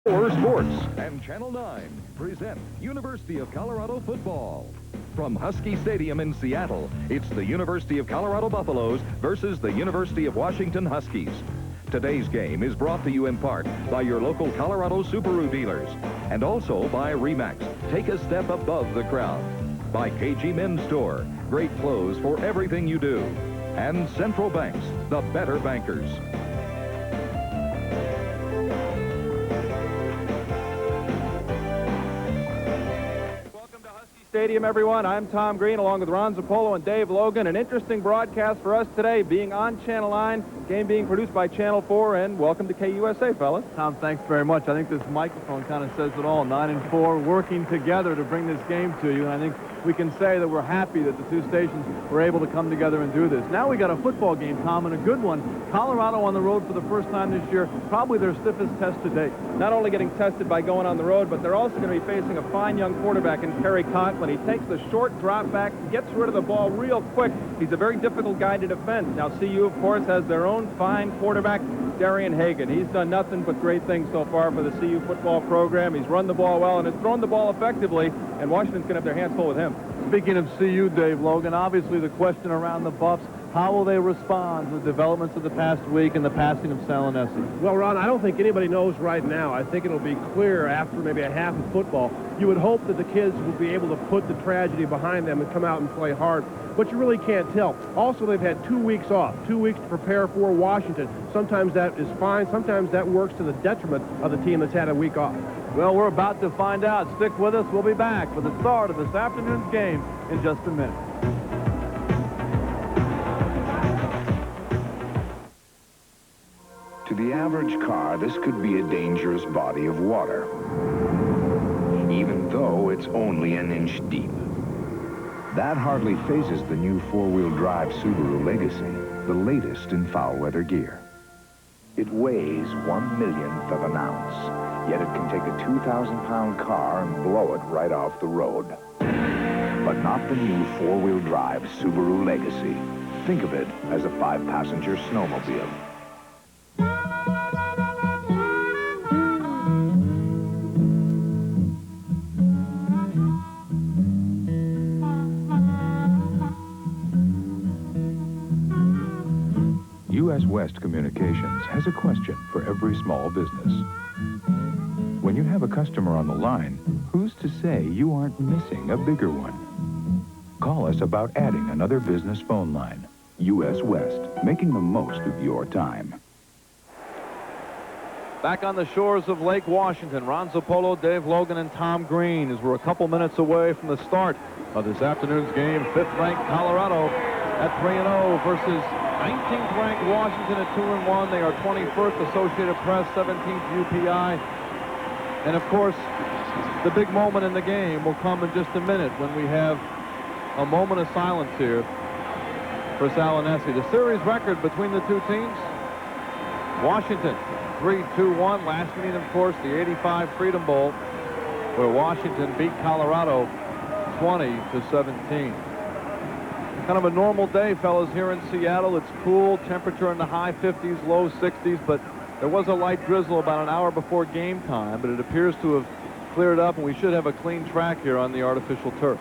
For Sports and Channel 9 present University of Colorado football. From Husky Stadium in Seattle, it's the University of Colorado Buffaloes versus the University of Washington Huskies. Today's game is brought to you in part by your local Colorado Subaru dealers and also by Remax, take a step above the crowd. By KG Men's Store, great clothes for everything you do. And Central Banks, the better bankers. Stadium, everyone. I'm Tom Green along with Ron Zappolo and Dave Logan. An interesting broadcast for us today, being on Channel 9, game being produced by Channel 4, and welcome to KUSA, fellas. Tom, thanks very much. I think this microphone kind of says it all. 9 and 4 working together to bring this game to you, and I think we can say that we're happy that the two stations were able to come together and do this. Now we got a football game, Tom, and a good one. Colorado on the road for the first time this year, probably their stiffest test to date. Not only getting tested by going on the road, but they're also going to be facing a fine young quarterback in Kerry Conklin. He takes the short drop back, gets rid of the ball real quick. He's a very difficult guy to defend. Now CU, of course, has their own fine quarterback, Darian Hagan. He's done nothing but great things so far for the CU football program. He's run the ball well and has thrown the ball effectively, and Washington's going to have their hands full with him. Speaking of CU, Dave Logan, obviously the question around the Buffs, how will they respond to the developments of the past week and the passing of Salinesi? Well, Ron, I don't think anybody knows right now. I think it'll be clear after maybe a half of football. You would hope that the kids will be able to put the tragedy behind them and come out and play hard, but you really can't tell. Also, they've had 2 weeks off, 2 weeks to prepare for Washington. Sometimes that is fine. Sometimes that works to the detriment of the team that's had a week off. Well, we're about to find out. Stick with us. We'll be back for the start of this afternoon's game in just a minute. To the average car, this could be a dangerous body of water, even though it's only an inch deep. That hardly phases the new four-wheel drive Subaru Legacy, the latest in foul-weather gear. It weighs 1/1,000,000th of an ounce, yet it can take a 2,000-pound car and blow it right off the road. But not the new four-wheel drive Subaru Legacy. Think of it as a 5-passenger snowmobile. U.S. West Communications has a question for every small business. When you have a customer on the line, who's to say you aren't missing a bigger one? Call us about adding another business phone line. U.S. West, making the most of your time. Back on the shores of Lake Washington, Ron Zappolo, Dave Logan, and Tom Green, as we're a couple minutes away from the start of this afternoon's game. 5th-ranked Colorado at 3-0 versus 19th-ranked Washington at 2-1. They are 21st Associated Press, 17th UPI. And, of course, the big moment in the game will come in just a minute when we have a moment of silence here for Salinesi. The series record between the two teams, Washington 3-2-1. Last meeting, of course, the 85 Freedom Bowl, where Washington beat Colorado 20-17. Kind of a normal day, fellas, here in Seattle. It's cool, temperature in the high 50s, low 60s, but there was a light drizzle about an hour before game time, but it appears to have cleared up, and we should have a clean track here on the artificial turf.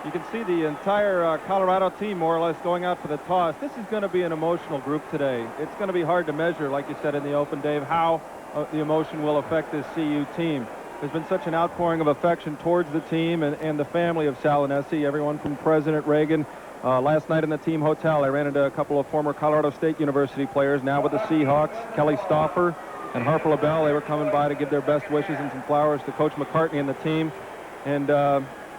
You can see the entire Colorado team more or less going out for the toss. This is going to be an emotional group today. It's going to be hard to measure, like you said in the open, Dave, how the emotion will affect this CU team. There's been such an outpouring of affection towards the team and the family of Salinesi, everyone from President Reagan. Last night in the team hotel, I ran into a couple of former Colorado State University players, now with the Seahawks, Kelly Stauffer and Harper LaBelle. They were coming by to give their best wishes and some flowers to Coach McCartney and the team. And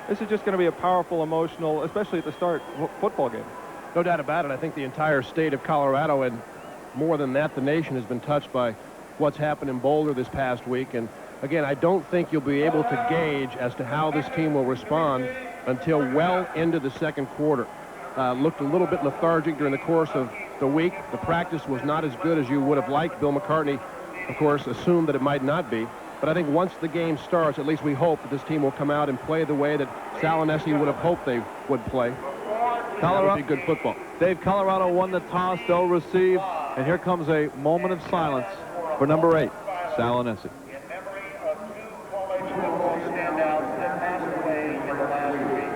this is just going to be a powerful, emotional, especially at the start, football game. No doubt about it. I think the entire state of Colorado, and more than that, the nation, has been touched by what's happened in Boulder this past week. And again, I don't think you'll be able to gauge as to how this team will respond until well into the second quarter. Looked a little bit lethargic during the course of the week. The practice was not as good as you would have liked. Bill McCartney, of course, assumed that it might not be. But I think once the game starts, at least we hope that this team will come out and play the way that Salinesi would have hoped they would play. Colorado would be good football. Dave, Colorado won the toss. They'll receive. And here comes a moment of silence for number 8, Salinesi. In memory of two college football standouts that passed away in the last week.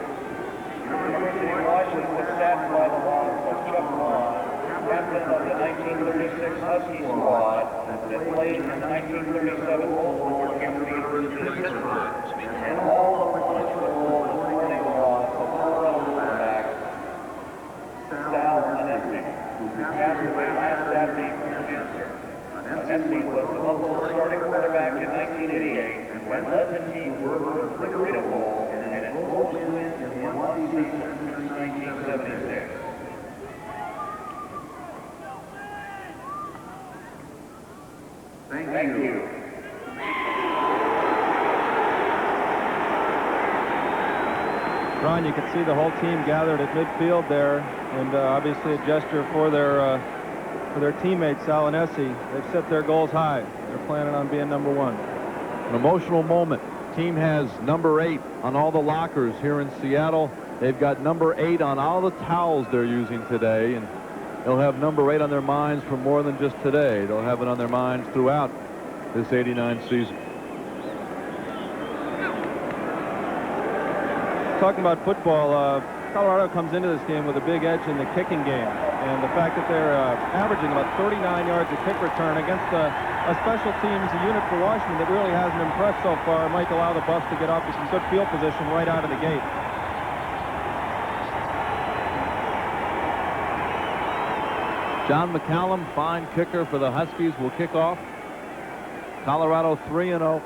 University of Washington was saddened by the loss of Chuck Vaughn, captain of the 1936 Husky squad that played in the 1937 Bowl War against the University of Pittsburgh. And all of college football was mourning the loss of former quarterback Sal Anesi, who passed away last Saturday from cancer. Anesi was the Buffalo starting quarterback in 1988 and led the team to the Freedom Bowl and its most wins in one season since 1976. Thank you. Ron, you can see the whole team gathered at midfield there, and obviously a gesture for their teammate Sal Anesi. They've set their goals high. They're planning on being number one. An emotional moment. Team has number 8 on all the lockers here in Seattle. They've got number 8 on all the towels they're using today, and they'll have number 8 on their minds for more than just today. They'll have it on their minds throughout this '89 season. Talking about football, Colorado comes into this game with a big edge in the kicking game, and the fact that they're averaging about 39 yards a kick return against a special teams unit for Washington that really hasn't impressed so far might allow the Buffs to get off to some good field position right out of the gate. John McCallum, fine kicker for the Huskies, will kick off. Colorado 3-0.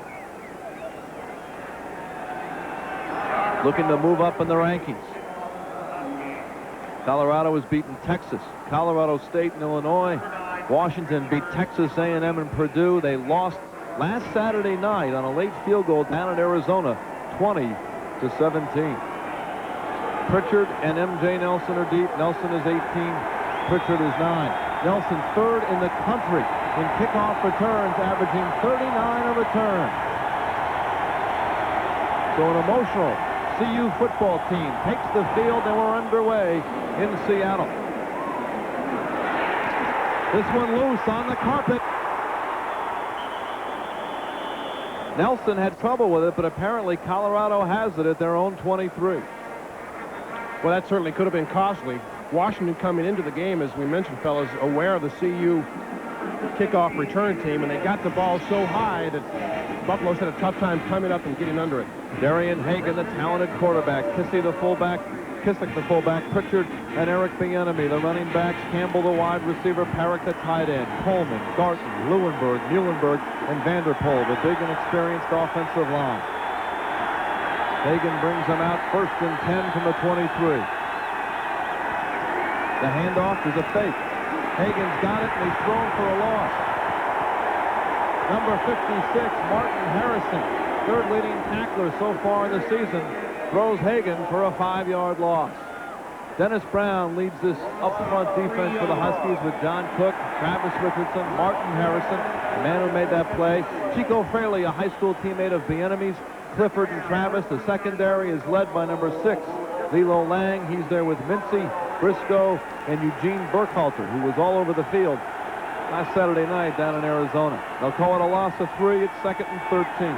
Looking to move up in the rankings. Colorado has beaten Texas, Colorado State, and Illinois. Washington beat Texas A&M and Purdue. They lost last Saturday night on a late field goal down in Arizona, 20-17. Pritchard and M.J. Nelson are deep. Nelson is 18. Pritchard is 9. Nelson third in the country in kickoff returns, averaging 39 a return. So an emotional CU football team takes the field, and we're underway in Seattle. This one loose on the carpet. Nelson had trouble with it, but apparently Colorado has it at their own 23. Well, that certainly could have been costly. Washington coming into the game, as we mentioned, fellas, aware of the CU kickoff return team, and they got the ball so high that Buffalo's had a tough time coming up and getting under it. Darian Hagan, the talented quarterback, Kissick the fullback, Pritchard and Eric Bieniemy, the running backs, Campbell the wide receiver, Parrick the tight end, Coleman, Garten, Leuenberg, Muhlenberg, and Vanderpool, the big and experienced offensive line. Hagan brings them out 1st and 10 from the 23. The handoff is a fake. Hagan's got it, and he's thrown for a loss. Number 56, Martin Harrison, third leading tackler so far in the season, throws Hagan for a 5-yard loss. Dennis Brown leads this up-front defense for the Huskies with John Cook, Travis Richardson, Martin Harrison, the man who made that play. Chico Fraley, a high school teammate of Bieniemy's, Clifford and Travis. The secondary is led by number 6, Lilo Lang. He's there with Mincy, Briscoe, and Eugene Burkhalter, who was all over the field last Saturday night down in Arizona. They'll call it a loss of 3. It's 2nd and 13.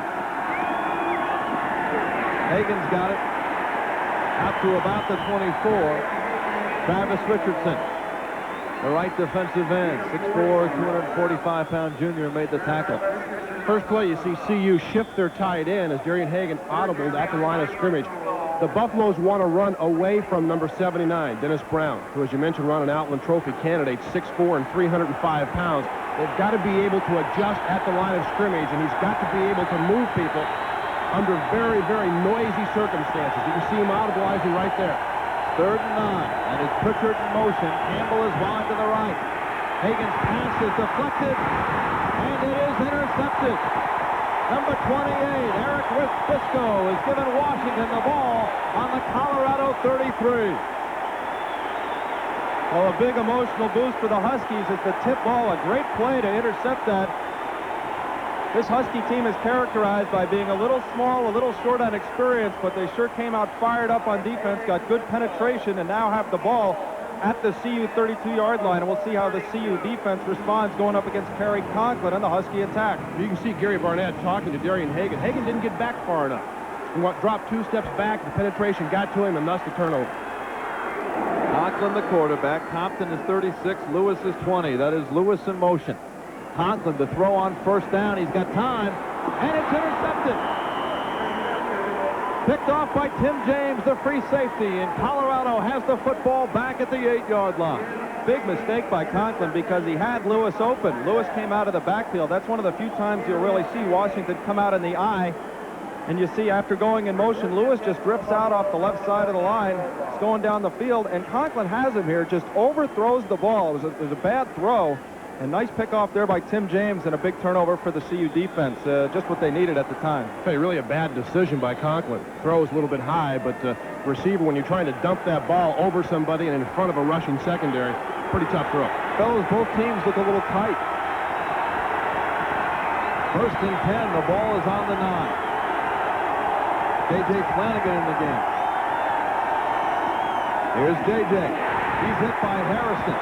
Hagan's got it out to about the 24. Travis Richardson, the right defensive end, 6'4", 245-pound junior, made the tackle. First play, you see CU shift their tight end as Darian Hagan audibled at the line of scrimmage. The Buffaloes want to run away from number 79, Dennis Brown, who, as you mentioned, Ron, an Outland Trophy candidate, 6'4" and 305 pounds. They've got to be able to adjust at the line of scrimmage, and he's got to be able to move people under very, very noisy circumstances. You can see him audibilizing right there. 3rd and 9, and it's Pritchard in motion. Campbell is wide to the right. Hagan's pass is deflected, and it is intercepted. Number 28, Eric Briscoe, has given Washington the ball on the Colorado 33. Well, a big emotional boost for the Huskies as the tip ball, a great play to intercept that. This Husky team is characterized by being a little small, a little short on experience, but they sure came out fired up on defense, got good penetration, and now have the ball at the CU 32-yard line, and we'll see how the CU defense responds going up against Kerry Conklin on the Husky attack. You can see Gary Barnett talking to Darian Hagan. Hagan didn't get back far enough. He dropped 2 steps back. The penetration got to him, and thus the turnover. Conklin, the quarterback. Compton is 36. Lewis is 20. That is Lewis in motion. Conklin to throw on first down. He's got time, and it's intercepted. Picked off by Tim James, the free safety, and Colorado has the football back at the 8-yard line. Big mistake by Conklin because he had Lewis open. Lewis came out of the backfield. That's one of the few times you'll really see Washington come out in the eye. And you see, after going in motion, Lewis just drips out off the left side of the line. It's going down the field, and Conklin has him here, just overthrows the ball. It was a bad throw. And nice pick off there by Tim James, and a big turnover for the CU defense. Just what they needed at the time. Hey, really a bad decision by Conklin. Throws a little bit high, but receiver, when you're trying to dump that ball over somebody and in front of a rushing secondary, pretty tough throw. Fellows, both teams look a little tight. 1st and 10. The ball is on the 9. J.J. Flanagan in the game. Here's J.J. He's hit by Harrison.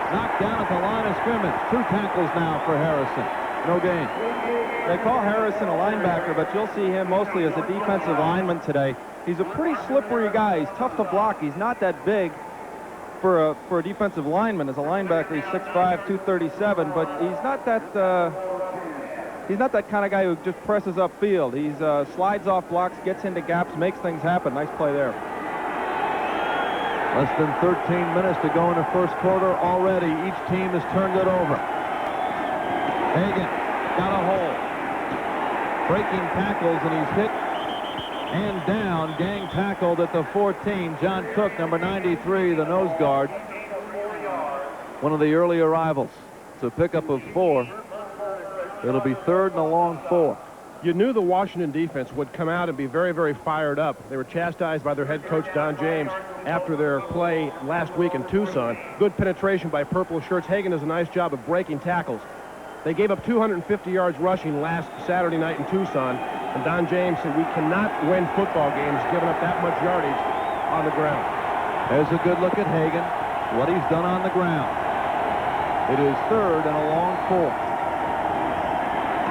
Knocked down at the line of scrimmage. 2 tackles now for Harrison. No gain. They call Harrison a linebacker, but you'll see him mostly as a defensive lineman today. He's a pretty slippery guy. He's tough to block. He's not that big for a defensive lineman. As a linebacker, he's 6'5", 237, but he's not that kind of guy who just presses upfield. He's slides off blocks, gets into gaps, makes things happen. Nice play there. Less than 13 minutes to go in the first quarter already. Each team has turned it over. Hagan got a hole. Breaking tackles, and he's hit and down. Gang tackled at the 14. John Cook, number 93, the nose guard. One of the early arrivals. It's a pickup of 4. It'll be 3rd and a long 4. You knew the Washington defense would come out and be very, very fired up. They were chastised by their head coach, Don James, after their play last week in Tucson. Good penetration by purple shirts. Hagan does a nice job of breaking tackles. They gave up 250 yards rushing last Saturday night in Tucson, and Don James said, we cannot win football games giving up that much yardage on the ground. There's a good look at Hagan, what he's done on the ground. It is 3rd and a long 4.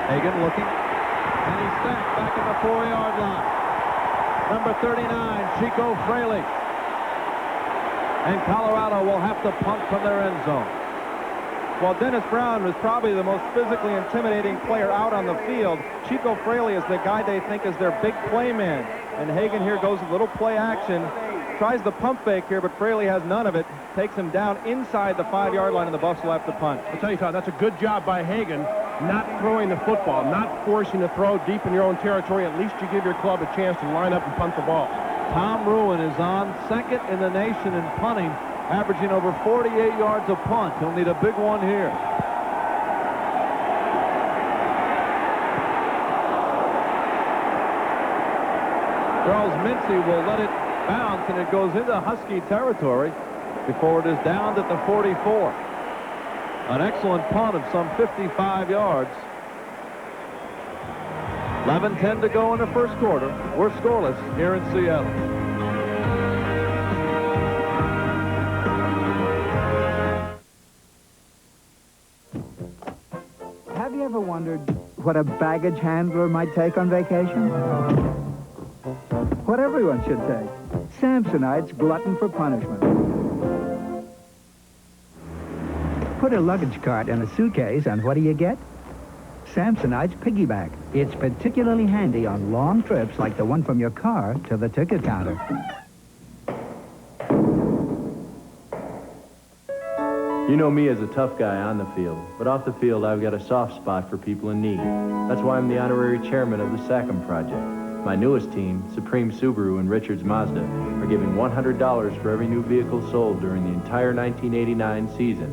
Hagan looking. And he's sacked back at the 4-yard line. Number 39, Chico Fraley. And Colorado will have to punt from their end zone. While Dennis Brown was probably the most physically intimidating player out on the field, Chico Fraley is the guy they think is their big play man. And Hagan here goes a little play action. Tries the pump fake here, but Fraley has none of it. Takes him down inside the 5-yard line, and the Buffs will have to punt. I'll tell you, Todd, that's a good job by Hagan, not throwing the football, not forcing to throw deep in your own territory. At least you give your club a chance to line up and punt the ball. Tom Ruin is on 2nd in the nation in punting, averaging over 48 yards a punt. He'll need a big one here. Charles Mincy will let it bounce, and it goes into Husky territory before it is downed at the 44. An excellent punt of some 55 yards. 11:10 to go in the first quarter. We're scoreless here in Seattle. Have you ever wondered what a baggage handler might take on vacation? What everyone should take. Samsonite's glutton for punishment. Put a luggage cart in a suitcase, and what do you get? Samsonite's piggyback. It's particularly handy on long trips like the one from your car to the ticket counter. You know me as a tough guy on the field, but off the field I've got a soft spot for people in need. That's why I'm the honorary chairman of the Sackham Project. My newest team, Supreme Subaru and Richards Mazda, are giving $100 for every new vehicle sold during the entire 1989 season.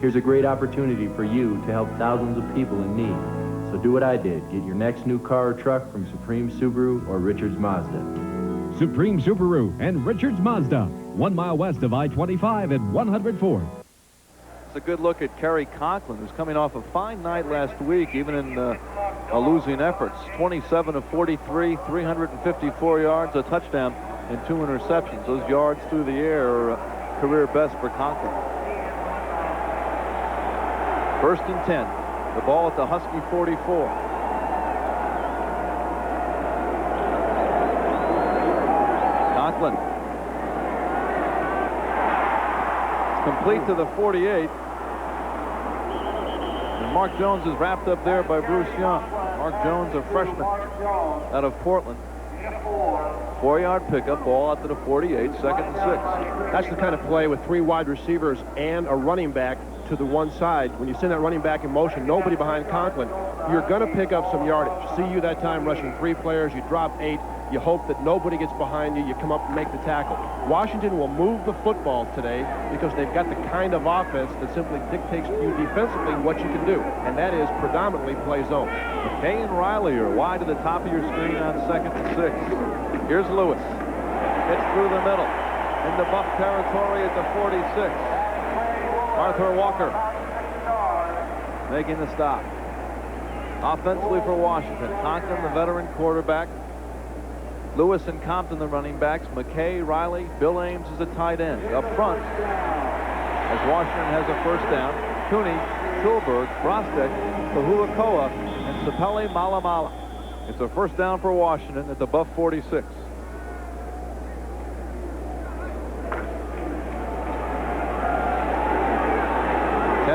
Here's a great opportunity for you to help thousands of people in need. So do what I did. Get your next new car or truck from Supreme Subaru or Richards Mazda. Supreme Subaru and Richards Mazda, 1 mile west of I-25 at 104th. It's a good look at Kerry Conklin, who's coming off a fine night last week, even in losing efforts. 27 of 43, 354 yards, a touchdown, and 2 interceptions. Those yards through the air are career best for Conklin. 1st and 10. The ball at the Husky 44. Conklin. It's complete to the 48. And Mark Jones is wrapped up there by Bruce Young. Mark Jones, a freshman out of Portland. 4-yard pickup, ball out to the 48, 2nd and 6. That's the kind of play with 3 wide receivers and a running back to the one side. When you send that running back in motion, nobody behind Conklin, you're going to pick up some yardage. CU that time rushing 3 players, you drop 8. You hope that nobody gets behind you. You come up and make the tackle. Washington will move the football today because they've got the kind of offense that simply dictates to you defensively what you can do, and that is predominantly play zone. McKay and Riley are wide to the top of your screen on 2nd and 6. Here's Lewis. Hits through the middle. Into Buff territory at the 46. Arthur Walker making the stop. Offensively for Washington, Conklin, the veteran quarterback. Lewis and Compton, the running backs. McKay, Riley, Bill Ames is a tight end. Up front, as Washington has a 1st down, Cooney, Schulberg, Brostek, Pahuakoa, and Sapele Malamala. It's a 1st down for Washington at the Buff 46.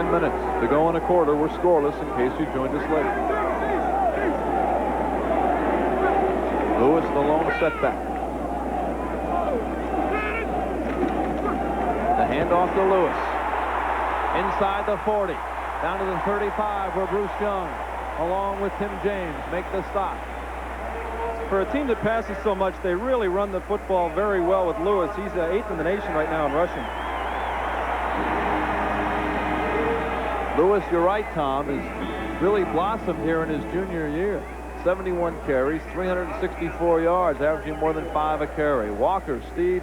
Minutes to go in a quarter. We're scoreless in case you joined us late. Lewis, the lone setback. The handoff to Lewis. Inside the 40. Down to the 35 where Bruce Young, along with Tim James, make the stop. For a team that passes so much, they really run the football very well with Lewis. He's 8th in the nation right now in rushing. Lewis, you're right, Tom, has really blossomed here in his junior year. 71 carries, 364 yards, averaging more than 5 a carry. Walker, Steed,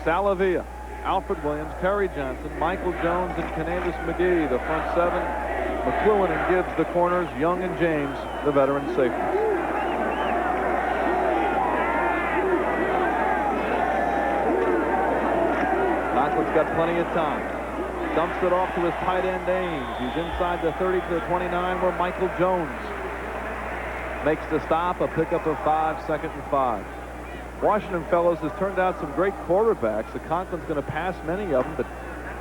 Salavia, Alfred Williams, Kerry Johnson, Michael Jones, and Candace McGee, the front 7. McLuhan and Gibbs, the corners. Young and James, the veteran safeties. Conklin's got plenty of time. Dumps it off to his tight end Ames. He's inside the 30 to the 29 where Michael Jones makes the stop. A pickup of 5, 2nd and 5. Washington, fellows, has turned out some great quarterbacks. The Conklin's going to pass many of them, but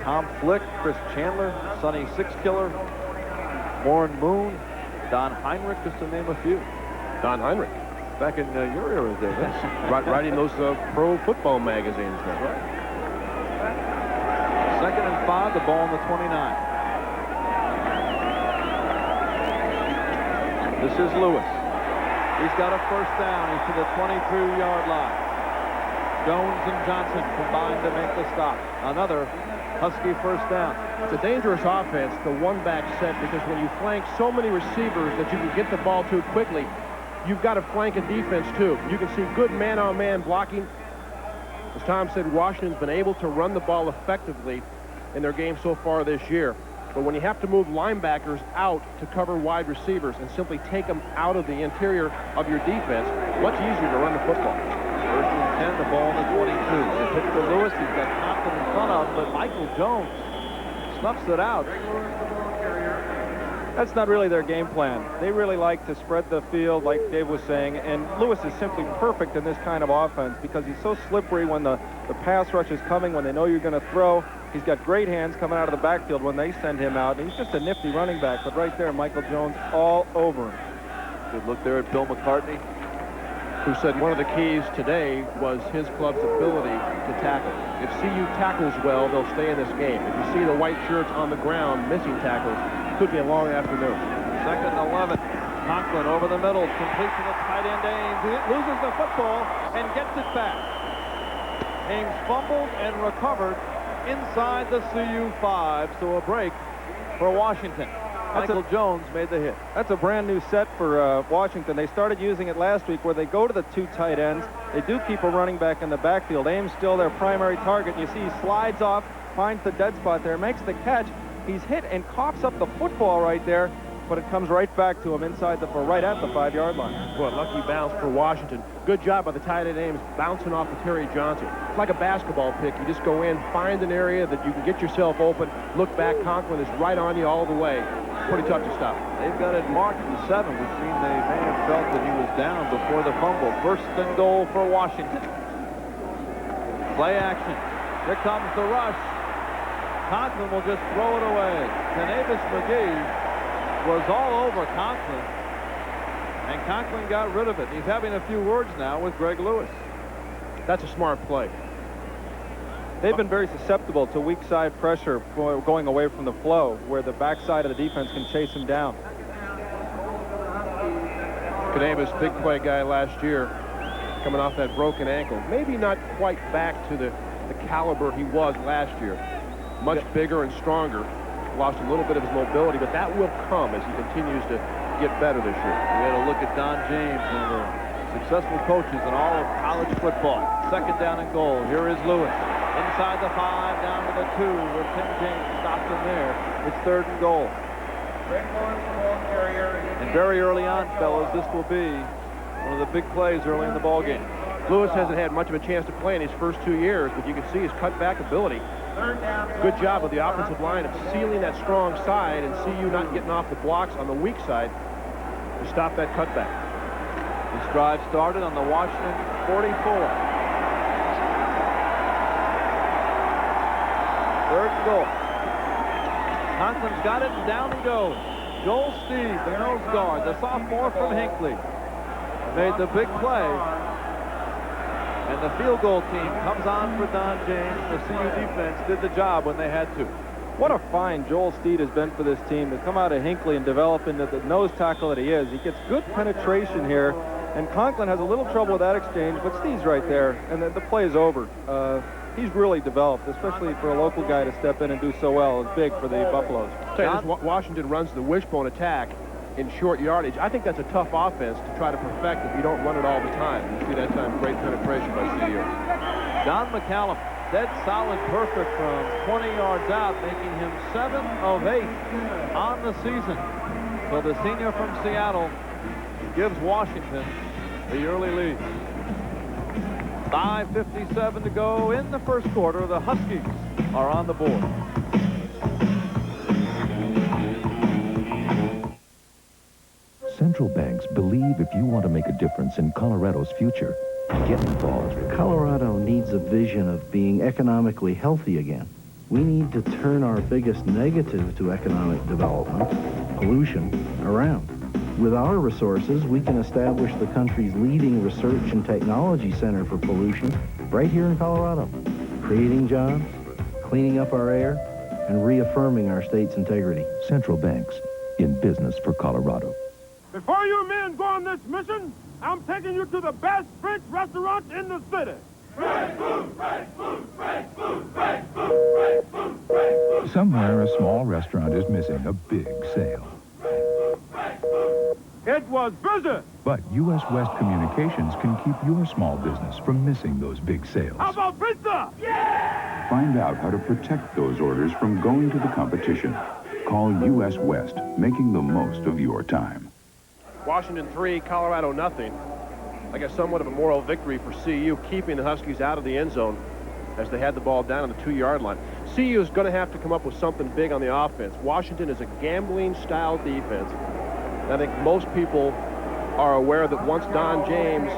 Tom Flick, Chris Chandler, Sonny Sixkiller, Warren Moon, Don Heinrich, just to name a few. Don Heinrich. Back in your era, David. Writing those pro football magazines. That's right. 2nd and 5, the ball on the 29. This is Lewis. He's got a 1st down. He's to the 22-yard line. Jones and Johnson combined to make the stop. Another Husky 1st down. It's a dangerous offense, the one-back set, because when you flank so many receivers that you can get the ball to quickly, you've got to flank a defense too. You can see good man-on-man blocking. As Tom said, Washington's been able to run the ball effectively in their game so far this year. But when you have to move linebackers out to cover wide receivers and simply take them out of the interior of your defense, much easier to run the football. 1st and 10, the ball on the 22. The pitch to Lewis. He's got Compton in front of him, but Michael Jones snuffs it out. That's not really their game plan. They really like to spread the field, like Dave was saying, and Lewis is simply perfect in this kind of offense because he's so slippery when the pass rush is coming, when they know you're going to throw. He's got great hands coming out of the backfield when they send him out. He's just a nifty running back, but right there, Michael Jones all over him. Good look there at Bill McCartney, who said one of the keys today was his club's ability to tackle. If CU tackles well, they'll stay in this game. If you see the white shirts on the ground missing tackles, it could be a long afternoon. 2nd and 11. Conklin over the middle, complete to the tight end Ames. He loses the football and gets it back. Ames fumbled and recovered inside the CU 5, so a break for Washington. Michael Jones made the hit. That's a brand new set for Washington. They started using it last week where they go to the 2 tight ends. They do keep a running back in the backfield. Ames still their primary target. You see he slides off, finds the dead spot there, makes the catch. He's hit and coughs up the football right there. but it comes right back to him inside right at the 5-yard line. Boy, lucky bounce for Washington. Good job by the tight end Ames bouncing off of Terry Johnson. It's like a basketball pick. You just go in, find an area that you can get yourself open, look back. Conklin is right on you all the way. Pretty tough to stop. They've got it marked in 7, which means they may have felt that he was down before the fumble. First and goal for Washington. Play action. Here comes the rush. Conklin will just throw it away. Canavis McGee was all over Conklin, and Conklin got rid of it. He's having a few words now with Greg Lewis. That's a smart play. They've been very susceptible to weak side pressure going away from the flow, where the backside of the defense can chase him down. Canavis, big play guy last year, coming off that broken ankle. Maybe not quite back to the caliber he was last year. Much bigger and stronger. Lost a little bit of his mobility, but that will come as he continues to get better this year. We had a look at Don James, one of the successful coaches in all of college football. Second down and goal. Here is Lewis. Inside the 5, down to the 2, where Tim James stopped him there. It's third and goal. And very early on, fellas, this will be one of the big plays early in the ball game. Lewis hasn't had much of a chance to play in his first 2 years, but you can see his cutback ability. Good job of the offensive line of sealing that strong side and CU not getting off the blocks on the weak side to stop that cutback. This drive started on the Washington 44. Third and goal. Conklin's got it, and down he goes. Joel Steve, the nose guard, the sophomore from Hinckley, made the big play. And the field goal team comes on for Don James. The CU defense did the job when they had to. What a find Joel Steed has been for this team to come out of Hinckley and develop into the nose tackle that he is. He gets good penetration here, and Conklin has a little trouble with that exchange, but Steed's right there, and the play is over. He's really developed, especially for a local guy to step in and do so well. It's big for the Buffaloes. Washington runs the wishbone attack in short yardage. I think that's a tough offense to try to perfect if you don't run it all the time. You see that time great penetration by CU. Don McCallum, dead solid perfect from 20 yards out, making him 7 of 8 on the season. So the senior from Seattle gives Washington the early lead. 5:57 to go in the first quarter. The Huskies are on the board. Central banks believe if you want to make a difference in Colorado's future, get involved. Colorado needs a vision of being economically healthy again. We need to turn our biggest negative to economic development, pollution, around. With our resources, we can establish the country's leading research and technology center for pollution right here in Colorado, creating jobs, cleaning up our air, and reaffirming our state's integrity. Central banks, in business for Colorado. Before you men go on this mission, I'm taking you to the best French restaurant in the city. French food, French food, French food, French food, French food, French food. Somewhere a small restaurant is missing a big sale. It was busy. But U.S. West Communications can keep your small business from missing those big sales. How about pizza? Yeah! Find out how to protect those orders from going to the competition. Call U.S. West, making the most of your time. Washington 3, Colorado nothing. I guess somewhat of a moral victory for CU, keeping the Huskies out of the end zone as they had the ball down on the 2-yard line. CU is going to have to come up with something big on the offense. Washington is a gambling-style defense. And I think most people are aware that once Don James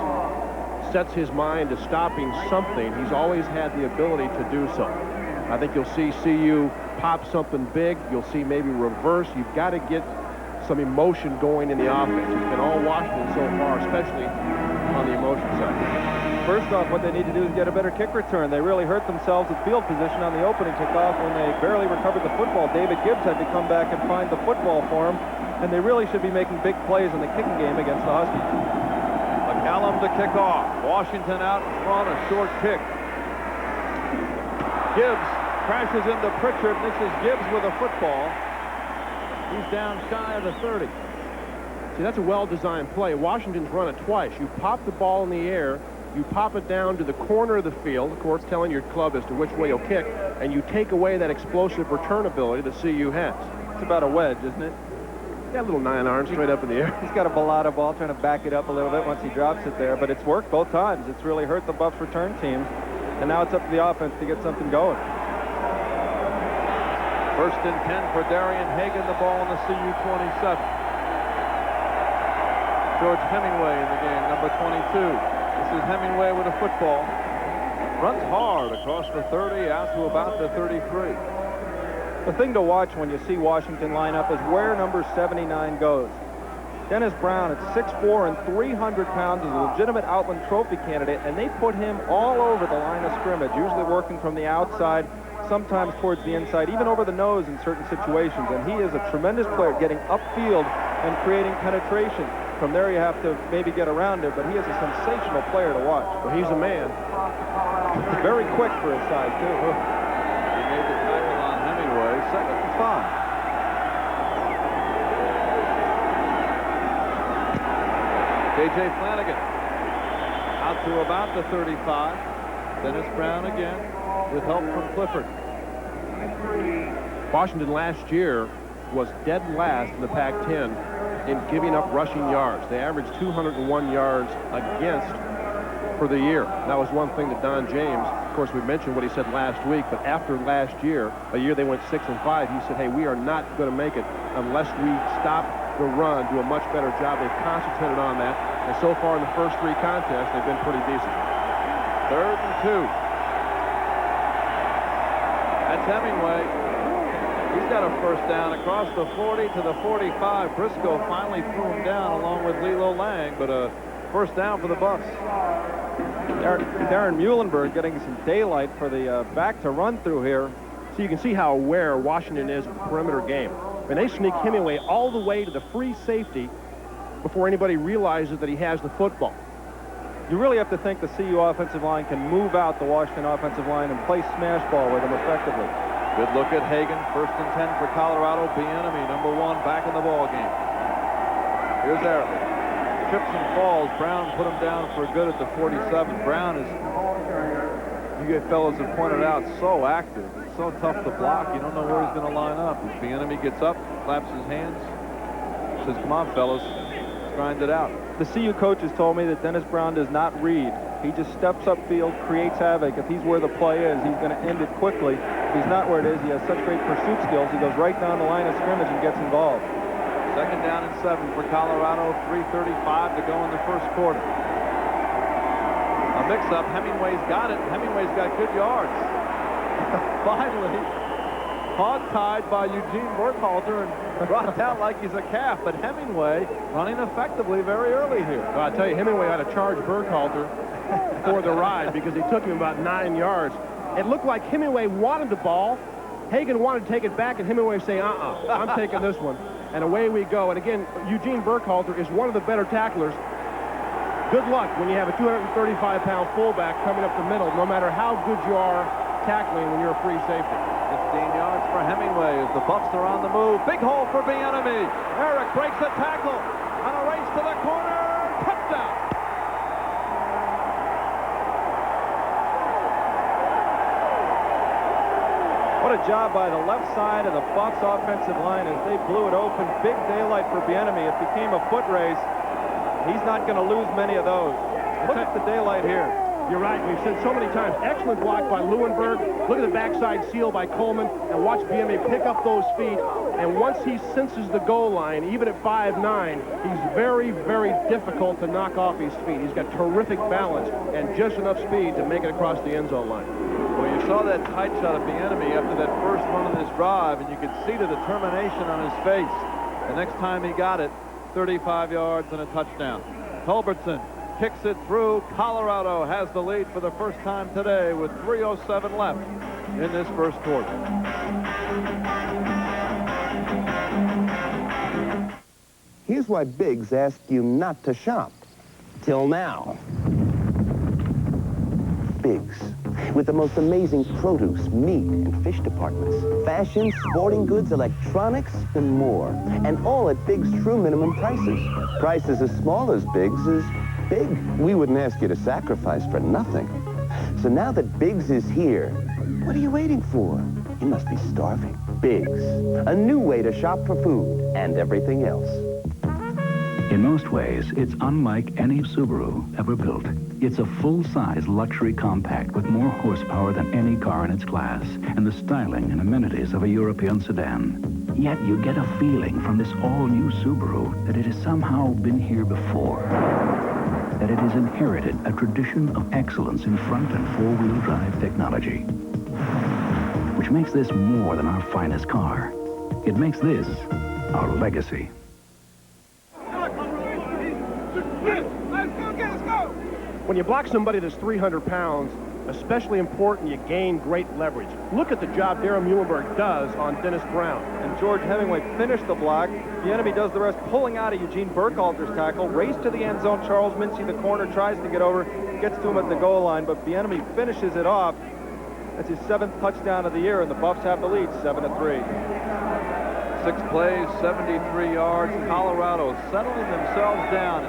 sets his mind to stopping something, he's always had the ability to do so. I think you'll see CU pop something big. You'll see maybe reverse. You've got to get some emotion going in the offense. It's been all Washington so far, especially on the emotion side. First off, what they need to do is get a better kick return. They really hurt themselves at field position on the opening kickoff when they barely recovered the football. David Gibbs had to come back and find the football for him, and they really should be making big plays in the kicking game against the Huskies. McCallum to kick off. Washington out in front, a short kick. Gibbs crashes into Pritchard. This is Gibbs with a football. He's down shy of the 30. See, that's a well-designed play. Washington's run it twice. You pop the ball in the air, you pop it down to the corner of the field, of course, telling your club as to which way you'll kick, and you take away that explosive return ability that CU has. It's about a wedge, isn't it? Yeah, a little 9-iron straight up in the air. He's got a balata ball, trying to back it up a little bit once he drops it there, but it's worked both times. It's really hurt the Buffs return teams, and now it's up to the offense to get something going. First and 10 for Darian Hagan, the ball on the CU 27. George Hemingway in the game, number 22. This is Hemingway with a football. Runs hard across the 30 out to about the 33. The thing to watch when you see Washington line up is where number 79 goes. Dennis Brown at 6'4" and 300 pounds is a legitimate Outland Trophy candidate, and they put him all over the line of scrimmage, usually working from the outside, sometimes towards the inside, even over the nose in certain situations. And he is a tremendous player, getting upfield and creating penetration. From there, you have to maybe get around it, but he is a sensational player to watch. Well, he's a man. Very quick for his size, too. He made the tackle on Hemingway, 2nd and 5. J.J. Flanagan out to about the 35. Dennis Brown again with help from Clifford. Washington last year was dead last in the Pac-10 in giving up rushing yards. They averaged 201 yards against for the year. That was one thing that Don James, of course, we mentioned what he said last week, but after last year, a year they went 6 and 5, he said, hey, we are not going to make it unless we stop the run, do a much better job. They've concentrated on that, and so far in the first 3 contests, they've been pretty decent. 3rd and 2. That's Hemingway. He's got a first down across the 40 to the 45. Briscoe finally threw him down along with Lilo Lang, but a first down for the Buffs. Darren Muhlenberg getting some daylight for the back to run through here. So you can see how aware Washington is of the perimeter game. And they sneak Hemingway all the way to the free safety before anybody realizes that he has the football. You really have to think the CU offensive line can move out the Washington offensive line and play smash ball with them effectively. Good look at Hagan. 1st and 10 for Colorado. Bieniemy, number 1, back in the ball game. Here's Eric. Trips and falls. Brown put him down for good at the 47. Brown is, you fellows have pointed out, so active. It's so tough to block. You don't know where he's going to line up. As Bieniemy gets up, claps his hands, says, come on, fellas, grind it out. The CU coaches told me that Dennis Brown does not read. He just steps upfield, creates havoc. If he's where the play is, he's going to end it quickly. If he's not where it is, he has such great pursuit skills. He goes right down the line of scrimmage and gets involved. 2nd down and 7 for Colorado. 3:35 to go in the first quarter. A mix-up. Hemingway's got it. Hemingway's got good yards. Finally, hog-tied by Eugene Burkhalter and brought down like he's a calf. But Hemingway running effectively very early here. Well, I tell you, Hemingway ought to charge Burkhalter for the ride because he took him about 9 yards. It looked like Hemingway wanted the ball. Hagan wanted to take it back, and Hemingway say, I'm taking this one. And away we go. And again, Eugene Burkhalter is one of the better tacklers. Good luck when you have a 235-pound fullback coming up the middle, no matter how good you are tackling when you're a free safety. 15 yards for Hemingway as the Buffs are on the move. Big hole for Bieniemy. Eric breaks a tackle on a race to the corner. Touchdown. What a job by the left side of the Buffs offensive line as they blew it open. Big daylight for Bieniemy. It became a foot race. He's not going to lose many of those. Look at the daylight here. You're right. We've said so many times. Excellent block by Leuenberg. Look at the backside seal by Coleman. And watch Bieniemy pick up those feet. And once he senses the goal line, even at 5'9", he's very, very difficult to knock off his feet. He's got terrific balance and just enough speed to make it across the end zone line. Well, you saw that tight shot of Bieniemy after that first run of this drive, and you could see the determination on his face. The next time he got it, 35 yards and a touchdown. Culbertson kicks it through. Colorado has the lead for the first time today with 3:07 left in this first quarter. Here's why Biggs asked you not to shop. Till now. Biggs, with the most amazing produce, meat, and fish departments. Fashion, sporting goods, electronics, and more. And all at Biggs' true minimum prices. Prices as small as Biggs is big. We wouldn't ask you to sacrifice for nothing. So now that Biggs is here, what are you waiting for? He must be starving. Biggs, a new way to shop for food and everything else. In most ways, it's unlike any Subaru ever built. It's a full-size luxury compact with more horsepower than any car in its class and the styling and amenities of a European sedan. Yet you get a feeling from this all-new Subaru that it has somehow been here before. That it has inherited a tradition of excellence in front and four-wheel drive technology. Which makes this more than our finest car. It makes this our legacy. When you block somebody that's 300 pounds, especially important, you gain great leverage. Look at the job Darren Muhlenberg does on Dennis Brown. And George Hemingway finished the block. The enemy does the rest, pulling out of Eugene Burkhalter's tackle. Race to the end zone. Charles Mincy, the corner, tries to get over, gets to him at the goal line, but the enemy finishes it off. That's his 7th touchdown of the year, and the Buffs have the lead, 7-3. 6 plays, 73 yards. Colorado settling themselves down.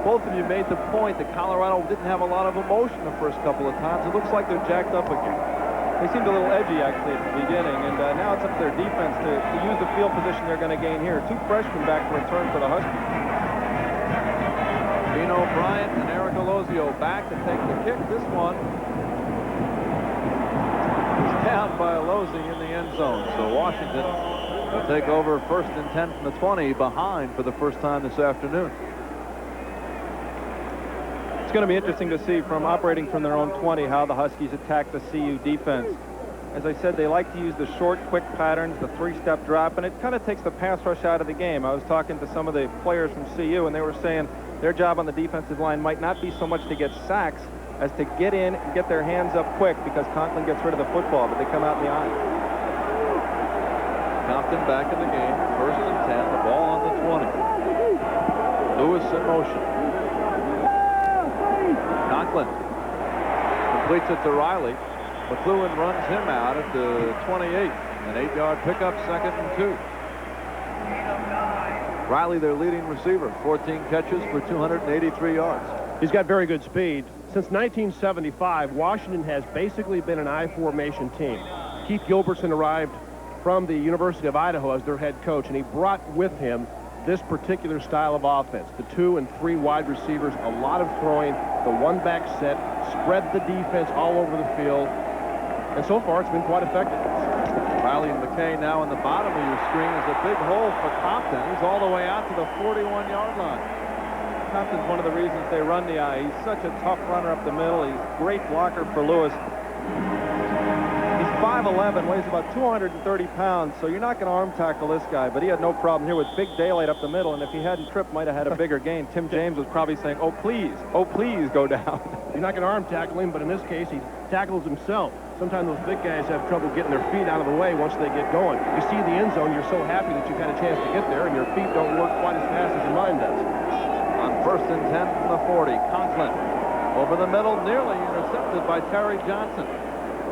Both of you made the point that Colorado didn't have a lot of emotion the first couple of times. It looks like they're jacked up again. They seemed a little edgy, actually, at the beginning, and now it's up to their defense to use the field position they're going to gain here. 2 freshmen back to return for the Huskies. Dino Bryant and Eric Alozio back to take the kick. This one is down by Alozzi in the end zone. So Washington will take over 1st and 10 from the 20, behind for the first time this afternoon. It's going to be interesting to see from operating from their own 20 how the Huskies attack the CU defense. As I said, they like to use the short, quick patterns, the 3-step drop, and it kind of takes the pass rush out of the game. I was talking to some of the players from CU, and they were saying their job on the defensive line might not be so much to get sacks as to get in and get their hands up quick because Conklin gets rid of the football, but they come out in the eye. Compton back in the game, 1st and 10, the ball on the 20. Lewis in motion. Conklin completes it to Riley. McLuhan runs him out at the 28. An 8-yard pickup, 2nd and 2. Riley, their leading receiver, 14 catches for 283 yards. He's got very good speed. Since 1975, Washington has basically been an I formation team. Keith Gilbertson arrived from the University of Idaho as their head coach, and he brought with him this particular style of offense. The 2 and 3 wide receivers, a lot of throwing, the 1-back set, spread the defense all over the field, and so far it's been quite effective. Riley and McKay now in the bottom of your screen is a big hole for Compton. He's all the way out to the 41-yard line. Compton's one of the reasons they run the eye. He's such a tough runner up the middle. He's a great blocker for Lewis. He's 5'11", weighs about 230 pounds, so you're not going to arm tackle this guy, but he had no problem here with big daylight up the middle, and if he hadn't tripped, might have had a bigger gain. Tim James was probably saying, oh, please, go down. You're not going to arm tackle him, but in this case, he tackles himself. Sometimes those big guys have trouble getting their feet out of the way once they get going. You see the end zone, you're so happy that you've had a chance to get there, and your feet don't work quite as fast as your mind does. On 1st and 10 from the 40, Conklin over the middle, nearly intercepted by Terry Johnson.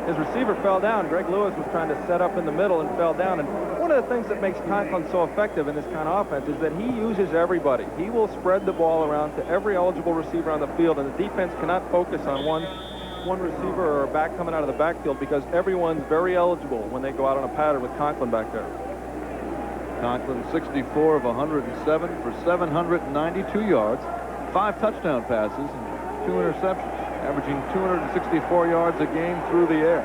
His receiver fell down. Greg Lewis was trying to set up in the middle and fell down. And one of the things that makes Conklin so effective in this kind of offense is that he uses everybody. He will spread the ball around to every eligible receiver on the field, and the defense cannot focus on one receiver or a back coming out of the backfield because everyone's very eligible when they go out on a pattern with Conklin back there. Conklin 64 of 107 for 792 yards, 5 touchdown passes, and 2 interceptions, averaging 264 yards a game through the air.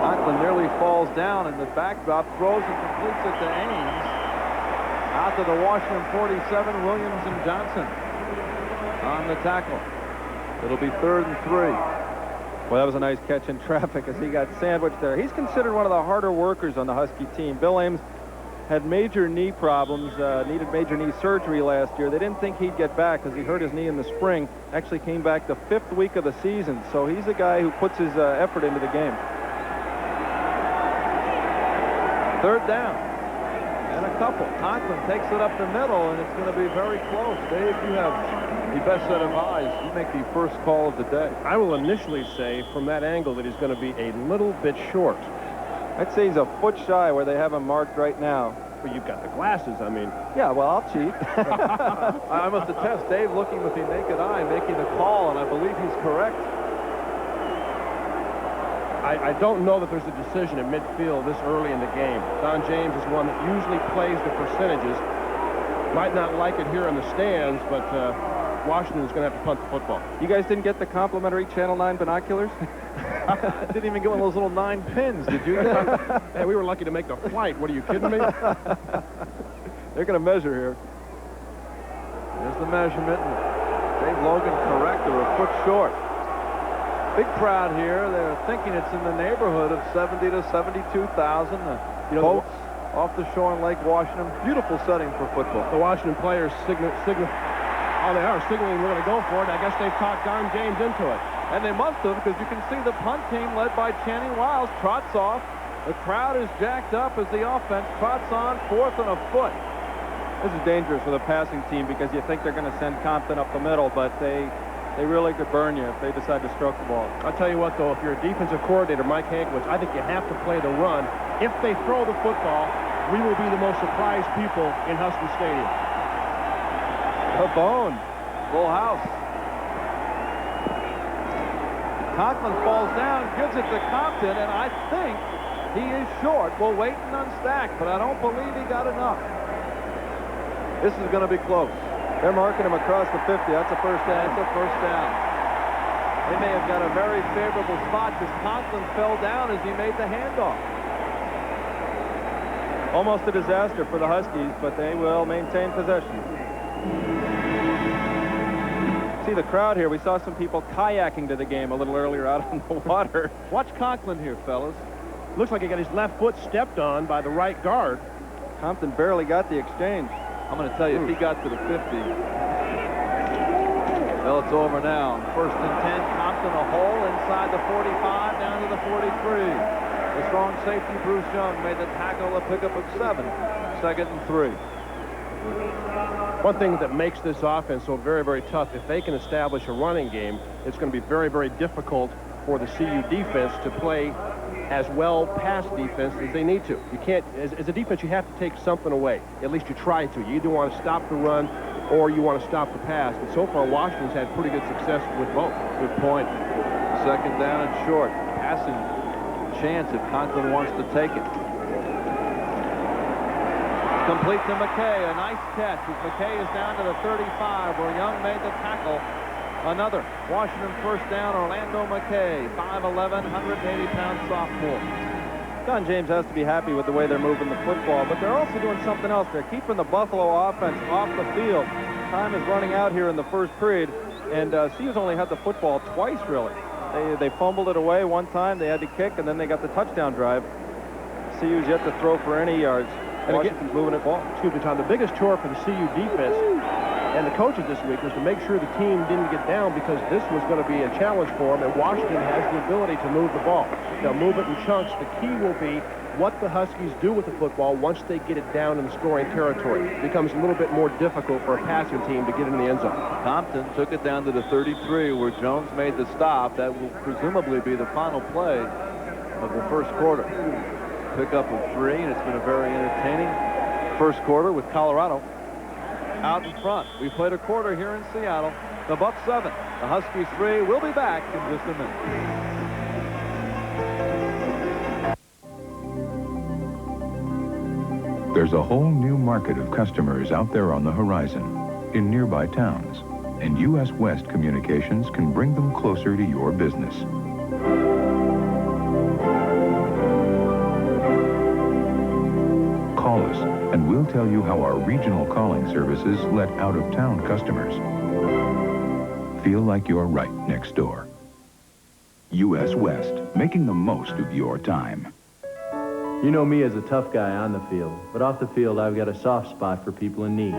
Conklin nearly falls down in the backdrop, throws and completes it to Ames. Out to the Washington 47, Williams and Johnson on the tackle. It'll be 3rd and 3. Well, that was a nice catch in traffic as he got sandwiched there. He's considered one of the harder workers on the Husky team. Bill Ames had major knee problems, needed major knee surgery last year. They didn't think he'd get back because he hurt his knee in the spring. Actually came back the 5th week of the season. So he's a guy who puts his effort into the game. 3rd down. And a couple. Conklin takes it up the middle, and it's going to be very close. Dave, you have the best set of eyes. You make the first call of the day. I will initially say from that angle that he's going to be a little bit short. I'd say he's a foot shy where they have him marked right now. but you've got the glasses. I mean... Yeah, well, I'll cheat. I must attest, Dave looking with the naked eye, making the call, and I believe he's correct. I don't know that there's a decision at midfield this early in the game. Don James is one that usually plays the percentages. Might not like it here in the stands, but Washington's going to have to punt the football. You guys didn't get the complimentary Channel 9 binoculars? Didn't even get one of those little 9 pins, did you? Hey, we were lucky to make the flight. What, are you kidding me? They're going to measure here. There's the measurement. Dave Logan correct, or a foot short. Big crowd here. They're thinking it's in the neighborhood of 70 to 72,000. The boats off the shore in Lake Washington. Beautiful setting for football. The Washington players signaling we're going to go for it. I guess they've talked Don James into it. And they must have, because you can see the punt team led by Channing Wiles trots off. The crowd is jacked up as the offense trots on, 4th and a foot. This is dangerous for the passing team because you think they're going to send Compton up the middle, but they really could burn you if they decide to stroke the ball. I'll tell you what, though, if you're a defensive coordinator, Mike Hankwitz, I think you have to play the run. If they throw the football, we will be the most surprised people in Husky Stadium. A bone. Full house. Conklin falls down, gives it to Compton, and I think he is short. We'll wait and unstack, but I don't believe he got enough. This is going to be close. They're marking him across the 50. That's a first down. That's a first down. They may have got a very favorable spot because Conklin fell down as he made the handoff. Almost a disaster for the Huskies, but they will maintain possession. See the crowd here. We saw some people kayaking to the game a little earlier out on the water. Watch Conklin here, fellas. Looks like he got his left foot stepped on by the right guard. Compton barely got the exchange. I'm going to tell you, if he got to the 50, well, it's over now. 1st and 10, Compton a hole inside the 45, down to the 43. The strong safety, Bruce Young, made the tackle, a pickup of 7. 2nd and 3. One thing that makes this offense so very, very tough, if they can establish a running game, it's going to be very, very difficult for the CU defense to play as well pass defense as they need to. You can't, as a defense, you have to take something away. At least you try to. You either want to stop the run or you want to stop the pass. But so far, Washington's had pretty good success with both. Good point. 2nd down and short. Passing chance if Conklin wants to take it. Complete to McKay. A nice catch as McKay is down to the 35 where Young made the tackle. Another Washington first down, Orlando McKay, 5'11", 180-pound sophomore. Don James has to be happy with the way they're moving the football, but they're also doing something else. They're keeping the Buffalo offense off the field. Time is running out here in the first period, and CU's only had the football twice, really. They fumbled it away one time, they had to kick, and then they got the touchdown drive. CU's yet to throw for any yards. And Washington's moving it ball. Excuse me, Tom. The biggest chore for the CU defense and the coaches this week was to make sure the team didn't get down because this was going to be a challenge for them, and Washington has the ability to move the ball. They'll move it in chunks. The key will be what the Huskies do with the football once they get it down in the scoring territory. It becomes a little bit more difficult for a passing team to get in the end zone. Compton took it down to the 33 where Jones made the stop. That will presumably be the final play of the first quarter. Pickup of 3, and it's been a very entertaining first quarter with Colorado out in front. We played a quarter here in Seattle. The Bucs 7, the Huskies 3. We'll be back in just a minute. There's a whole new market of customers out there on the horizon in nearby towns, and U.S. West Communications can bring them closer to your business. Call us, and we'll tell you how our regional calling services let out-of-town customers feel like you're right next door. U.S. West, making the most of your time. You know me as a tough guy on the field, but off the field I've got a soft spot for people in need.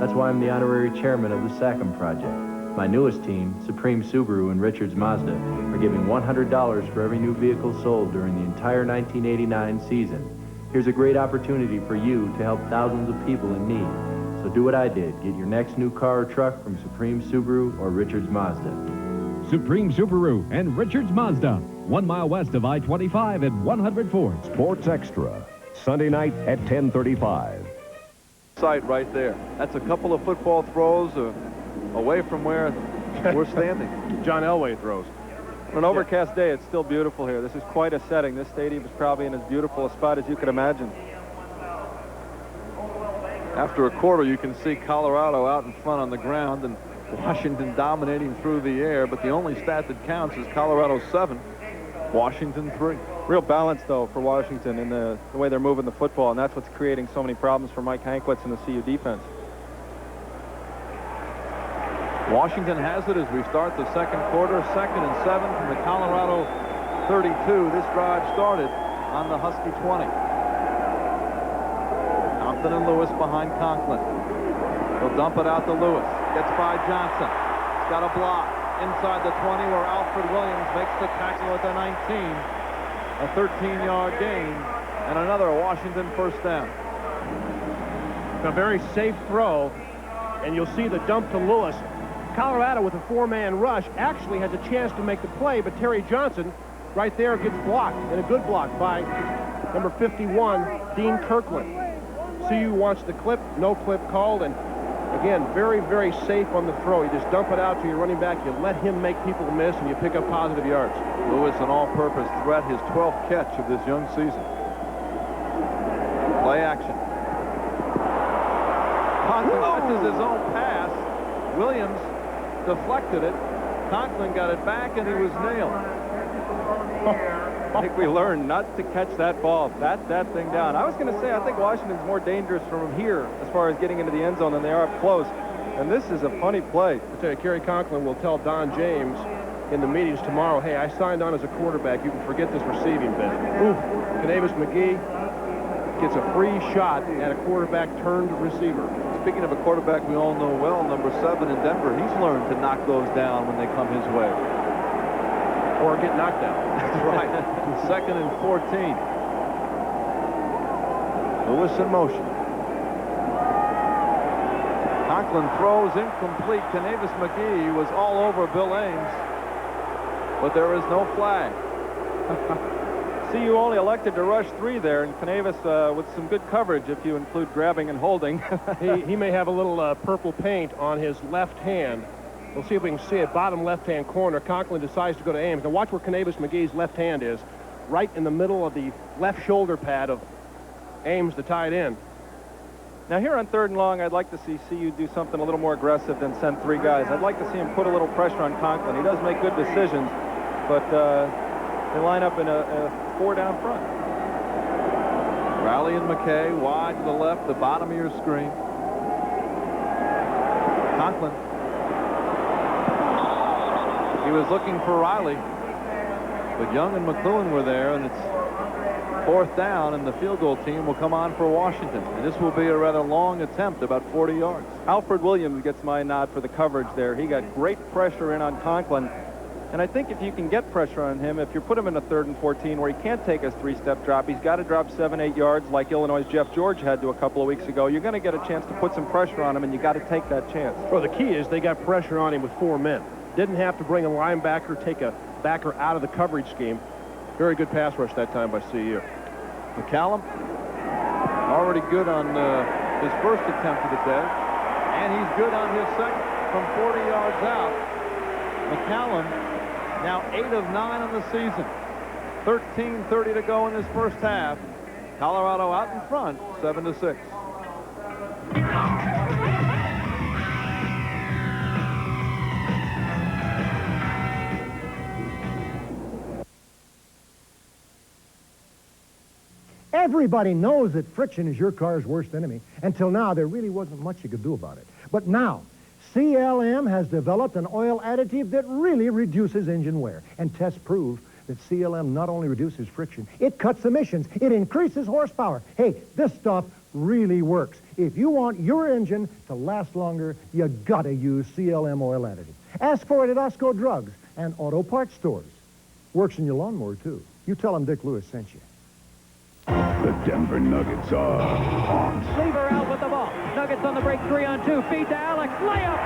That's why I'm the honorary chairman of the SACM project. My newest team, Supreme Subaru and Richards Mazda, are giving $100 for every new vehicle sold during the entire 1989 season. Here's a great opportunity for you to help thousands of people in need. So do what I did. Get your next new car or truck from Supreme Subaru or Richards Mazda. Supreme Subaru and Richards Mazda, 1 mile west of I-25 at 104th. Sports Extra. Sunday night at 10:35. Sight right there. That's a couple of football throws away from where we're standing. John Elway throws. On an overcast day, it's still beautiful here. This is quite a setting. This stadium is probably in as beautiful a spot as you could imagine. After a quarter, you can see Colorado out in front on the ground and Washington dominating through the air, but the only stat that counts is Colorado 7, Washington 3. Real balance, though, for Washington in the way they're moving the football, and that's what's creating so many problems for Mike Hankwitz and the CU defense. Washington has it as we start the second quarter. 2nd and 7 from the Colorado 32. This drive started on the Husky 20. Compton and Lewis behind Conklin. He'll dump it out to Lewis. Gets by Johnson. He's got a block inside the 20 where Alfred Williams makes the tackle at the 19. A 13-yard gain and another Washington first down. A very safe throw, and you'll see the dump to Lewis. Colorado with a 4-man rush actually has a chance to make the play, but Terry Johnson right there gets blocked, and a good block by number 51, Dean Kirkland. CU wants the clip, no clip called, and again, very, very safe on the throw. You just dump it out to your running back, you let him make people miss, and you pick up positive yards. Lewis, an all-purpose threat, his 12th catch of this young season. Play action. Conklin catches his own pass. Williams deflected it. Conklin got it back, and he was nailed. I think we learned not to catch that ball, bat that thing down. I was going to say, I think Washington's more dangerous from here as far as getting into the end zone than they are up close. And this is a funny play. I tell you, Kerry Conklin will tell Don James in the meetings tomorrow, hey, I signed on as a quarterback. You can forget this receiving bit. Ooh, Canavis McGee gets a free shot at a quarterback turned receiver. Speaking of a quarterback we all know well, number 7 in Denver, he's learned to knock those down when they come his way. Or get knocked down. That's right. 2nd and 14. Lewis in motion. Conklin throws incomplete. Canavis McGee was all over Bill Ames, but there is no flag. CU only elected to rush 3 there, and Canavis with some good coverage if you include grabbing and holding. he may have a little purple paint on his left hand. We'll see if we can see it. Bottom left-hand corner. Conklin decides to go to Ames. Now watch where Canavis McGee's left hand is. Right in the middle of the left shoulder pad of Ames, the tight end. Now here on 3rd and long, I'd like to see CU do something a little more aggressive than send 3 guys. I'd like to see him put a little pressure on Conklin. He does make good decisions, but they line up in a 4 down front. Rowley and McKay wide to the left, the bottom of your screen. Conklin. He was looking for Riley, but Young and McLuhan were there, and it's 4th down, and the field goal team will come on for Washington. And this will be a rather long attempt, about 40 yards. Alfred Williams gets my nod for the coverage there. He got great pressure in on Conklin. And I think if you can get pressure on him, if you put him in a 3rd and 14 where he can't take a 3-step drop, he's got to drop 7-8 yards like Illinois' Jeff George had to a couple of weeks ago. You're going to get a chance to put some pressure on him, and you got to take that chance. Well, the key is they got pressure on him with 4 men. Didn't have to bring a linebacker, take a backer out of the coverage scheme. Very good pass rush that time by CU. McCallum already good on his first attempt of the day, and he's good on his second from 40 yards out. McCallum now 8 of 9 on the season. 13:30 to go in this first half. Colorado out in front, 7-6. Everybody knows that friction is your car's worst enemy. Until now, there really wasn't much you could do about it. But now, CLM has developed an oil additive that really reduces engine wear. And tests prove that CLM not only reduces friction, it cuts emissions, it increases horsepower. Hey, this stuff really works. If you want your engine to last longer, you gotta use CLM oil additive. Ask for it at Usco Drugs and auto parts stores. Works in your lawnmower, too. You tell them Dick Lewis sent you. The Denver Nuggets are on. Lever out with the ball. Nuggets on the break, 3-on-2. Feed to Alex. Layup.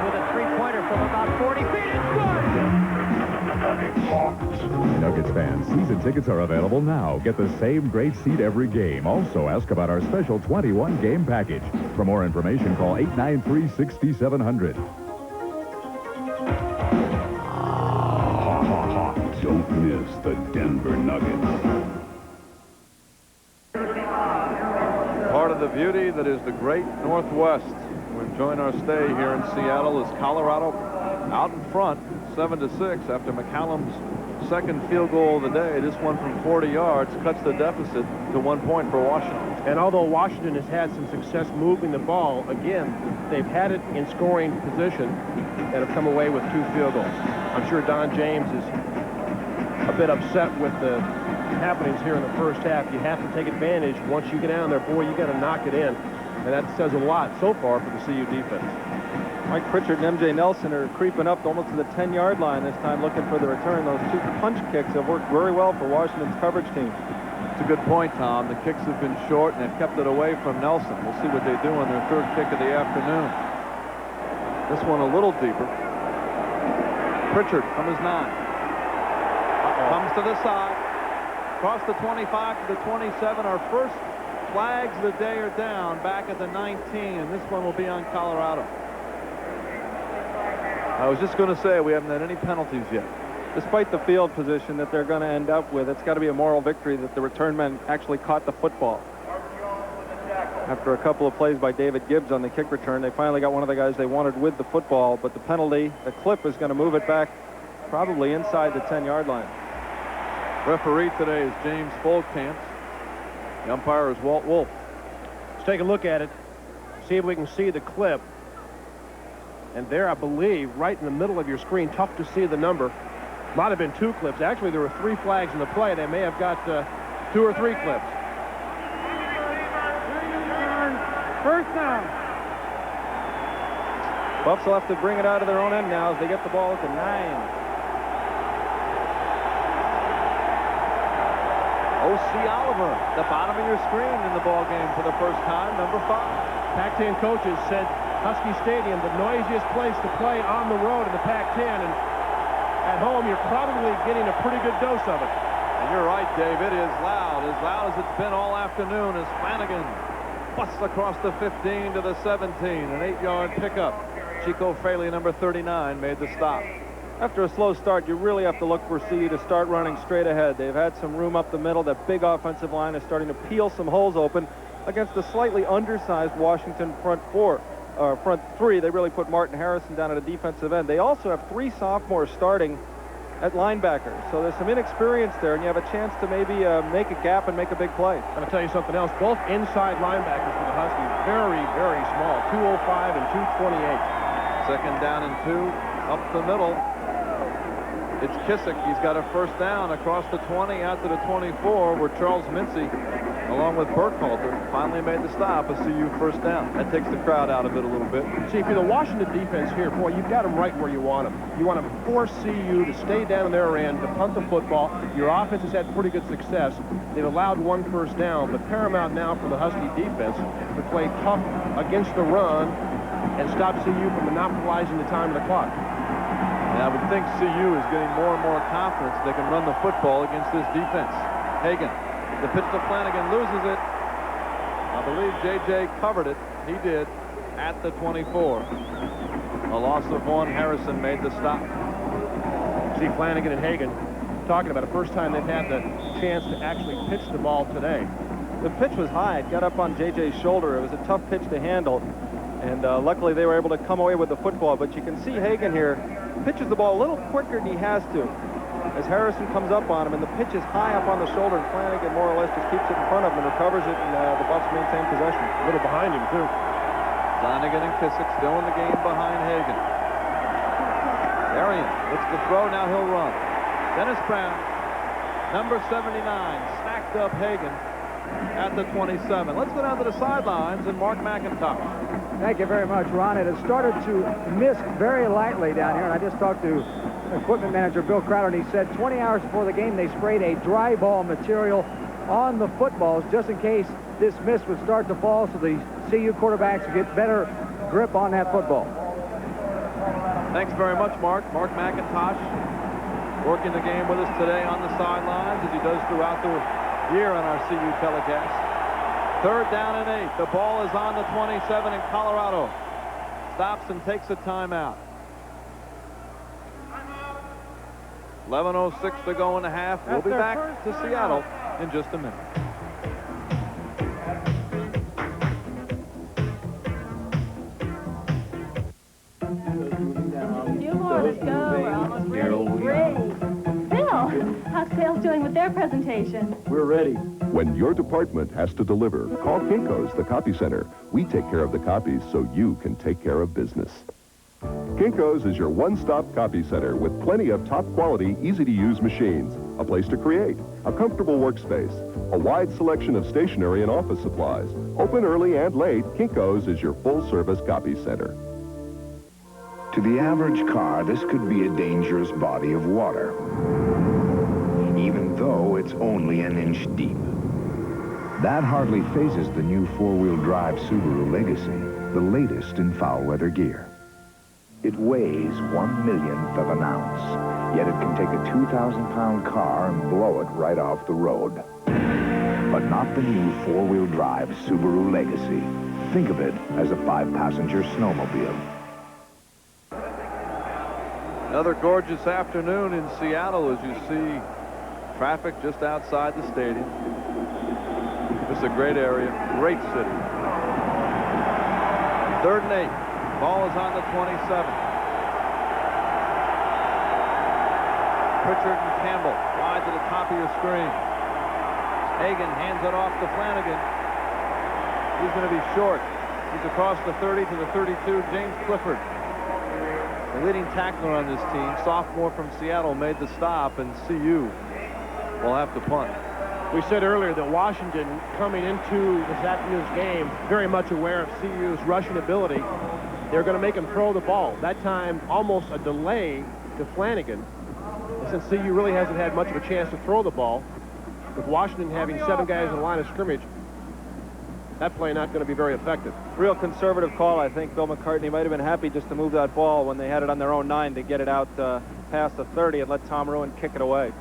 With a 3-pointer from about 40 feet. It's good. Nuggets fans, season tickets are available now. Get the same great seat every game. Also, ask about our special 21-game package. For more information, call 893-6700. Don't miss the Denver Nuggets. Part of the beauty that is the great Northwest. We've joined our stay here in Seattle as Colorado out in front, 7-6 after McCallum's second field goal of the day. This one from 40 yards cuts the deficit to 1 point for Washington. And although Washington has had some success moving the ball, again, they've had it in scoring position and have come away with 2 field goals. I'm sure Don James is a bit upset with the happenings here in the first half. You have to take advantage. Once you get down there, boy, you got to knock it in. And that says a lot so far for the CU defense. Mike Pritchard and M.J. Nelson are creeping up almost to the 10-yard line this time, looking for the return. Those 2 punch kicks have worked very well for Washington's coverage team. It's a good point, Tom. The kicks have been short, and they've kept it away from Nelson. We'll see what they do on their 3rd kick of the afternoon. This one a little deeper. Pritchard from his 9. Comes to the side. Across the 25 to the 27. Our first flags of the day are down back at the 19, and this one will be on Colorado. I was just going to say we haven't had any penalties yet. Despite the field position that they're going to end up with, it's got to be a moral victory that the return men actually caught the football. After a couple of plays by David Gibbs on the kick return, they finally got one of the guys they wanted with the football, but the penalty, the clip, is going to move it back probably inside the 10-yard line. Referee today is James Folkamp. The umpire is Walt Wolf. Let's take a look at it, see if we can see the clip. And there, I believe, right in the middle of your screen, tough to see the number. Might have been 2 clips. Actually, there were 3 flags in the play. They may have got 2 or 3 clips. First down. Buffs will have to bring it out of their own end now as they get the ball at the 9. O.C. Oliver, the bottom of your screen in the ball game for the first time, number 5. Pac-10 coaches said Husky Stadium, the noisiest place to play on the road in the Pac-10, and at home you're probably getting a pretty good dose of it. And you're right, Dave. It is loud as it's been all afternoon as Flanagan busts across the 15 to the 17, an 8-yard pickup. Chico Fraley, number 39, made the stop. After a slow start, you really have to look for CU to start running straight ahead. They've had some room up the middle. That big offensive line is starting to peel some holes open against a slightly undersized Washington front 3. They really put Martin Harrison down at a defensive end. They also have 3 sophomores starting at linebacker. So there's some inexperience there, and you have a chance to maybe make a gap and make a big play. I'm going to tell you something else. Both inside linebackers for the Huskies, very, very small, 205 and 228. Second down and 2, up the middle. It's Kissick. He's got a first down across the 20 out to the 24, where Charles Mincy, along with Burkhalter, finally made the stop. A CU first down. That takes the crowd out of it a little bit. See, if you're the Washington defense here, boy, you've got them right where you want them. You want to force CU to stay down in their end, to punt the football. Your offense has had pretty good success. They've allowed 1 first down, but paramount now for the Husky defense to play tough against the run and stop CU from monopolizing the time of the clock. And I would think CU is getting more and more confidence they can run the football against this defense. Hagan, the pitch to Flanagan, loses it. I believe J.J. covered it. He did at the 24. A loss of 1. Harrison made the stop. See Flanagan and Hagan talking about it. First time they've had the chance to actually pitch the ball today. The pitch was high. It got up on J.J.'s shoulder. It was a tough pitch to handle. And luckily they were able to come away with the football. But you can see Hagan here pitches the ball a little quicker than he has to as Harrison comes up on him, and the pitch is high up on the shoulder, and Flanagan more or less just keeps it in front of him and recovers it, and the Buffs maintain possession. A little behind him, too. Flanagan and Kissick still in the game behind Hagan. Arian looks to throw, now he'll run. Dennis Brown, number 79, snacked up Hagan at the 27. Let's go down to the sidelines and Mark McIntosh. Thank you very much, Ron. It has started to miss very lightly down here, and I just talked to equipment manager Bill Crowder, and he said 20 hours before the game they sprayed a dry ball material on the footballs just in case this mist would start to fall so the CU quarterbacks would get better grip on that football. Thanks very much, Mark. Mark McIntosh working the game with us today on the sidelines, as he does throughout the year on our CU telecast. 3rd down and 8. The ball is on the 27, and Colorado stops and takes a timeout. 11:06 to go in the half. We'll be back to Seattle in just a minute. Few more to go. We're almost ready. Great. Bill, how's sales doing with their presentation? We're ready. When your department has to deliver, call Kinko's, the copy center. We take care of the copies so you can take care of business. Kinko's is your one-stop copy center with plenty of top-quality, easy-to-use machines, a place to create, a comfortable workspace, a wide selection of stationery and office supplies. Open early and late, Kinko's is your full-service copy center. To the average car, this could be a dangerous body of water, even though it's only an inch deep. That hardly phases the new four-wheel drive Subaru Legacy, the latest in foul-weather gear. It weighs 1/1,000,000th of an ounce, yet it can take a 2,000-pound car and blow it right off the road. But not the new four-wheel drive Subaru Legacy. Think of it as a 5-passenger snowmobile. Another gorgeous afternoon in Seattle as you see traffic just outside the stadium. It's a great area, great city. 3rd and 8. Ball is on the 27. Pritchard and Campbell wide to the top of your screen. Hagan hands it off to Flanagan. He's going to be short. He's across the 30 to the 32. James Clifford, the leading tackler on this team, sophomore from Seattle, made the stop, and CU will have to punt. We said earlier that Washington, coming into this afternoon's game, very much aware of CU's rushing ability. They're going to make him throw the ball. That time, almost a delay to Flanagan. And since CU really hasn't had much of a chance to throw the ball, with Washington having 7 guys in the line of scrimmage, that play not going to be very effective. Real conservative call. I think Bill McCartney might have been happy just to move that ball when they had it on their own 9 to get it out past the 30 and let Tom Ruin kick it away.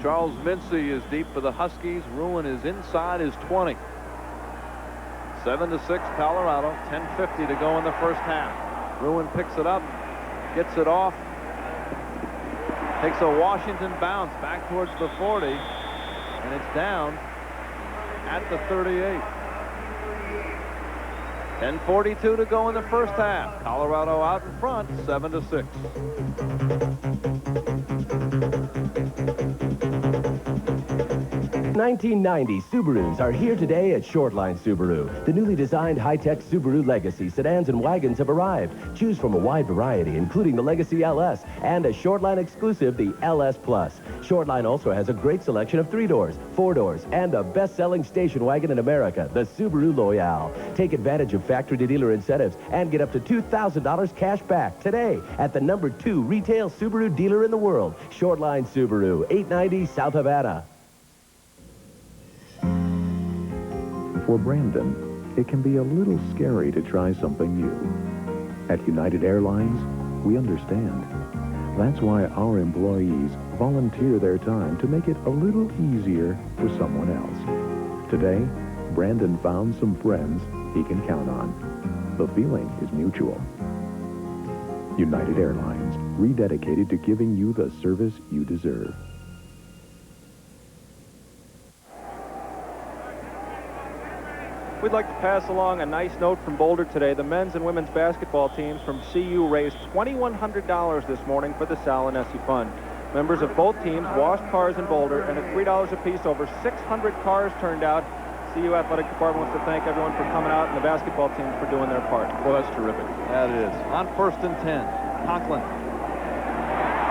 Charles Mincy is deep for the Huskies. Ruin is inside his 20. 7-6 Colorado. 10:50 to go in the first half. Ruin picks it up, gets it off, takes a Washington bounce back towards the 40, and it's down at the 38. 10:42 to go in the first half. Colorado out in front, 7-6. 1990 Subarus are here today at Shortline Subaru. The newly designed high-tech Subaru Legacy sedans and wagons have arrived. Choose from a wide variety, including the Legacy LS and a Shortline exclusive, the LS Plus. Shortline also has a great selection of 3-doors, 4-doors, and a best-selling station wagon in America, the Subaru Loyale. Take advantage of factory-to-dealer incentives and get up to $2,000 cash back today at the #2 retail Subaru dealer in the world, Shortline Subaru, 890 South Havana. For Brandon, it can be a little scary to try something new. At United Airlines, we understand. That's why our employees volunteer their time to make it a little easier for someone else. Today, Brandon found some friends he can count on. The feeling is mutual. United Airlines, rededicated to giving you the service you deserve. We'd like to pass along a nice note from Boulder today. The men's and women's basketball teams from CU raised $2,100 this morning for the Sal and Essie Fund. Members of both teams washed cars in Boulder, and at $3 apiece, over 600 cars turned out. CU Athletic Department wants to thank everyone for coming out and the basketball teams for doing their part. Well, that's terrific. That is. On 1st and 10, Conklin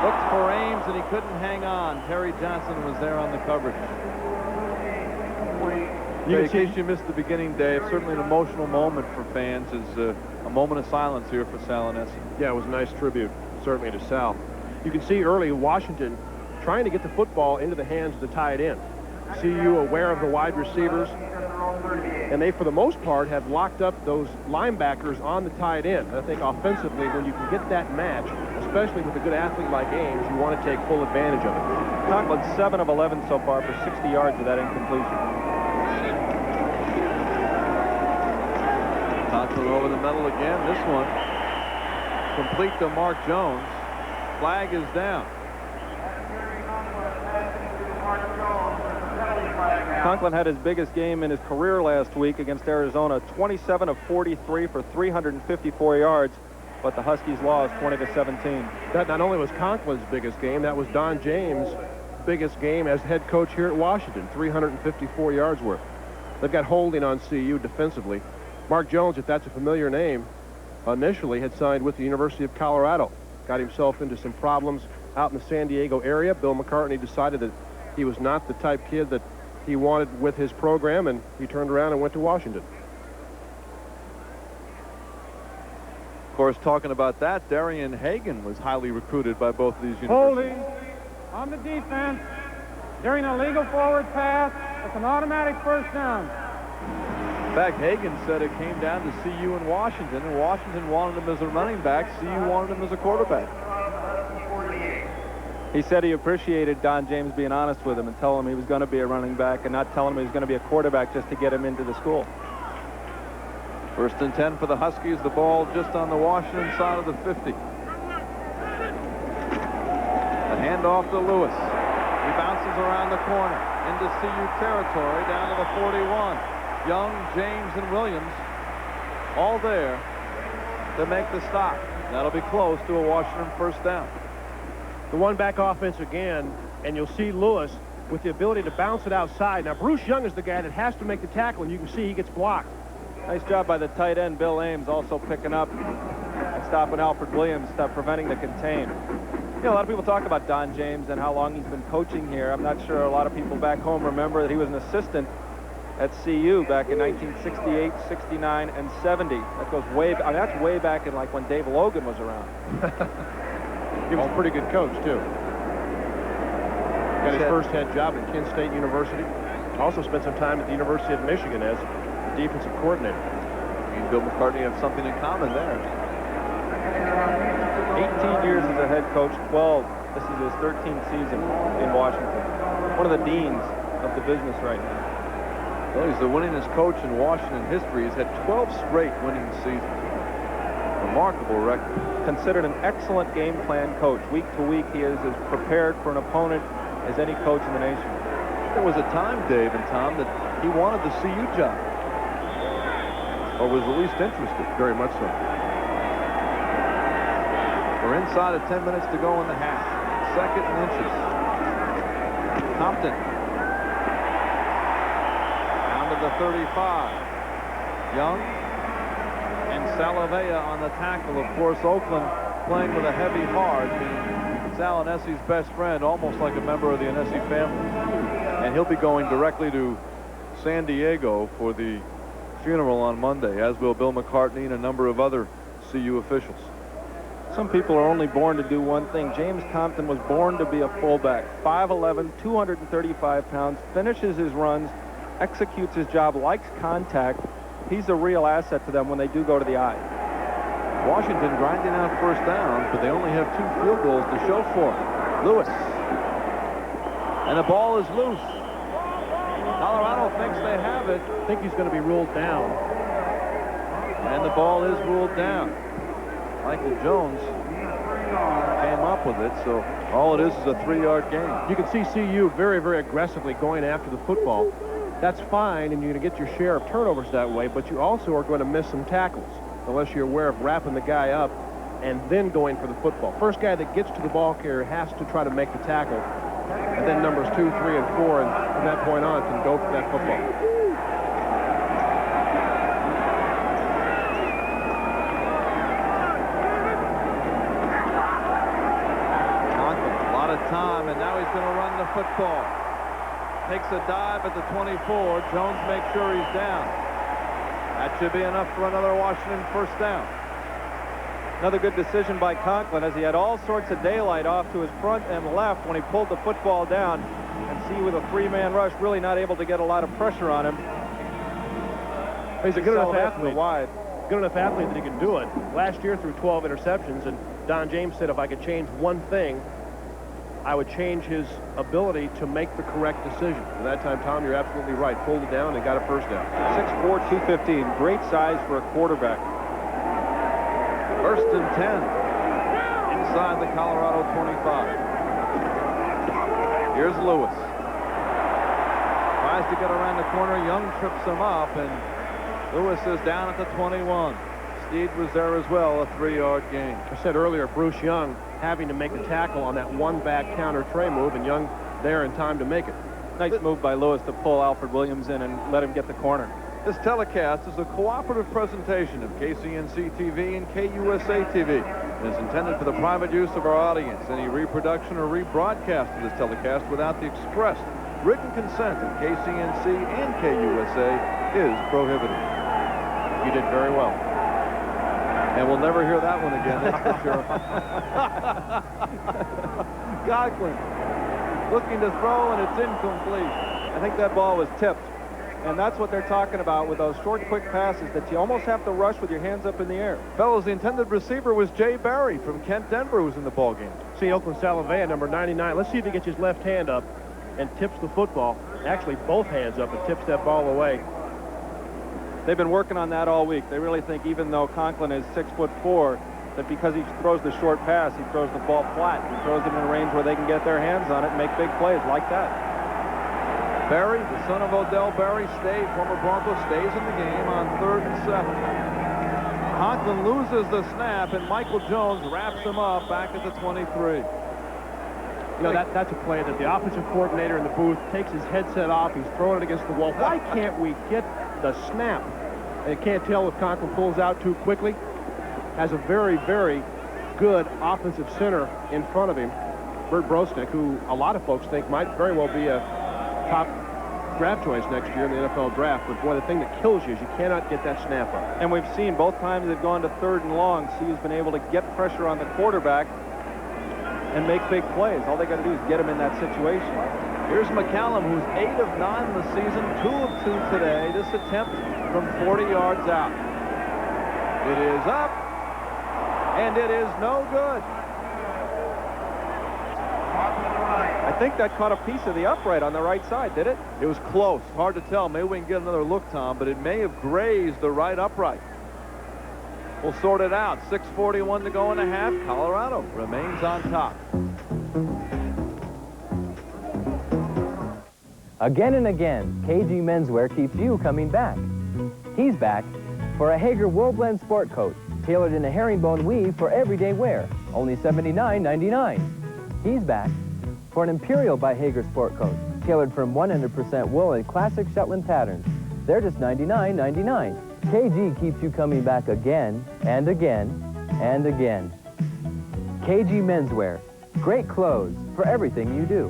looked for Ames, and he couldn't hang on. Terry Johnson was there on the coverage. In case you missed the beginning, Dave, certainly an emotional moment for fans is a moment of silence here for Sal and Essie. Yeah, it was a nice tribute, certainly to Sal. You can see early Washington trying to get the football into the hands of the tight end. CU aware of the wide receivers, and they, for the most part, have locked up those linebackers on the tight end. I think offensively, when you can get that match, especially with a good athlete like Ames, you want to take full advantage of it. Conklin 7 of 11 so far for 60 yards with that incompletion. Conklin over the middle again. This one complete to Mark Jones. Flag is down. Conklin had his biggest game in his career last week against Arizona, 27 of 43 for 354 yards, but the Huskies lost 20-17. That not only was Conklin's biggest game, that was Don James' biggest game as head coach here at Washington, 354 yards worth. They've got holding on CU defensively. Mark Jones, if that's a familiar name, initially had signed with the University of Colorado. Got himself into some problems out in the San Diego area. Bill McCartney decided that he was not the type kid that he wanted with his program, and he turned around and went to Washington. Of course, talking about that, Darian Hagan was highly recruited by both of these universities. Holding on the defense during a legal forward pass. It's an automatic first down. In fact, Hagan said it came down to CU and Washington wanted him as a running back. CU wanted him as a quarterback. He said he appreciated Don James being honest with him and telling him he was going to be a running back and not telling him he was going to be a quarterback just to get him into the school. 1st and 10 for the Huskies. The ball just on the Washington side of the 50. The handoff to Lewis. He bounces around the corner into CU territory down to the 41. Young, James, and Williams all there to make the stop. That'll be close to a Washington first down. The one-back offense again, and you'll see Lewis with the ability to bounce it outside. Now, Bruce Young is the guy that has to make the tackle, and you can see he gets blocked. Nice job by the tight end, Bill Ames, also picking up and stopping Alfred Williams, preventing the contain. You know, a lot of people talk about Don James and how long he's been coaching here. I'm not sure a lot of people back home remember that he was an assistant at CU back in 1968, 69, and 70. That goes way back. I mean, that's way back in like when Dave Logan was around. He was a pretty good coach, too. Got his first head job at Kent State University. Also spent some time at the University of Michigan as defensive coordinator. He and Bill McCartney have something in common there. 18 years as a head coach, 12. This is his 13th season in Washington. One of the deans of the business right now. Well, he's the winningest coach in Washington history. He's had 12 straight winning seasons. Remarkable record. Considered an excellent game plan coach. Week to week, he is as prepared for an opponent as any coach in the nation. There was a time, Dave and Tom, that he wanted the CU job. Or was at least interested. Very much so. We're inside of 10 minutes to go in the half. 2nd and inches. Compton. Down to the 35. Young. And Salavea on the tackle. Of course, Oakland playing with a heavy heart. Sal Anese's best friend, almost like a member of the Anese family. And he'll be going directly to San Diego for the funeral on Monday, as will Bill McCartney and a number of other CU officials. Some people are only born to do one thing. James Compton was born to be a fullback. 5'11", 235 pounds, finishes his runs, executes his job, likes contact. He's a real asset to them when they do go to the eye. Washington grinding out first down, but they only have 2 field goals to show for it. Lewis. And the ball is loose. Colorado thinks they have it. I think he's going to be ruled down. And the ball is ruled down. Michael Jones came up with it, so all it is a 3-yard gain. You can see CU very, very aggressively going after the football. That's fine, and you're going to get your share of turnovers that way, but you also are going to miss some tackles unless you're aware of wrapping the guy up and then going for the football. First guy that gets to the ball carrier has to try to make the tackle, and then numbers 2, 3, and 4, and from that point on can go for that football. A lot of time, and now he's going to run the football. Takes a dive at the 24. Jones makes sure he's down. That should be enough for another Washington first down. Another good decision by Conklin, as he had all sorts of daylight off to his front and left when he pulled the football down. And see, with a 3-man rush, really not able to get a lot of pressure on him. He's a good enough athlete. Wide. Good enough athlete that he can do it. Last year threw 12 interceptions, and Don James said if I could change one thing, I would change his ability to make the correct decision. At that time, Tom, you're absolutely right. Pulled it down and got a first down. 6'4", 215. Great size for a quarterback. First and 10. Inside the Colorado 25. Here's Lewis. Tries to get around the corner. Young trips him up, and Lewis is down at the 21. Steed was there as well, a 3-yard gain. I said earlier, Bruce Young having to make a tackle on that one-back counter tray move, and Young there in time to make it. Nice move by Lewis to pull Alfred Williams in and let him get the corner. This telecast is a cooperative presentation of KCNC TV and KUSA TV and is intended for the private use of our audience. Any reproduction or rebroadcast of this telecast without the expressed written consent of KCNC and KUSA is prohibited. You did very well. And we'll never hear that one again, that's for sure. Conklin looking to throw, and it's incomplete. I think that ball was tipped. And that's what they're talking about with those short, quick passes, that you almost have to rush with your hands up in the air. Fellows, the intended receiver was Jay Barry from Kent Denver, who's in the ballgame. See Oakland Salavea, number 99. Let's see if he gets his left hand up and tips the football. Actually, both hands up and tips that ball away. They've been working on that all week. They really think even though Conklin is 6'4", that because he throws the short pass, he throws the ball flat. He throws it in a range where they can get their hands on it and make big plays like that. Barry, the son of Odell Barry, former Bronco, stays in the game on 3rd and 7. Conklin loses the snap, and Michael Jones wraps him up back at the 23. You know, that's a play that the offensive coordinator in the booth takes his headset off. He's throwing it against the wall. Why can't we get the snap? And you can't tell if Conklin pulls out too quickly. Has a very, very good offensive center in front of him, Bert Brosnick, who a lot of folks think might very well be a top draft choice next year in the NFL draft. But boy, the thing that kills you is you cannot get that snap up. And we've seen both times they've gone to 3rd and long. CU's been able to get pressure on the quarterback and make big plays. All they got to do is get him in that situation. Here's McCallum, who's 8 of 9 in the season, 2 of 2 today. This attempt from 40 yards out. It is up, and it is no good. I think that caught a piece of the upright on the right side, did it? It was close. Hard to tell. Maybe we can get another look, Tom, but it may have grazed the right upright. We'll sort it out. 6:41 to go in the half. Colorado remains on top. Again and again, KG Menswear keeps you coming back. He's back for a Hager Wool Blend Sport Coat, tailored in a herringbone weave for everyday wear, only $79.99. He's back for an Imperial by Hager Sport Coat, tailored from 100% wool in classic Shetland patterns. They're just $99.99. KG keeps you coming back again and again and again. KG Menswear, great clothes for everything you do.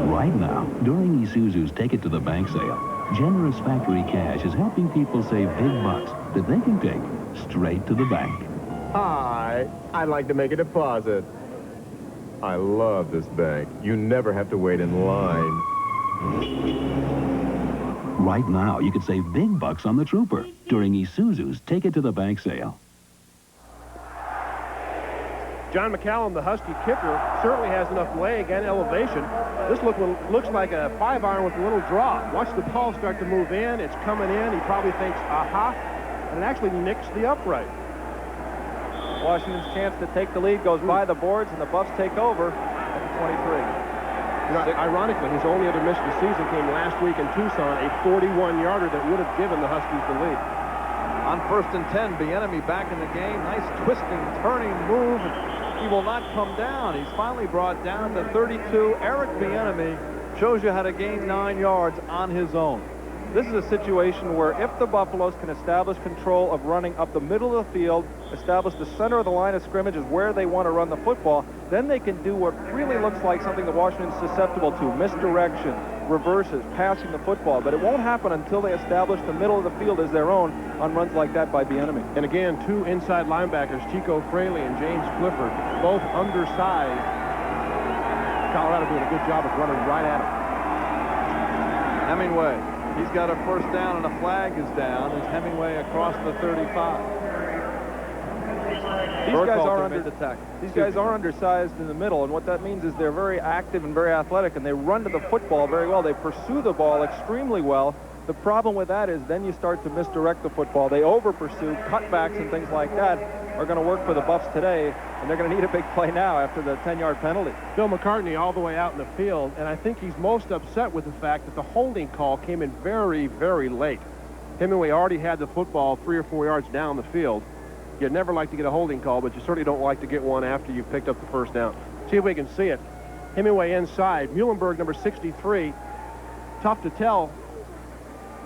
Right now, during Isuzu's Take It to the Bank sale, generous factory cash is helping people save big bucks that they can take straight to the bank. Hi, I'd like to make a deposit. I love this bank. You never have to wait in line. Right now, you could save big bucks on the Trooper during Isuzu's Take It to the Bank sale. John McCallum, the Husky kicker, certainly has enough leg and elevation. This looks like a 5-iron with a little draw. Watch the ball start to move in. It's coming in. He probably thinks, aha, and it actually nicks the upright. Washington's chance to take the lead goes by the boards, and the Buffs take over at the 23. You know, ironically, his only other miss of the season came last week in Tucson, a 41-yarder that would have given the Huskies the lead. On 1st and 10, Bieniemy back in the game. Nice twisting, turning move. He will not come down. He's finally brought down to 32. Eric Bieniemy shows you how to gain 9 yards on his own. This is a situation where if the Buffaloes can establish control of running up the middle of the field, establish the center of the line of scrimmage is where they want to run the football, then they can do what really looks like something that Washington's susceptible to: misdirection, reverses, passing the football. But it won't happen until they establish the middle of the field as their own on runs like that by Bieniemy. And again, 2 inside linebackers, Chico Fraley and James Clifford, both undersized. Colorado doing a good job of running right at him. Hemingway, he's got a first down and a flag is down as Hemingway across the 35. These guys are undersized in the middle, and what that means is they're very active and very athletic, and they run to the football very well. They pursue the ball extremely well. The problem with that is then you start to misdirect the football. They over-pursue, cutbacks and things like that are going to work for the Buffs today, and they're going to need a big play now after the 10-yard penalty. Bill McCartney all the way out in the field, and I think he's most upset with the fact that the holding call came in very, very late. Hemingway already had the football 3 or 4 yards down the field. You'd never like to get a holding call, but you certainly don't like to get one after you've picked up the first down. See if we can see it. Hemingway inside. Muhlenberg, number 63. Tough to tell,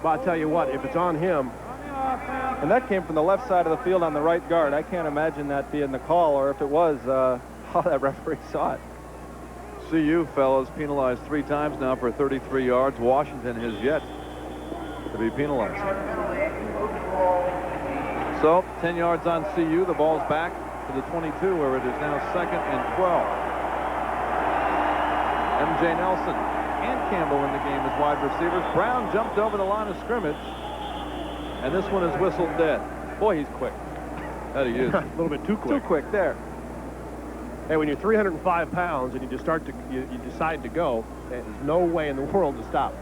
but I'll tell you what, if it's on him. And that came from the left side of the field on the right guard. I can't imagine that being the call, or if it was, how that referee saw it. CU fellows penalized 3 times now for 33 yards. Washington has yet to be penalized. So 10 yards on CU. The ball's back to the 22 where it is now 2nd and 12. M.J. Nelson and Campbell in the game as wide receivers. Brown jumped over the line of scrimmage, and this one is whistled dead. Boy, he's quick. That he is. A little bit too quick. Too quick there. Hey, when you're 305 pounds and you just start to, you decide to go, there's no way in the world to stop.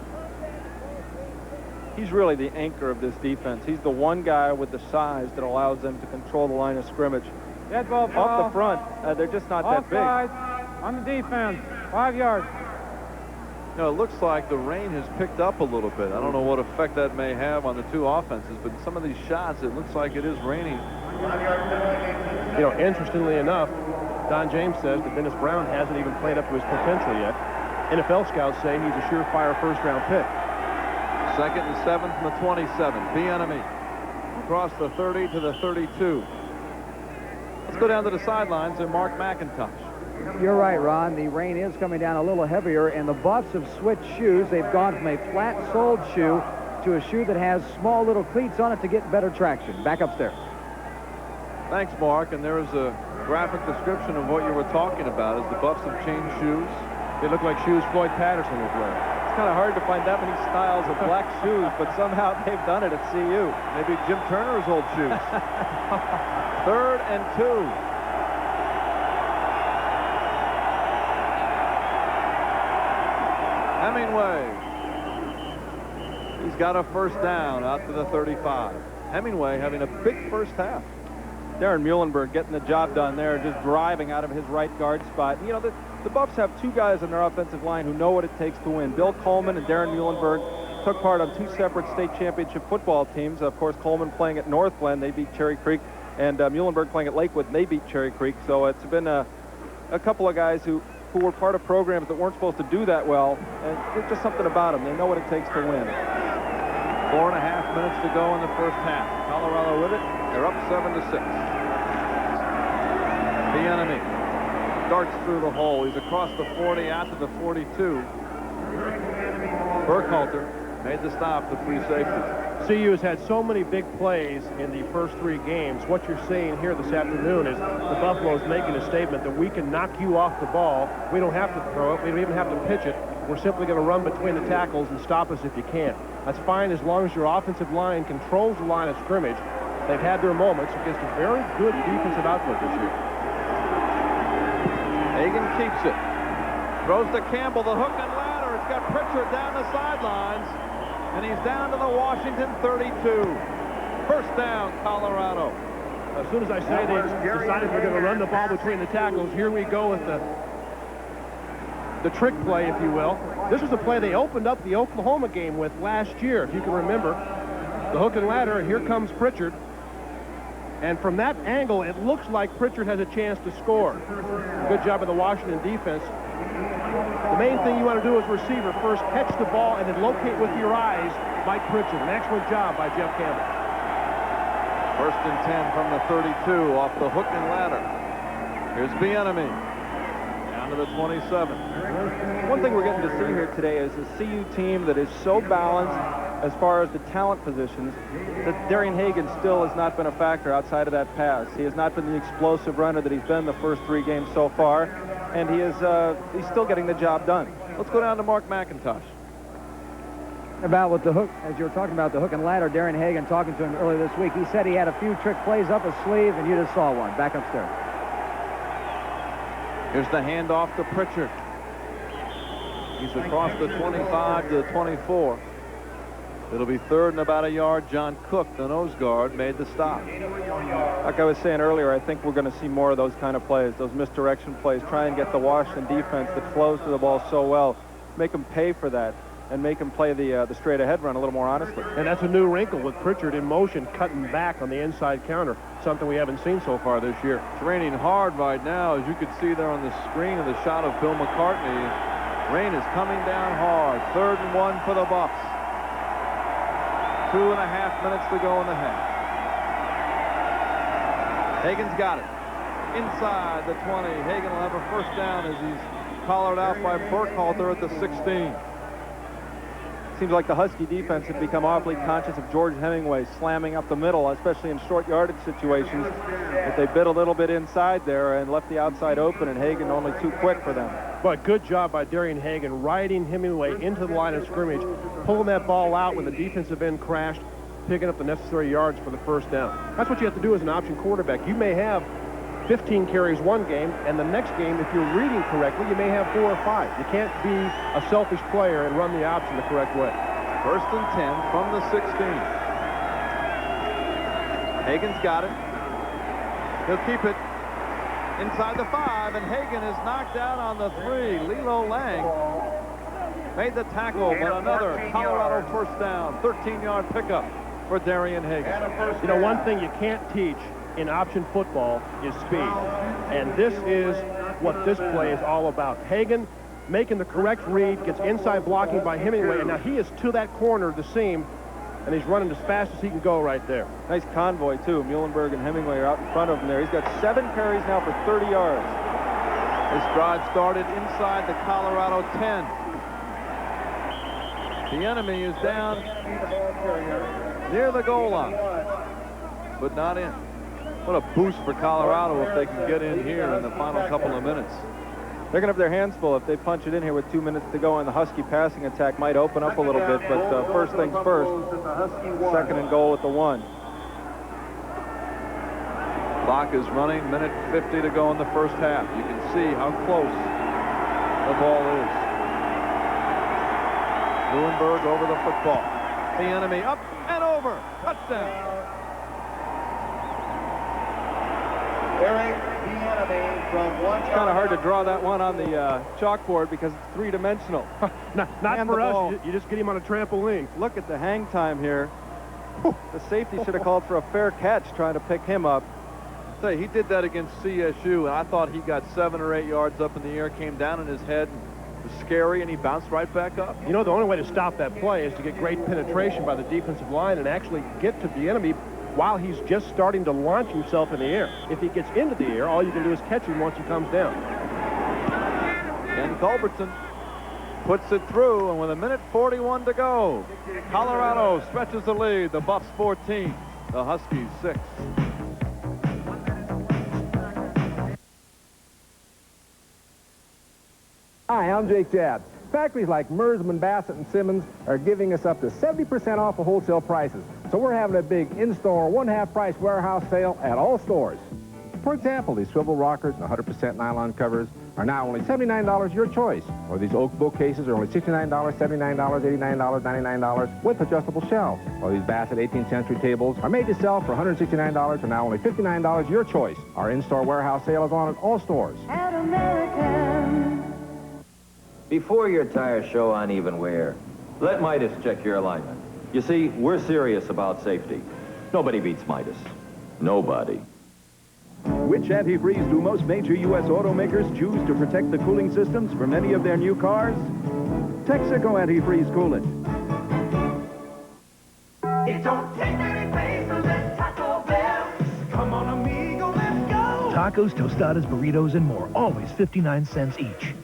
He's really the anchor of this defense. He's the one guy with the size that allows them to control the line of scrimmage. Dead ball, off the front, they're just not that big. On the defense, 5 yards. You know, it looks like the rain has picked up a little bit. I don't know what effect that may have on the 2 offenses, but some of these shots, it looks like it is raining. You know, interestingly enough, Don James says that Dennis Brown hasn't even played up to his potential yet. NFL scouts say he's a surefire first-round pick. 2nd and 7 from the 27. Bieniemy across the 30 to the 32. Let's go down to the sidelines and Mark McIntosh. You're right, Ron. The rain is coming down a little heavier, and the Buffs have switched shoes. They've gone from a flat-soled shoe to a shoe that has small little cleats on it to get better traction. Back upstairs. Thanks, Mark. And there is a graphic description of what you were talking about as the Buffs have changed shoes. They look like shoes Floyd Patterson was wearing. It's kind of hard to find that many styles of black shoes, but somehow they've done it at CU. Maybe Jim Turner's old shoes. 3rd and 2. Hemingway. He's got a first down out to the 35. Hemingway having a big first half. Darren Muhlenberg getting the job done there, just driving out of his right guard spot. You know, the Buffs have 2 guys on their offensive line who know what it takes to win. Bill Coleman and Darren Muhlenberg took part on 2 separate state championship football teams. Of course, Coleman playing at Northglenn, they beat Cherry Creek, and Muhlenberg playing at Lakewood, and they beat Cherry Creek. So it's been a couple of guys who were part of programs that weren't supposed to do that well, and there's just something about them. They know what it takes to win. 4.5 minutes to go in the first half. Colorado with it. They're up 7-6. Bieniemy darts through the hole. He's across the 40 out to the 42. Burkhalter made the stop, the free safety. CU has had so many big plays in the first 3 games. What you're seeing here this afternoon is the Buffaloes making a statement that we can knock you off the ball. We don't have to throw it. We don't even have to pitch it. We're simply going to run between the tackles and stop us if you can. That's fine as long as your offensive line controls the line of scrimmage. They've had their moments against a very good defensive output this year. Hagan keeps it. Throws to Campbell, the hook and ladder. It's got Pritchard down the sidelines. And he's down to the Washington 32. First down, Colorado. As soon as I say they decided we're going to run the ball between the tackles, here we go with the trick play, if you will. This was a play they opened up the Oklahoma game with last year, if you can remember. The hook and ladder, and here comes Pritchard. And from that angle, it looks like Pritchard has a chance to score. Good job of the Washington defense. The main thing you want to do as a receiver, first catch the ball and then locate with your eyes Mike Pritchard. An excellent job by Jeff Campbell. 1st and 10 from the 32 off the hook and ladder. Here's Bieniemy down to the 27. One thing we're getting to see here today is a CU team that is so balanced as far as the talent positions that Darian Hagan still has not been a factor outside of that pass. He has not been the explosive runner that he's been the first 3 games so far, and he's still getting the job done. Let's go down to Mark McIntosh. About with the hook, as you were talking about the hook and ladder, Darren Hagen talking to him earlier this week, he said he had a few trick plays up his sleeve, and you just saw one. Back upstairs. Here's the handoff to Pritchard. He's across the 25 to the 24. It'll be third and about a yard. John Cook, the nose guard, made the stop. Like I was saying earlier, I think we're going to see more of those kind of plays, those misdirection plays. Try and get the Washington defense that flows to the ball so well. Make them pay for that and make them play the straight-ahead run a little more honestly. And that's a new wrinkle with Pritchard in motion, cutting back on the inside counter, something we haven't seen so far this year. It's raining hard right now, as you can see there on the screen of the shot of Bill McCartney. Rain is coming down hard. 3rd and 1 for the Buffs. 2.5 minutes to go in the half. Hagen's got it. Inside the 20. Hagen will have a first down as he's collared out by Burkhalter at the 16. Seems like the Husky defense had become awfully conscious of George Hemingway slamming up the middle, especially in short yardage situations. But they bit a little bit inside there and left the outside open, and Hagen only too quick for them. But good job by Darian Hagen riding Hemingway into the line of scrimmage, pulling that ball out when the defensive end crashed, picking up the necessary yards for the first down. That's what you have to do as an option quarterback. You may have 15 carries one game, and the next game, if you're reading correctly, you may have 4 or 5. You can't be a selfish player and run the option the correct way. 1st and 10 from the 16. Hagen's got it. He'll keep it inside the 5, and Hagen is knocked down on the 3. Lilo Lang made the tackle, but another Colorado first down. 13-yard pickup for Darian Hagen. You know, one thing you can't teach in option football is speed, and this is what this play is all about. Hagen making the correct read, gets inside blocking by Hemingway, and now he is to that corner of the seam, and he's running as fast as he can go right there. Nice convoy, too. Muhlenberg and Hemingway are out in front of him there. He's got 7 carries now for 30 yards. This drive started inside the Colorado 10. The enemy is down near the goal line, but not in. What a boost for Colorado if they can get in here in the final couple of minutes. They're going to have their hands full if they punch it in here with 2 minutes to go, and the Husky passing attack might open up a little bit, but first things first, 2nd and goal at the 1. Clock is running, minute 50 to go in the first half. You can see how close the ball is. Muhlenberg over the football. The enemy up and over. Touchdown. It's kind of hard to draw that one on the chalkboard because it's 3-dimensional. not for us. You just get him on a trampoline. Look at the hang time here. The safety should have called for a fair catch trying to pick him up. Say, he did that against CSU, and I thought he got 7 or 8 yards up in the air, came down in his head, and was scary, and he bounced right back up. You know, the only way to stop that play is to get great penetration by the defensive line and actually get to the enemy while he's just starting to launch himself in the air. If he gets into the air, all you can do is catch him once he comes down. Ken Culbertson puts it through, and with 1:41 to go, Colorado stretches the lead. The Buffs 14, the Huskies 6. Hi, I'm Jake Jabb. Factories like Mersman, Bassett, and Simmons are giving us up to 70% off of wholesale prices. So we're having a big in-store, one-half-price warehouse sale at all stores. For example, these swivel rockers and 100% nylon covers are now only $79, your choice. Or these oak bookcases are only $69, $79, $89, $99 with adjustable shelves. Or these Bassett 18th century tables are made to sell for $169 are now only $59, your choice. Our in-store warehouse sale is on at all stores. At American. Before your tires show uneven wear, let Midas check your alignment. You see, we're serious about safety. Nobody beats Midas. Nobody. Which antifreeze do most major U.S. automakers choose to protect the cooling systems for many of their new cars? Texaco antifreeze coolant. It don't take many places at Taco Bell. Come on, amigo, let's go. Tacos, tostadas, burritos, and more. Always 59 cents each.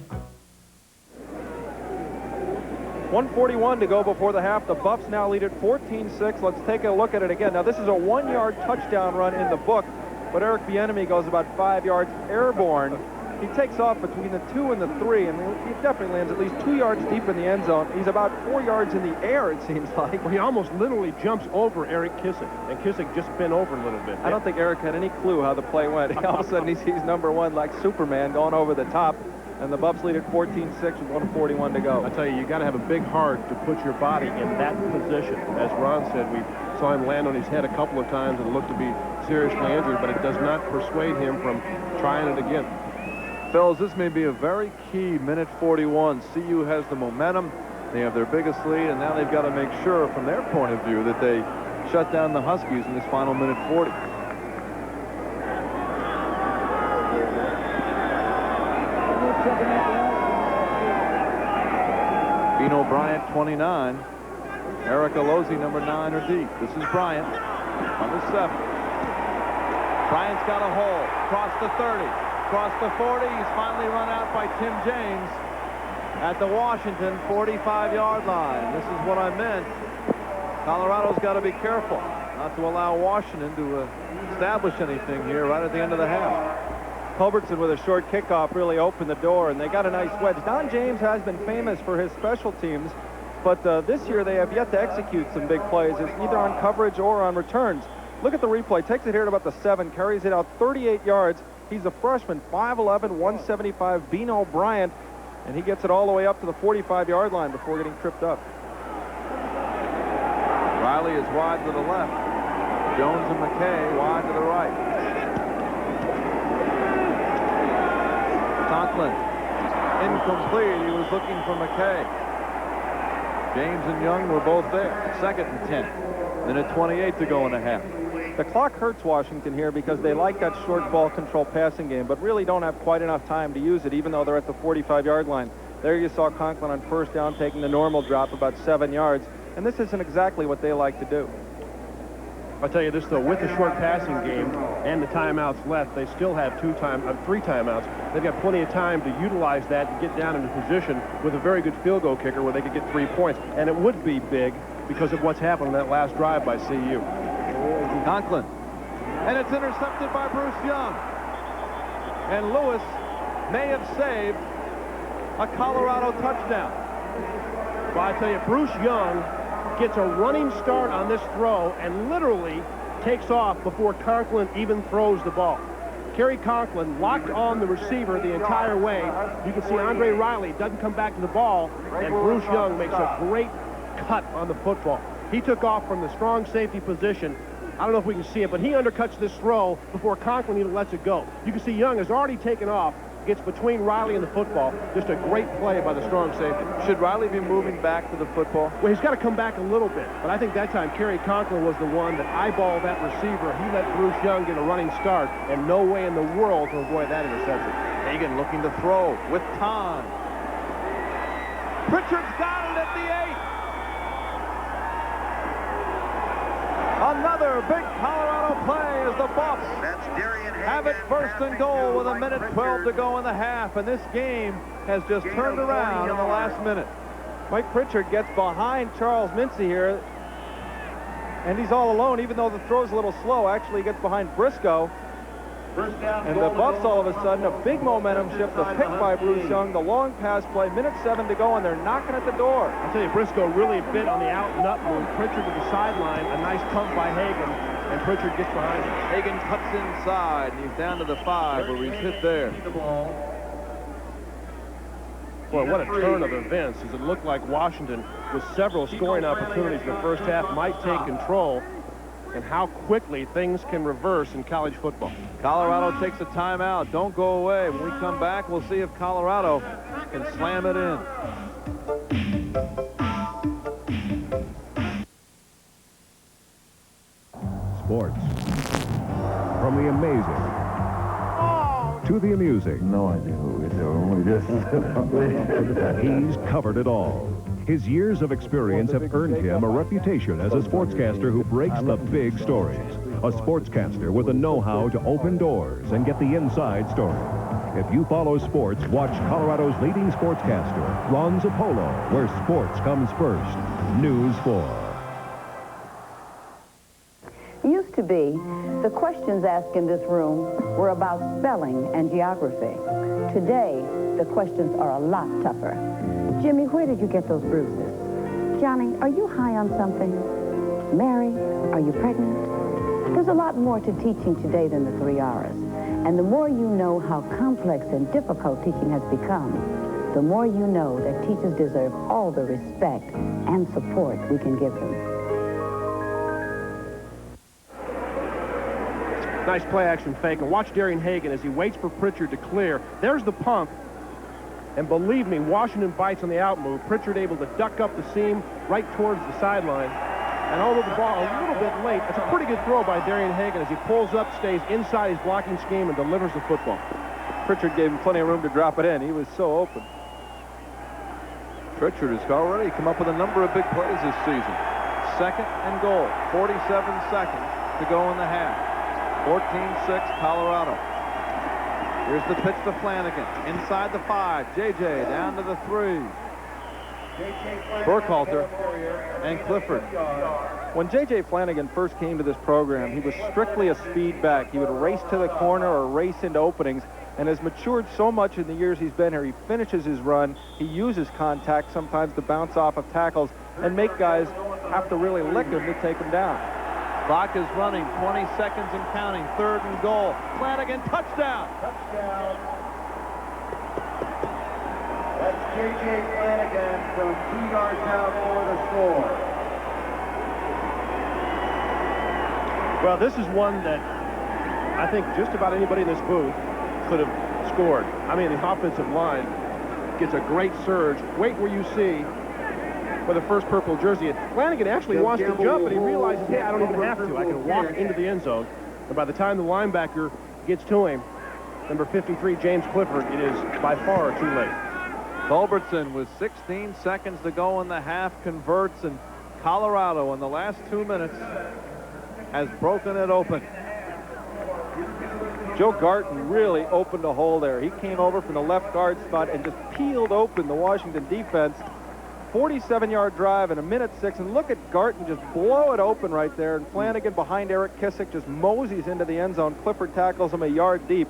1:41 to go before the half. The Buffs now lead at 14-6. Let's take a look at it again. Now, this is a 1-yard touchdown run in the book, but Eric Bieniemy goes about 5 yards airborne He takes off between the 2 and the 3, and he definitely lands at least 2 yards deep in the end zone. He's about 4 yards in the air, it seems like. Well, he almost literally jumps over Eric Kissick, and Kissick just bent over a little bit. I don't think Eric had any clue how the play went. All of a sudden, he sees number 1 like Superman going over the top, and the Buffs lead at 14-6 with 1:41 to go. I tell you got to have a big heart to put your body in that position. As Ron said, we saw him land on his head a couple of times and looked to be seriously injured, but it does not persuade him from trying it again. Fellas, this may be a very key minute 41. CU has the momentum. They have their biggest lead, and now they've got to make sure, from their point of view, that they shut down the Huskies in this final minute 40. Bino Bryant, 29. Erica Losey, number 9, are deep. This is Bryant on the 7. Bryant's got a hole. Across the 30. Across the 40. He's finally run out by Tim James at the Washington 45-yard line. This is what I meant. Colorado's got to be careful not to allow Washington to establish anything here right at the end of the half. Culbertson with a short kickoff really opened the door, and they got a nice wedge. Don James has been famous for his special teams, but this year they have yet to execute some big plays. It's either on coverage or on returns. Look at the replay. Takes it here at about the 7, carries it out 38 yards. He's a freshman, 5'11", 175, Bino Bryant, and he gets it all the way up to the 45-yard line before getting tripped up. Riley is wide to the left. Jones and McKay wide to the right. Conklin, incomplete. He was looking for McKay. James and Young were both there. 2nd and 10. Minute 28 to go in the half. The clock hurts Washington here because they like that short ball control passing game, but really don't have quite enough time to use it, even though they're at the 45-yard line. There you saw Conklin on 1st down taking the normal drop about 7 yards, and this isn't exactly what they like to do. I'll tell you this, though, with the short passing game and the timeouts left, they still have 3 timeouts. They've got plenty of time to utilize that to get down into position with a very good field goal kicker where they could get 3 points. And it would be big because of what's happened on that last drive by CU. Conklin. And it's intercepted by Bruce Young. And Lewis may have saved a Colorado touchdown. Well, I tell you, Bruce Young gets a running start on this throw and literally takes off before Conklin even throws the ball. Kerry Conklin locked on the receiver the entire way. You can see Andre Riley doesn't come back to the ball, and Bruce Young makes a great cut on the football. He took off from the strong safety position. I don't know if we can see it, but he undercuts this throw before Conklin even lets it go. You can see Young has already taken off, gets between Riley and the football. Just a great play by the strong safety. Should Riley be moving back to the football? Well, he's got to come back a little bit, but I think that time Kerry Conklin was the one that eyeballed that receiver. He let Bruce Young get a running start, and no way in the world to avoid that interception. Hagan looking to throw with time. Pritchard's got it at the 8. Another big Colorado play as the Buffs have it 1st and goal with 1:12 to go in the half, and this game has just turned around in the last minute. Mike Pritchard gets behind Charles Mincy here, and he's all alone, even though the throw's a little slow. Actually, he gets behind Briscoe. And the Buffs, all of a sudden, a big momentum shift, the pick by Bruce Young, the long pass play, 1:07 to go, and they're knocking at the door. I'll tell you, Briscoe really bit on the out and up move. Pritchard to the sideline, a nice pump by Hagan, and Pritchard gets behind him. Hagan cuts inside, and he's down to the 5 where he's hit there. Boy, what a turn of events, as it looked like Washington, with several scoring opportunities in the first half, might take control, and how quickly things can reverse in college football. Colorado takes a timeout. Don't go away. When we come back, we'll see if Colorado can slam it in. Sports. From the amazing to the amusing. No idea who it is. Only this. He's covered it all. His years of experience have earned him a reputation as a sportscaster who breaks the big stories. A sportscaster with the know-how to open doors and get the inside story. If you follow sports, watch Colorado's leading sportscaster, Ron Zapolo, where sports comes first. News 4. Used to be, the questions asked in this room were about spelling and geography. Today, the questions are a lot tougher. Jimmy, where did you get those bruises? Johnny, are you high on something? Mary, are you pregnant? There's a lot more to teaching today than the 3 R's. And the more you know how complex and difficult teaching has become, the more you know that teachers deserve all the respect and support we can give them. Nice play-action fake. And watch Darian Hagan as he waits for Pritchard to clear. There's the pump. And believe me, Washington bites on the out move. Pritchard able to duck up the seam right towards the sideline. And although the ball a little bit late, it's a pretty good throw by Darian Hagan as he pulls up, stays inside his blocking scheme, and delivers the football. Pritchard gave him plenty of room to drop it in. He was so open. Pritchard has already come up with a number of big plays this season. 2nd and goal. 47 seconds to go in the half. 14-6 Colorado. Here's the pitch to Flanagan. Inside the 5. J.J. down to the 3. Burkhalter and Clifford. When J.J. Flanagan first came to this program, he was strictly a speed back. He would race to the corner or race into openings, and has matured so much in the years he's been here. He finishes his run. He uses contact sometimes to bounce off of tackles and make guys have to really lick him to take him down. Clock is running. 20 seconds and counting. 3rd and goal. Flanagan, touchdown. That's J.J. Flanagan from 2 yards out for the score. Well, this is one that I think just about anybody in this booth could have scored. I mean, the offensive line gets a great surge. Wait where you see for the first purple jersey. Flanagan actually wants to jump, and he realizes, hey, I don't even have to. I can walk into the end zone. And by the time the linebacker gets to him, number 53, James Clifford, it is by far too late. Culbertson with 16 seconds to go in the half converts, and Colorado in the last 2 minutes has broken it open. Joe Garton really opened a hole there. He came over from the left guard spot and just peeled open the Washington defense. 47-yard drive in 1:06, and look at Garton just blow it open right there, and Flanagan behind Eric Kissick just moseys into the end zone. Clifford tackles him a yard deep.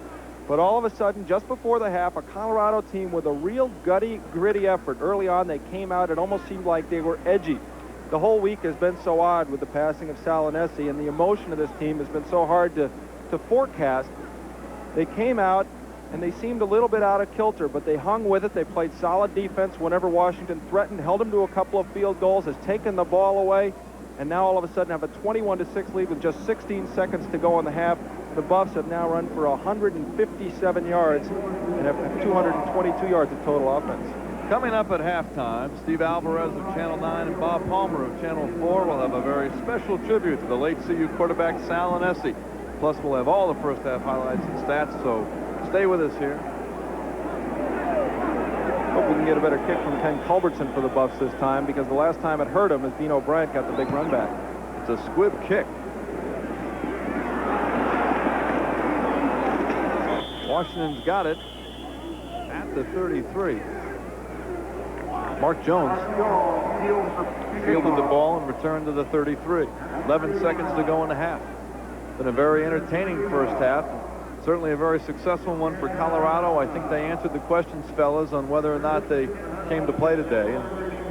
But all of a sudden, just before the half, a Colorado team with a real gutty, gritty effort. Early on, they came out. It almost seemed like they were edgy. The whole week has been so odd with the passing of Salinesi, and the emotion of this team has been so hard to forecast. They came out, and they seemed a little bit out of kilter, but they hung with it. They played solid defense whenever Washington threatened, held them to a couple of field goals, has taken the ball away, and now all of a sudden have a 21-6 lead with just 16 seconds to go in the half. The Buffs have now run for 157 yards and have 222 yards of total offense. Coming up at halftime, Steve Alvarez of Channel 9 and Bob Palmer of Channel 4 will have a very special tribute to the late CU quarterback Salinesi. Plus, we'll have all the first half highlights and stats, so stay with us here. Hope we can get a better kick from Ken Culbertson for the Buffs this time, because the last time it hurt him as Dino Bryant got the big run back. It's a squib kick. Washington's got it at the 33. Mark Jones fielded the ball and returned to the 33. 11 seconds to go in the half. Been a very entertaining first half. Certainly a very successful one for Colorado. I think they answered the questions, fellas, on whether or not they came to play today and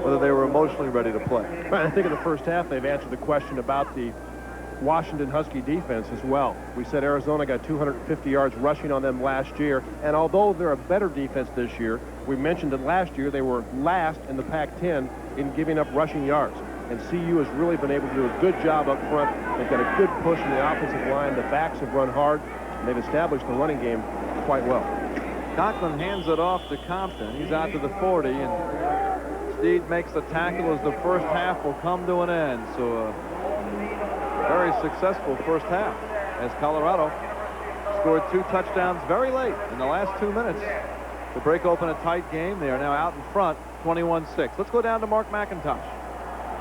whether they were emotionally ready to play. Well, I think in the first half they've answered the question about the Washington Husky defense as well. We said Arizona got 250 yards rushing on them last year, and although they're a better defense this year, we mentioned that last year they were last in the Pac-10 in giving up rushing yards. And CU has really been able to do a good job up front. They've got a good push in the offensive line. The backs have run hard, and they've established the running game quite well. Conklin hands it off to Compton. He's out to the 40, and Steed makes the tackle as the first half will come to an end. So very successful first half as Colorado scored 2 touchdowns very late in the last 2 minutes to break open a tight game. They are now out in front, 21-6. Let's go down to Mark McIntosh.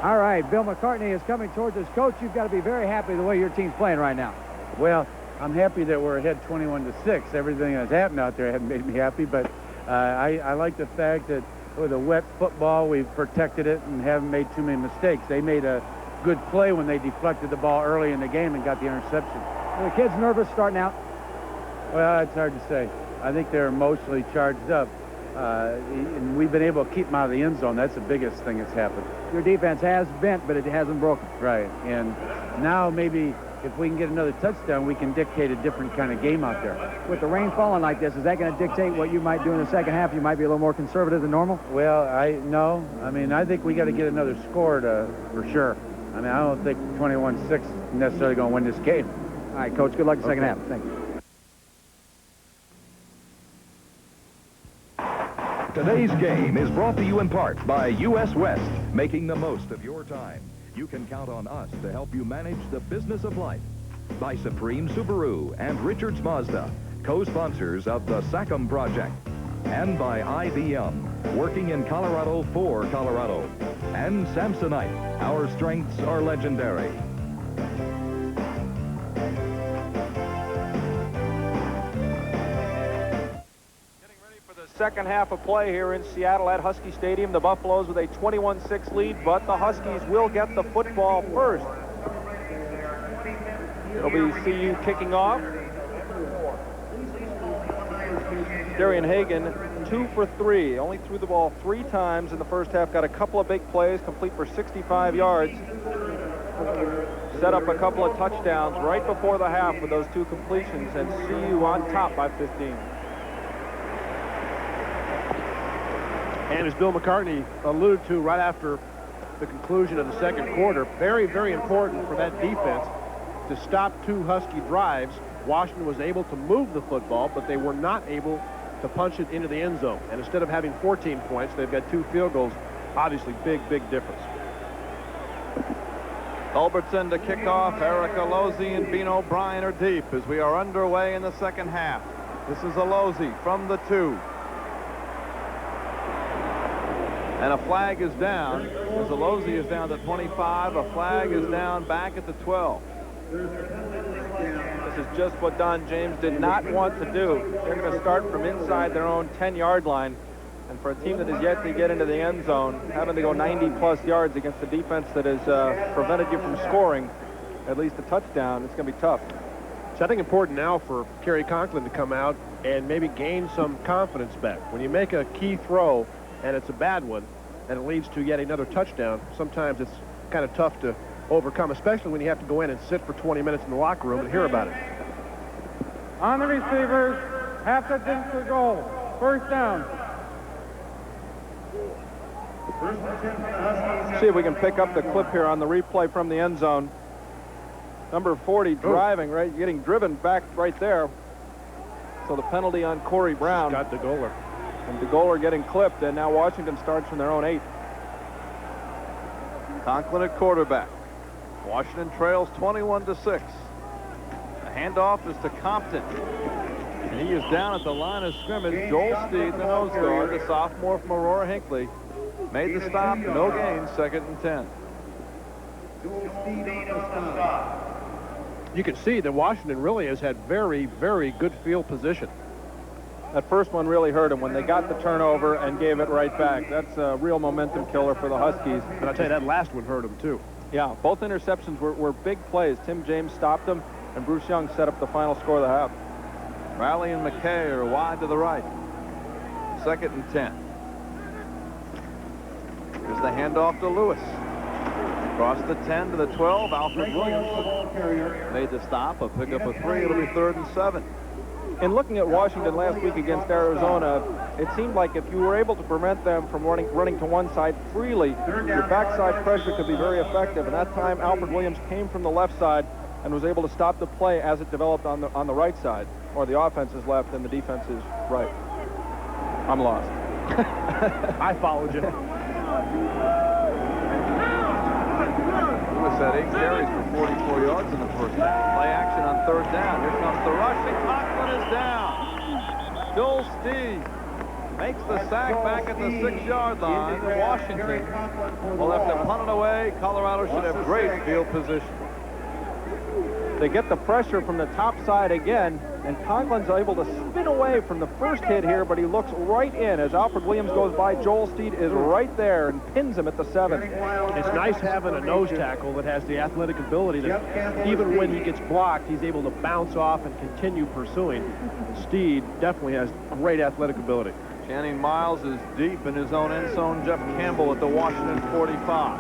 All right, Bill McCartney is coming towards us. Coach, you've got to be very happy the way your team's playing right now. Well, I'm happy that we're ahead 21-6. Everything that's happened out there hasn't made me happy, but I like the fact that with a wet football, we've protected it and haven't made too many mistakes. They made a good play when they deflected the ball early in the game and got the interception. Are the kids nervous starting out? Well, it's hard to say. I think they're emotionally charged up. And we've been able to keep them out of the end zone. That's the biggest thing that's happened. Your defense has bent, but it hasn't broken. Right. And now maybe if we can get another touchdown, we can dictate a different kind of game out there. With the rain falling like this, is that going to dictate what you might do in the second half? You might be a little more conservative than normal? Well, no. I mean, I think we got to get another score for sure. I mean, I don't think 21-6 is necessarily going to win this game. All right, Coach, good luck in the second half. Thank you. Today's game is brought to you in part by US West, making the most of your time. You can count on us to help you manage the business of life. By Supreme Subaru and Richards Mazda, co-sponsors of the SACM Project. And by IBM, working in Colorado for Colorado. And Samsonite, our strengths are legendary. Second half of play here in Seattle at Husky Stadium. The Buffaloes with a 21-6 lead, but the Huskies will get the football first. It'll be CU kicking off. Darian Hagan, 2 for 3. Only threw the ball 3 times in the first half. Got a couple of big plays, complete for 65 yards. Set up a couple of touchdowns right before the half with those 2 completions, and CU on top by 15. And as Bill McCartney alluded to right after the conclusion of the second quarter, very, very important for that defense to stop 2 Husky drives. Washington was able to move the football, but they were not able to punch it into the end zone. And instead of having 14 points, they've got 2 field goals. Obviously, big, big difference. Culbertson to kick off. Eric Alozzi and Bean O'Brien are deep as we are underway in the second half. This is Alozzi from the 2. And a flag is down as Alozzi is down to 25. A flag is down back at the 12. This is just what Don James did not want to do. They're going to start from inside their own 10-yard line. And for a team that is yet to get into the end zone, having to go 90-plus yards against the defense that has prevented you from scoring at least a touchdown, it's going to be tough. So I think important now for Kerry Conklin to come out and maybe gain some confidence back. When you make a key throw and it's a bad one, and it leads to yet another touchdown, sometimes it's kind of tough to overcome, especially when you have to go in and sit for 20 minutes in the locker room and hear about it. On the receivers, half the distance to goal. First down. See if we can pick up the clip here on the replay from the end zone. Number 40 driving, right, getting driven back right there. So the penalty on Corey Brown. Got DeGoler. And DeGoler getting clipped, and now Washington starts from their own 8. Conklin at quarterback. Washington trails 21-6. The handoff is to Compton. And he is down at the line of scrimmage. Joel Steed, the nose guard, the sophomore from Aurora Hinckley, made the stop, no gain, 2nd and 10. You can see that Washington really has had very, very good field position. That first one really hurt him when they got the turnover and gave it right back. That's a real momentum killer for the Huskies. And I'll tell you, that last one hurt him, too. Yeah, both interceptions were big plays. Tim James stopped them, and Bruce Young set up the final score of the half. Riley and McKay are wide to the right. 2nd and 10. Here's the handoff to Lewis. Across the 10 to the 12, Alfred Williams made the stop. A pickup of 3. It'll be 3rd and 7. In looking at Washington last week against Arizona, it seemed like if you were able to prevent them from running to one side freely, your backside pressure could be very effective. And that time, Alfred Williams came from the left side and was able to stop the play as it developed on the right side, or the offense is left and the defense is right. I'm lost. I followed you. Lewis had 8 carries for 44 yards in the first half. Play action on 3rd down. Here comes the rush, and Conklin is down. Joel Steed makes the sack back at the 6-yard line. Washington will have to punt it away. Colorado should have great field position. They get the pressure from the top side again, And Conklin's able to spin away from the first hit here, but he looks right in. As Alfred Williams goes by, Joel Steed is right there and pins him at the 7th. It's nice having a nose tackle that has the athletic ability that even when he gets blocked, he's able to bounce off and continue pursuing. Steed definitely has great athletic ability. Channing Miles is deep in his own end zone. Jeff Campbell at the Washington 45.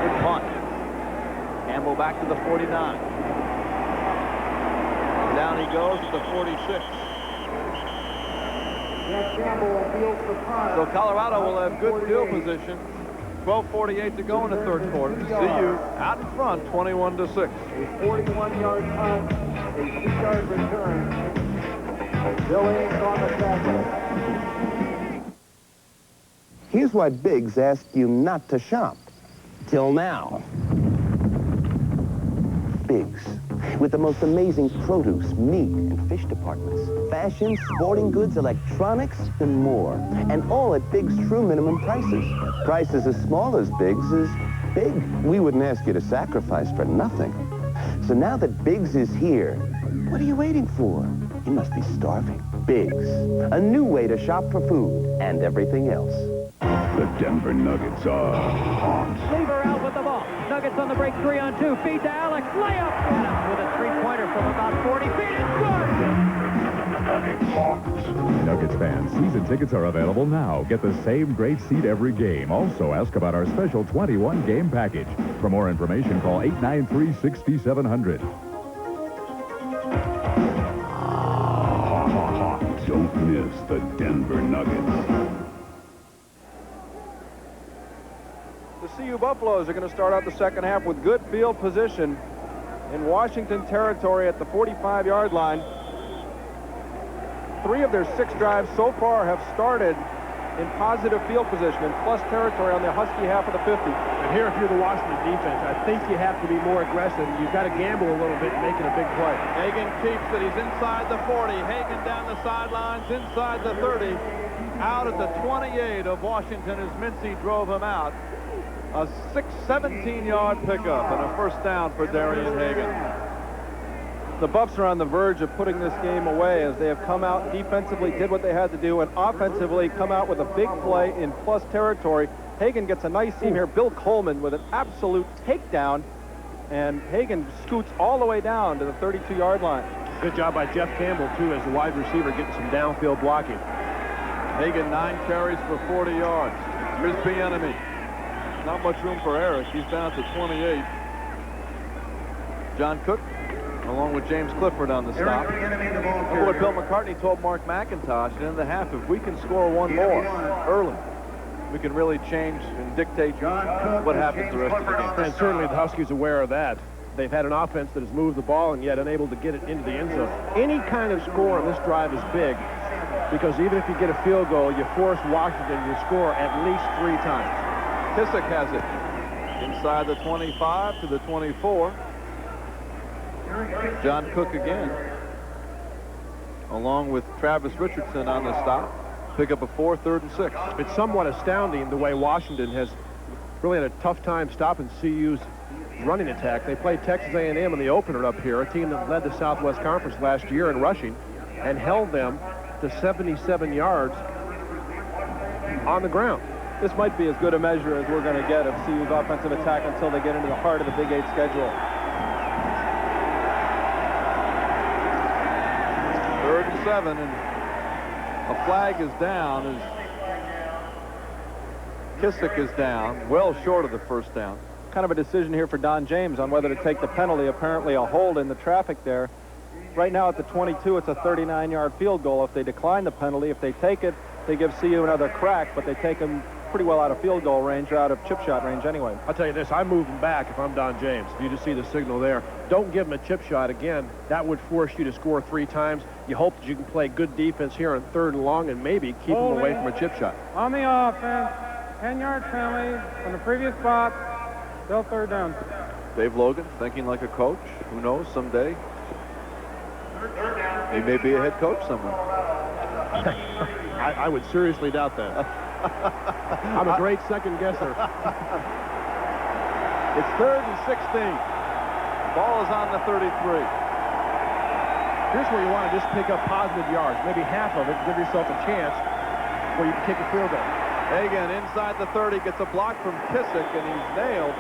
Good punt. Campbell back to the 49. Down he goes at the 46. So Colorado will have good field position. 12:48 to go in the third quarter. CU out in front, 21-6. A 41-yard punt, a 2-yard return. Bill Ames on the tackle. Here's why Biggs asked you not to shop. Till now. Biggs. With the most amazing produce, meat, and fish departments. Fashion, sporting goods, electronics, and more. And all at Big's true minimum prices. Prices as small as Big's is big. We wouldn't ask you to sacrifice for nothing. So now that Big's is here, what are you waiting for? You must be starving. Big's. A new way to shop for food and everything else. The Denver Nuggets are hot. Lever out with the ball. Nuggets on the break, 3-on-2. Feed to Alex. Layup. With a three-pointer from about 40 feet. It's good. Nuggets fans, season tickets are available now. Get the same great seat every game. Also, ask about our special 21-game package. For more information, call 893-6700. Don't miss the Denver Nuggets. The CU Buffaloes are going to start out the second half with good field position in Washington territory at the 45-yard line. 3 of their 6 drives so far have started in positive field position in plus territory on the Husky half of the 50. And here, if you're the Washington defense, I think you have to be more aggressive. You've got to gamble a little bit and make it a big play. Hagan keeps it. He's inside the 40. Hagan down the sidelines, inside the 30. Out at the 28 of Washington as Mincy drove him out. A 17-yard pickup and a first down for Darian Hagan. The Buffs are on the verge of putting this game away as they have come out defensively, did what they had to do, and offensively come out with a big play in plus territory. Hagan gets a nice seam here. Bill Coleman with an absolute takedown, and Hagan scoots all the way down to the 32-yard line. Good job by Jeff Campbell, too, as the wide receiver, getting some downfield blocking. Hagan 9 carries for 40 yards. Here's Bieniemy. Not much room for Eric. He's down to 28. John Cook, along with James Clifford on the stop. Remember what Bill McCartney told Mark McIntosh at the end of the half, if we can score one more early, we can really change and dictate what happens the rest of the game. And certainly the Huskies are aware of that. They've had an offense that has moved the ball and yet unable to get it into the end zone. Any kind of score on this drive is big because even if you get a field goal, you force Washington to score at least 3 times. Kissick has it inside the 25 to the 24. John Cook again, along with Travis Richardson on the stop. Pick up a 4, 3rd and 6. It's somewhat astounding the way Washington has really had a tough time stopping CU's running attack. They played Texas A&M in the opener up here, a team that led the Southwest Conference last year in rushing, and held them to 77 yards on the ground. This might be as good a measure as we're going to get of CU's offensive attack until they get into the heart of the Big 8 schedule. 3rd and 7, and a flag is down as Kissick is down, well short of the first down. Kind of a decision here for Don James on whether to take the penalty. Apparently a hold in the traffic there. Right now at the 22, it's a 39-yard field goal. If they decline the penalty, if they take it, they give CU another crack, but they take them pretty well out of field goal range or out of chip shot range anyway. I'll tell you this, I'm moving back if I'm Don James. You just see the signal there. Don't give him a chip shot again. That would force you to score 3 times. You hope that you can play good defense here on 3rd and long and maybe keep him away from a chip shot. On the offense, 10-yard penalty from the previous spot, still 3rd down. Dave Logan thinking like a coach. Who knows, someday he may be a head coach somewhere. I would seriously doubt that. I'm a great second guesser. It's 3rd and 16. Ball is on the 33. Here's where you want to just pick up positive yards, maybe half of it, give yourself a chance where you can kick a field goal. Hagan inside the 30 gets a block from Kissick, and he's nailed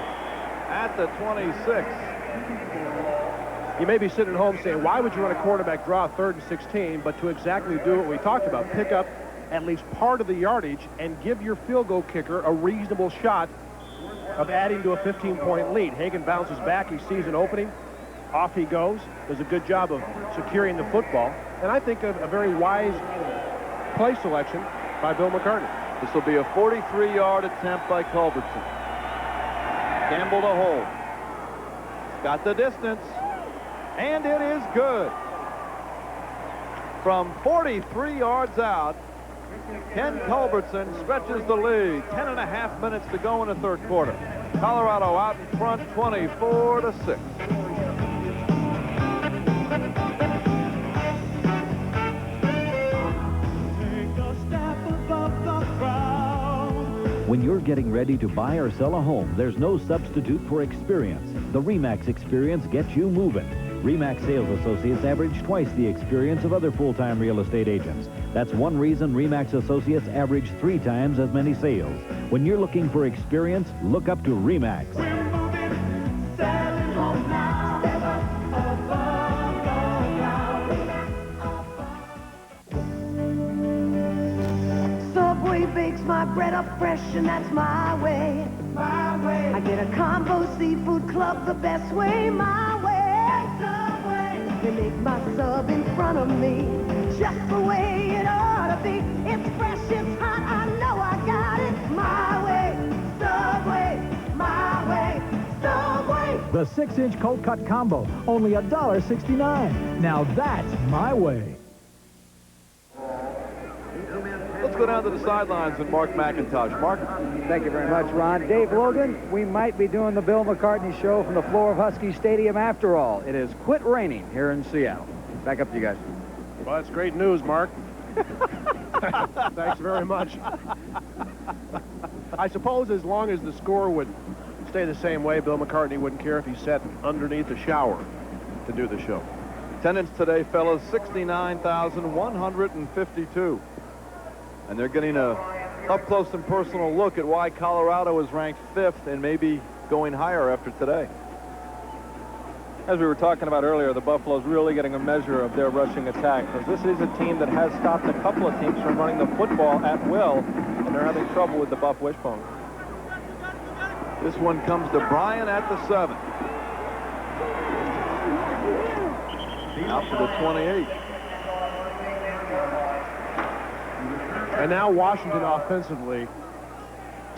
at the 26. You may be sitting at home saying, why would you run a quarterback draw 3rd and 16, but to exactly do what we talked about, pick up at least part of the yardage and give your field goal kicker a reasonable shot of adding to a 15-point lead. Hagan bounces back. He sees an opening. Off he goes. Does a good job of securing the football. And I think a very wise play selection by Bill McCartney. This will be a 43-yard attempt by Culbertson. Campbell to hold. Got the distance. And it is good. From 43 yards out, Ken Culbertson stretches the lead. 10.5 minutes to go in the third quarter. Colorado out in front, 24-6. When you're getting ready to buy or sell a home, there's no substitute for experience. The RE/MAX experience gets you moving. RE/MAX sales associates average twice the experience of other full-time real estate agents. That's one reason RE/MAX associates average 3 times as many sales. When you're looking for experience, look up to RE/MAX. Subway bakes my bread up fresh, and that's my way. My way. I get a combo seafood club the best way, my way. Subway. They make my sub in front of me, just the way it ought to be. It's fresh, it's hot, I know I got it. My way, Subway, my way, Subway. The 6-inch cold cut combo, only $1.69. Now that's my way. Let's go down to the sidelines and Mark McIntosh. Mark? Thank you very much, Ron. Dave Logan, we might be doing the Bill McCartney show from the floor of Husky Stadium after all. It has quit raining here in Seattle. Back up to you guys. Well, that's great news, Mark. Thanks very much. I suppose as long as the score would stay the same way, Bill McCartney wouldn't care if he sat underneath the shower to do the show. Attendance today, fellas, 69,152. And they're getting a up-close and personal look at why Colorado is ranked 5th and maybe going higher after today. As we were talking about earlier, the Buffalo's really getting a measure of their rushing attack, because this is a team that has stopped a couple of teams from running the football at will, and they're having trouble with the Buff Wishbone. This one comes to Bryan at the 7. Out to the 28. And now Washington offensively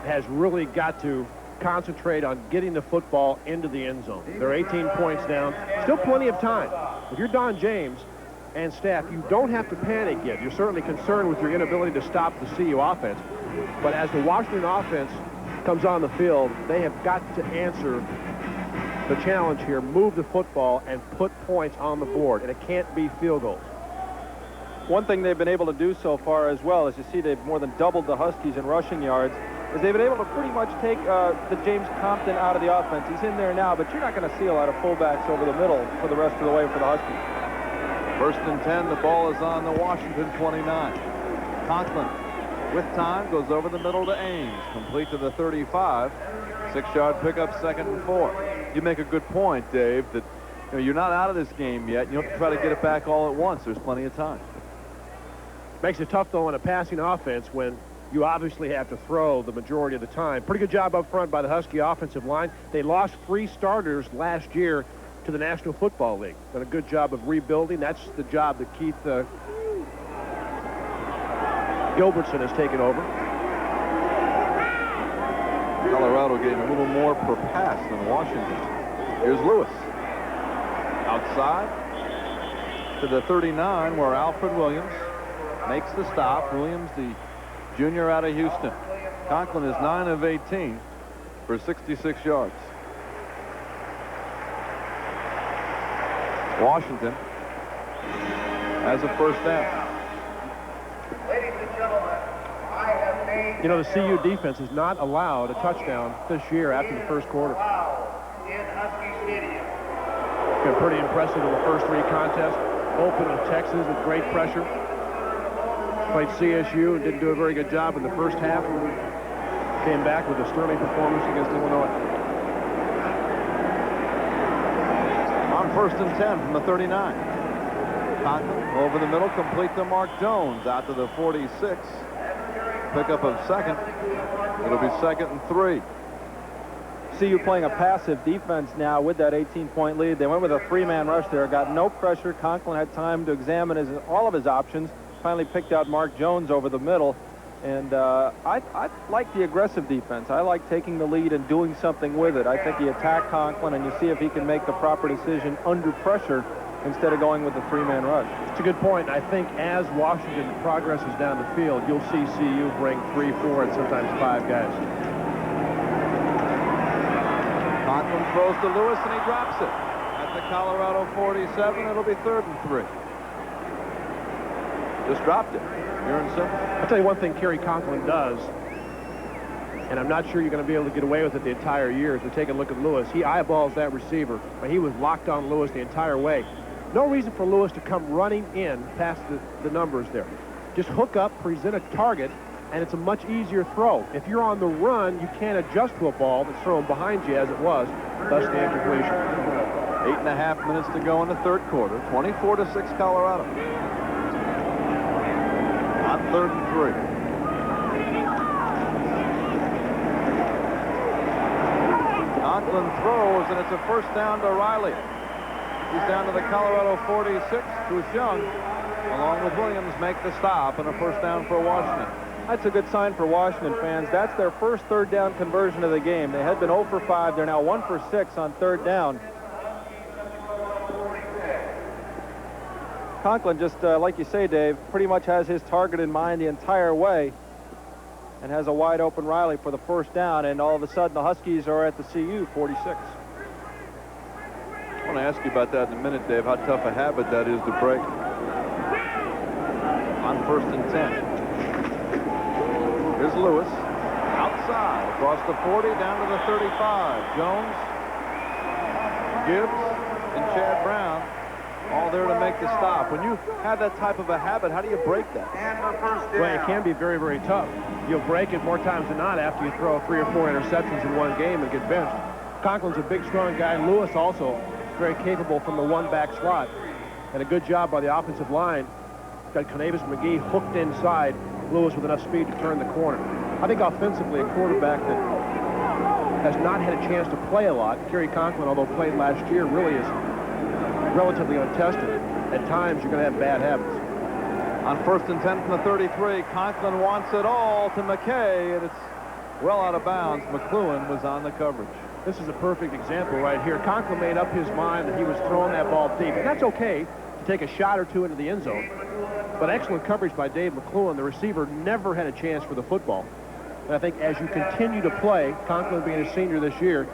has really got to concentrate on getting the football into the end zone. They're 18 points down. Still plenty of time. If you're Don James and staff, you don't have to panic yet. You're certainly concerned with your inability to stop the CU offense. But as the Washington offense comes on the field, they have got to answer the challenge here, move the football and put points on the board. And it can't be field goals. One thing they've been able to do so far as well, as you see, they've more than doubled the Huskies in rushing yards, is they've been able to pretty much take the James Compton out of the offense. He's in there now, but you're not going to see a lot of fullbacks over the middle for the rest of the way for the Huskies. 1st and 10, the ball is on the Washington 29. Conklin, with time, goes over the middle to Ames, complete to the 35. 6-yard pickup, 2nd and 4. You make a good point, Dave, that you're not out of this game yet. You don't have to try to get it back all at once. There's plenty of time. Makes it tough, though, in a passing offense when you obviously have to throw the majority of the time. Pretty good job up front by the Husky offensive line. They lost 3 starters last year to the National Football League. Done a good job of rebuilding. That's the job that Keith Gilbertson has taken over. Colorado getting a little more per pass than Washington. Here's Lewis. Outside to the 39, where Alfred Williams makes the stop. Williams, the junior out of Houston. Conklin is 9 of 18 for 66 yards. Washington has a first down. Ladies and gentlemen, I have made... You know, the CU defense has not allowed a touchdown this year after the first quarter. in Husky Stadium. Been pretty impressive in the first 3 contests. open with Texas with great pressure. Played CSU and didn't do a very good job in the first half. Came back with a sterling performance against Illinois. On 1st and 10 from the 39. Conklin over the middle, complete to Mark Jones out to the 46. Pickup of second. It'll be 2nd and 3. CU playing a passive defense now with that 18-point lead. They went with a 3-man rush there, got no pressure. Conklin had time to examine all of his options. Finally picked out Mark Jones over the middle. And I like the aggressive defense. I like taking the lead and doing something with it. I think you attack Conklin and you see if he can make the proper decision under pressure instead of going with the 3-man rush. It's a good point. I think as Washington progresses down the field, you'll see CU bring 3, 4, and sometimes 5 guys. Conklin throws to Lewis, and he drops it. At the Colorado 47, it'll be 3rd and 3. Just dropped it. Pure and simple. I'll tell you one thing Kerry Conklin does, and I'm not sure you're going to be able to get away with it the entire year. As we take a look at Lewis, he eyeballs that receiver, but he was locked on Lewis the entire way. No reason for Lewis to come running in past the numbers there. Just hook up, present a target, and it's a much easier throw. If you're on the run, you can't adjust to a ball that's thrown behind you as it was, thus the incompletion. 8.5 minutes to go in the 3rd quarter. 24-6 Colorado. On 3rd and 3. Conklin throws, and it's a 1st down to Riley. He's down to the Colorado 46. Bruce Young, along with Williams, make the stop, and a 1st down for Washington. That's a good sign for Washington fans. That's their first 3rd down conversion of the game. They had been 0 for 5. They're now 1 for 6 on 3rd down. Conklin just, like you say, Dave, pretty much has his target in mind the entire way and has a wide open Riley for the 1st down, and all of a sudden the Huskies are at the CU 46. I want to ask you about that in a minute, Dave, how tough a habit that is to break. On 1st and 10. Here's Lewis. Outside, across the 40, down to the 35. Jones, Gibbs, and Chad Brown all there to make the stop. When you have that type of a habit, how do you break that? Well, it can be very, very tough. You'll break it more times than not after you throw 3 or 4 interceptions in one game and get benched. Conklin's a big, strong guy. Lewis also very capable from the 1-back slot. And a good job by the offensive line. Got Canavis McGee hooked inside. Lewis with enough speed to turn the corner. I think offensively, a quarterback that has not had a chance to play a lot, Kerry Conklin, although played last year, really is relatively untested. At times, you're going to have bad habits. On 1st and 10 from the 33, Conklin wants it all to McKay, and it's well out of bounds. McLuhan was on the coverage. This is a perfect example right here. Conklin made up his mind that he was throwing that ball deep. And that's okay to take a shot or two into the end zone. But excellent coverage by Dave McLuhan. The receiver never had a chance for the football. And I think as you continue to play, Conklin being a senior this year,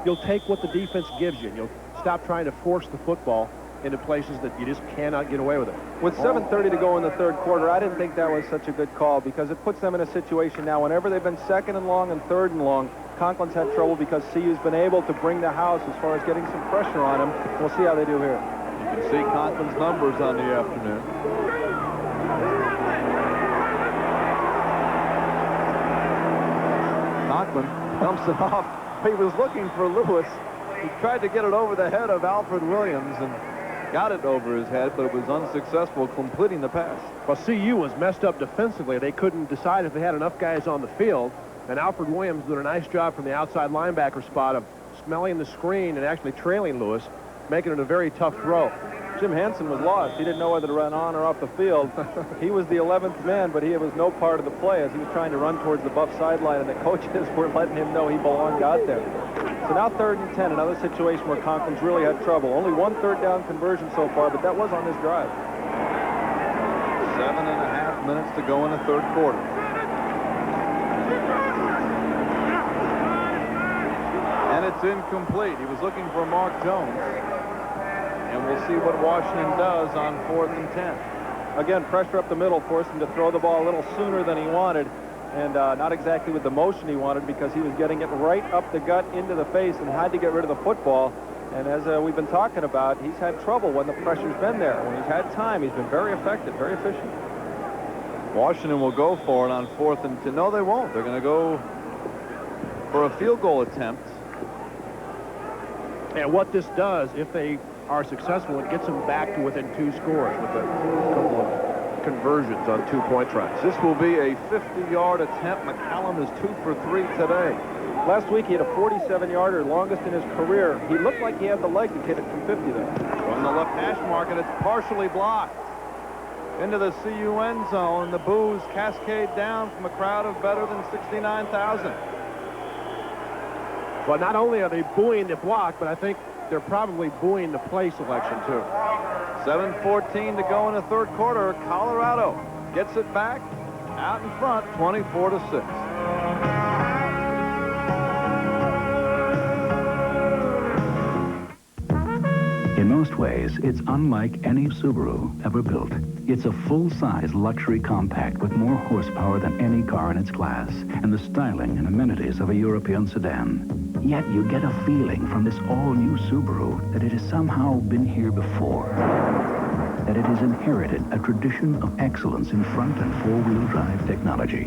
you'll take what the defense gives you. And you'll stop trying to force the football into places that you just cannot get away with it. With 7:30 to go in the 3rd quarter, I didn't think that was such a good call because it puts them in a situation now whenever they've been 2nd and long and 3rd and long, Conklin's had trouble because CU's been able to bring the house as far as getting some pressure on him. We'll see how they do here. You can see Conklin's numbers on the afternoon. Conklin dumps it off. He was looking for Lewis. He tried to get it over the head of Alfred Williams and got it over his head, but it was unsuccessful completing the pass. Well, CU was messed up defensively. They couldn't decide if they had enough guys on the field, and Alfred Williams did a nice job from the outside linebacker spot of smelling the screen and actually trailing Lewis, making it a very tough throw. Jim Hansen was lost. He didn't know whether to run on or off the field. He was the 11th man, but he was no part of the play as he was trying to run towards the Buff sideline, and the coaches were letting him know he belonged out there. So now 3rd and 10, another situation where Conklin's really had trouble. Only 1 3rd down conversion so far, but that was on this drive. 7.5 minutes to go in the 3rd quarter. And it's incomplete. He was looking for Mark Jones. And we'll see what Washington does on 4th and 10. Again, pressure up the middle forced him to throw the ball a little sooner than he wanted. And not exactly with the motion he wanted because he was getting it right up the gut into the face and had to get rid of the football. And as we've been talking about, he's had trouble when the pressure's been there. When he's had time, he's been very effective, very efficient. Washington will go for it on 4th and 10. No, they won't. They're going to go for a field goal attempt. And what this does, if they are successful, it gets them back to within 2 scores with a couple of conversions on 2-point tries. This will be a 50-yard attempt. McCallum is 2 for 3 today. Last week, he had a 47-yarder, longest in his career. He looked like he had the leg to hit it from 50, though. From the left hash mark, it's partially blocked. Into the CU end zone. The boos cascade down from a crowd of better than 69,000. Well, not only are they booing the block, but I think they're probably booing the play selection, too. 7:14 to go in the 3rd quarter. Colorado gets it back out in front, 24-6. In most ways, it's unlike any Subaru ever built. It's a full-size luxury compact with more horsepower than any car in its class and the styling and amenities of a European sedan. Yet you get a feeling from this all-new Subaru that it has somehow been here before. That it has inherited a tradition of excellence in front and four-wheel drive technology.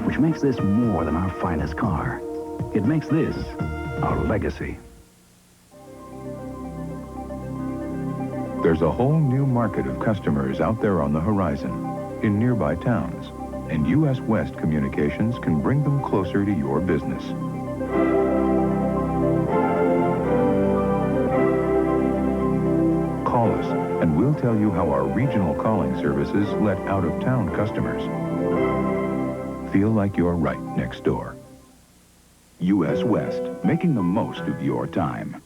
Which makes this more than our finest car. It makes this our legacy. There's a whole new market of customers out there on the horizon in nearby towns, and U.S. West Communications can bring them closer to your business. Call us, and we'll tell you how our regional calling services let out-of-town customers feel like you're right next door. U.S. West, making the most of your time.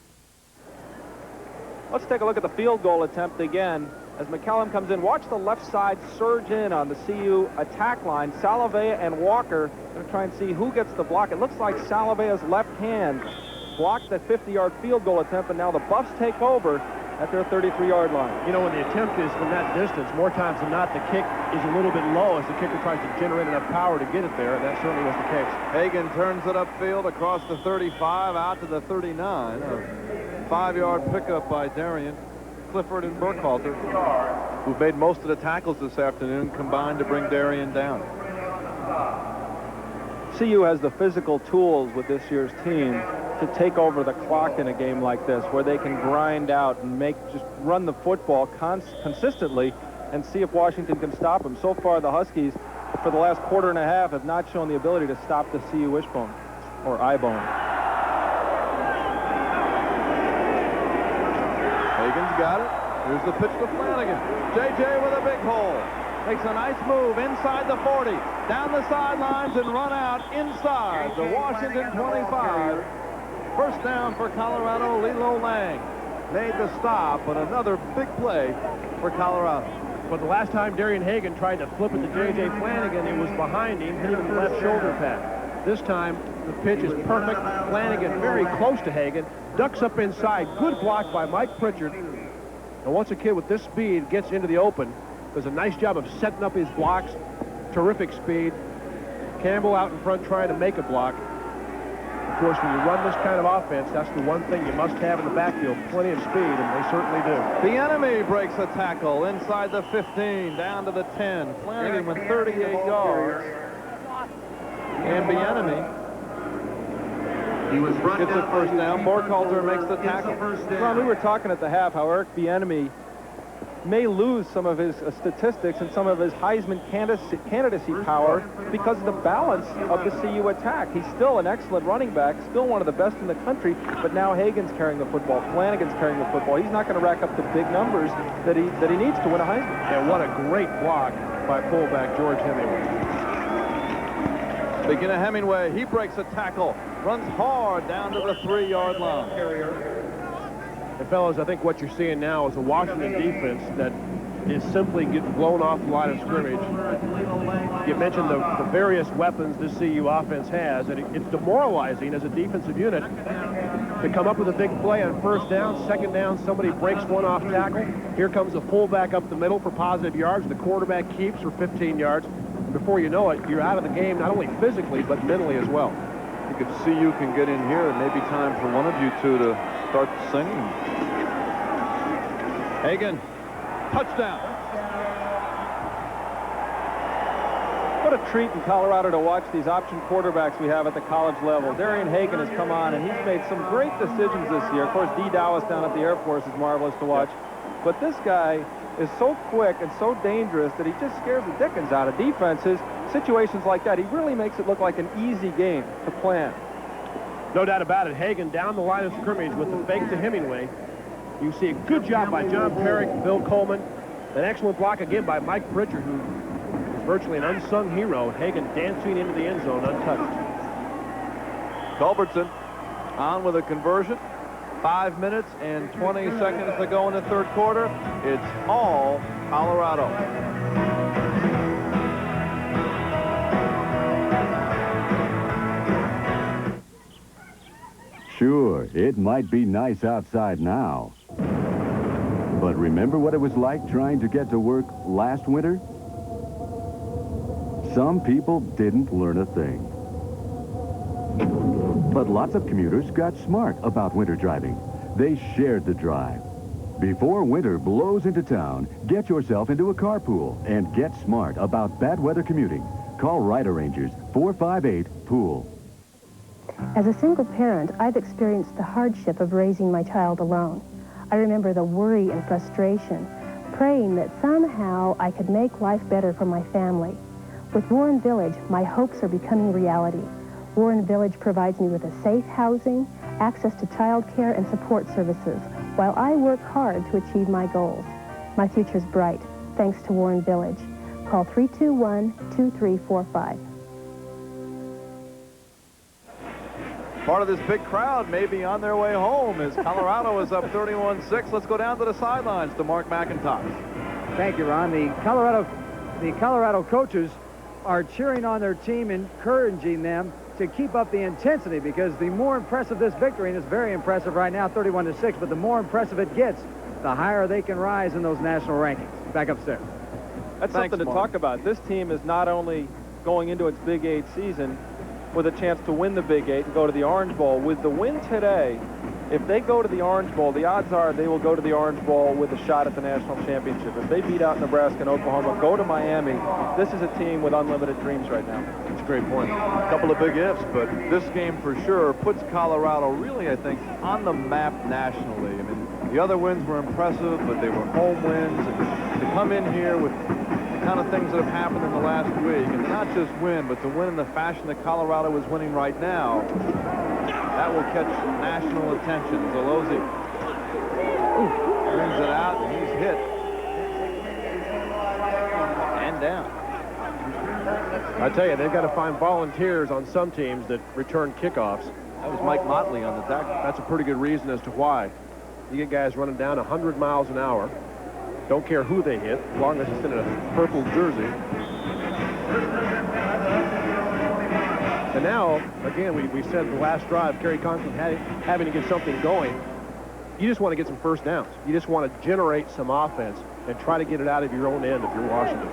Let's take a look at the field goal attempt again. As McCallum comes in, watch the left side surge in on the CU attack line. Salavea and Walker going to try and see who gets the block. It looks like Salavea's left hand blocked that 50-yard field goal attempt, and now the Buffs take over at their 33-yard line. You know, when the attempt is from that distance, more times than not, the kick is a little bit low as the kicker tries to generate enough power to get it there, and that certainly was the case. Hagan turns it upfield across the 35 out to the 39. A 5-yard pickup by Darian. Clifford and Burkhalter, who've made most of the tackles this afternoon, combined to bring Darian down. CU has the physical tools with this year's team to take over the clock in a game like this, where they can grind out and just run the football consistently and see if Washington can stop them. So far, the Huskies, for the last quarter and a half, have not shown the ability to stop the CU wishbone or eye bone. Hagan's got it. Here's the pitch to Flanagan. J.J. with a big hole. Makes a nice move inside the 40. Down the sidelines and run out inside the Washington 25. First down for Colorado. Lilo Lang made the stop, but another big play for Colorado. But the last time Darian Hagan tried to flip it to J.J. Flanagan, it was behind him, hitting the left shoulder pad. This time, the pitch is perfect. Flanagan very close to Hagan, ducks up inside. Good block by Mike Pritchard. And once a kid with this speed gets into the open, does a nice job of setting up his blocks. Terrific speed. Campbell out in front trying to make a block. Of course, when you run this kind of offense, that's the one thing you must have in the backfield. Plenty of speed, and they certainly do. The enemy breaks a tackle inside the 15, down to the 10. Flanagan with 38 yards. And Bieniemy gets the first down. Burkhalter makes the tackle. Ron, we were talking at the half how Eric Bieniemy may lose some of his statistics and some of his Heisman candidacy power because of the balance of the CU attack. He's still an excellent running back, still one of the best in the country, but now Hagan's carrying the football, Flanagan's carrying the football. He's not going to rack up the big numbers that he needs to win a Heisman. And what a great block by fullback George Hemingway. Speaking of Hemingway, he breaks a tackle, runs hard down to the 3-yard line. And fellas, I think what you're seeing now is a Washington defense that is simply getting blown off the line of scrimmage. You mentioned the various weapons this CU offense has, and it's demoralizing as a defensive unit to come up with a big play on first down, second down, somebody breaks one off tackle. Here comes a fullback up the middle for positive yards. The quarterback keeps for 15 yards. Before you know it, you're out of the game, not only physically, but mentally as well. think if CU can get in here, it may be time for one of you two to start singing. Hagan, touchdown. What a treat in Colorado to watch these option quarterbacks we have at the college level. Darian Hagan has come on, and he's made some great decisions this year. Of course, D. Dowis down at the Air Force is marvelous to watch. But this guy is so quick and so dangerous that he just scares the dickens out of defenses. Situations like that, he really makes it look like an easy game to plan. No doubt about it. Hagan down the line of scrimmage with the fake to Hemingway. You see a good job by John Perrick, Bill Coleman. An excellent block again by Mike Pritchard, who is virtually an unsung hero. Hagan dancing into the end zone untouched. Culbertson on with a conversion. 5 minutes and 20 seconds to go in the third quarter. It's all Colorado. Sure, it might be nice outside now. But remember what it was like trying to get to work last winter? Some people didn't learn a thing. But lots of commuters got smart about winter driving. They shared the drive. Before winter blows into town, get yourself into a carpool and get smart about bad weather commuting. Call Rider Rangers 458-POOL. As a single parent, I've experienced the hardship of raising my child alone. I remember the worry and frustration, praying that somehow I could make life better for my family. With Warren Village, my hopes are becoming reality. Warren Village provides me with a safe housing, access to child care and support services, while I work hard to achieve my goals. My future's bright, thanks to Warren Village. Call 321-2345. Part of this big crowd may be on their way home as Colorado is up 31-6. Let's go down to the sidelines to Mark McIntosh. Thank you, Ron. The Colorado coaches are cheering on their team, encouraging them to keep up the intensity, because the more impressive this victory, and it's very impressive right now, 31-6, but the more impressive it gets, the higher they can rise in those national rankings. Back upstairs. That's something to talk about. This team is not only going into its Big 8 season with a chance to win the Big 8 and go to the Orange Bowl. With the win today, if they go to the Orange Bowl, the odds are they will go to the Orange Bowl with a shot at the national championship. If they beat out Nebraska and Oklahoma, go to Miami, this is a team with unlimited dreams right now. That's a great point. A couple of big ifs, but this game for sure puts Colorado really, I think, on the map nationally. I mean, the other wins were impressive, but they were home wins. And to come in here with the kind of things that have happened in the last week, and not just win, but to win in the fashion that Colorado is winning right now, that will catch national attention. Zalozzi brings it out, and he's hit. And down. I tell you, they've got to find volunteers on some teams that return kickoffs. That was Mike Motley on the tackle. That's a pretty good reason as to why. You get guys running down 100 miles an hour. Don't care who they hit, as long as it's in a purple jersey. And now, again, we said the last drive, Kerry Conklin having to get something going. You just want to get some first downs. You just want to generate some offense and try to get it out of your own end if you're Washington.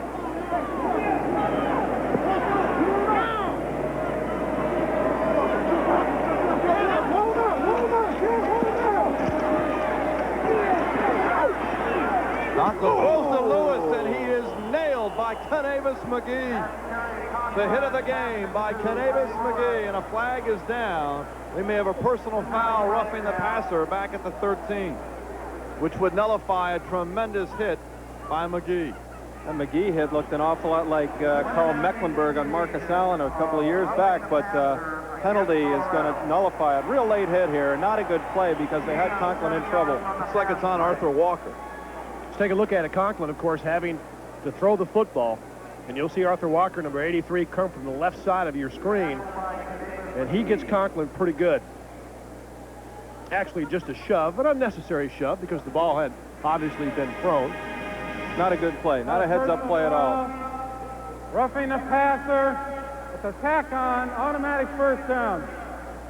Conklin throws to Lewis, and he is nailed by Canavis McGee. The hit of the game by Canavis McGee, and a flag is down. We may have a personal foul roughing the passer back at the 13, which would nullify a tremendous hit by McGee. And McGee had looked an awful lot like Carl Mecklenburg on Marcus Allen a couple of years back, but penalty is going to nullify it. Real late hit here, not a good play because they had Conklin in trouble. It's like it's on Arthur Walker. Let's take a look at it. Conklin, of course, having to throw the football. And you'll see Arthur Walker, number 83, come from the left side of your screen. And he gets Conklin pretty good. Actually, just a shove, an unnecessary shove, because the ball had obviously been thrown. Not a good play, not a heads-up play at all. Roughing the passer. It's a tack on, automatic first down.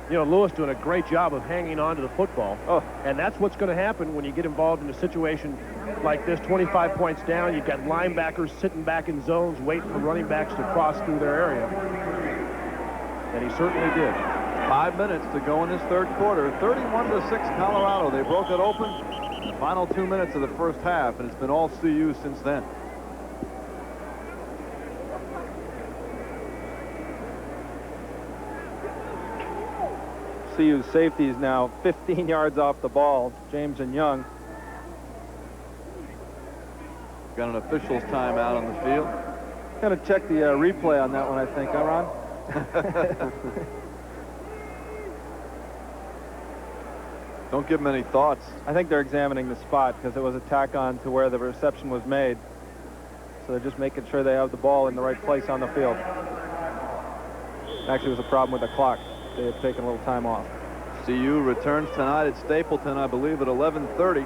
You know, Lewis doing a great job of hanging on to the football. Oh, and that's what's going to happen when you get involved in a situation like this, 25 points down. You've got linebackers sitting back in zones waiting for running backs to cross through their area. And he certainly did. 5 minutes to go in this third quarter. 31-6 Colorado. They broke it open in the final 2 minutes of the first half, and it's been all CU since then. CU's safety is now 15 yards off the ball, James and Young. Got an official's timeout on the field. Going to check the replay on that one, I think, huh, Ron? Don't give them any thoughts. I think they're examining the spot because it was a tack on to where the reception was made. So they're just making sure they have the ball in the right place on the field. Actually, it was a problem with the clock. They had taken a little time off. CU returns tonight at Stapleton, I believe, at 11:30.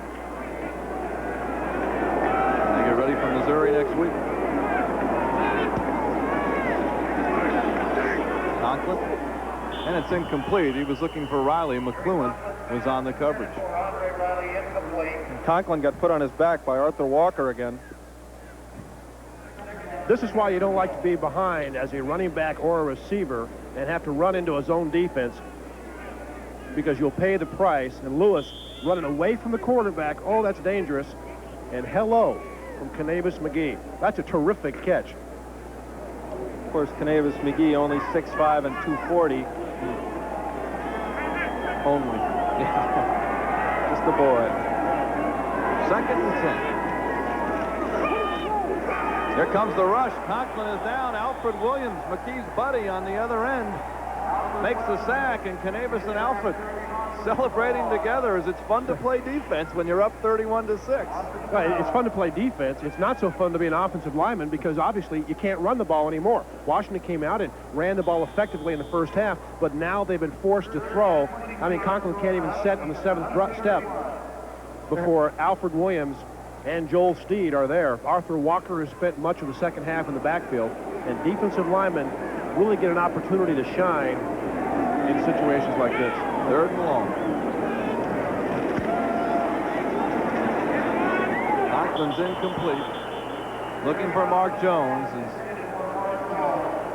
They get ready for Missouri next week. Conklin, and it's incomplete. He was looking for Riley. McLuhan was on the coverage. And Conklin got put on his back by Arthur Walker again. This is why you don't like to be behind as a running back or a receiver and have to run into a zone defense, because you'll pay the price. And Lewis running away from the quarterback. Oh, that's dangerous. And hello from Canavis McGee. That's a terrific catch. Of course, Canavis McGee only 6'5" and 240. Only. Yeah. Just a boy. 2nd and 10. Here comes the rush. Conklin is down. Alfred Williams, McKee's buddy, on the other end, makes the sack, and Canavis and Alfred celebrating together as it's fun to play defense when you're up 31-6. Well, it's fun to play defense. It's not so fun to be an offensive lineman because obviously you can't run the ball anymore. Washington came out and ran the ball effectively in the first half, but now they've been forced to throw. I mean, Conklin can't even set on the 7th step before Alfred Williams and Joel Steed are there. Arthur Walker has spent much of the second half in the backfield, and defensive linemen really get an opportunity to shine in situations like this. 3rd and long. Conklin's incomplete. Looking for Mark Jones as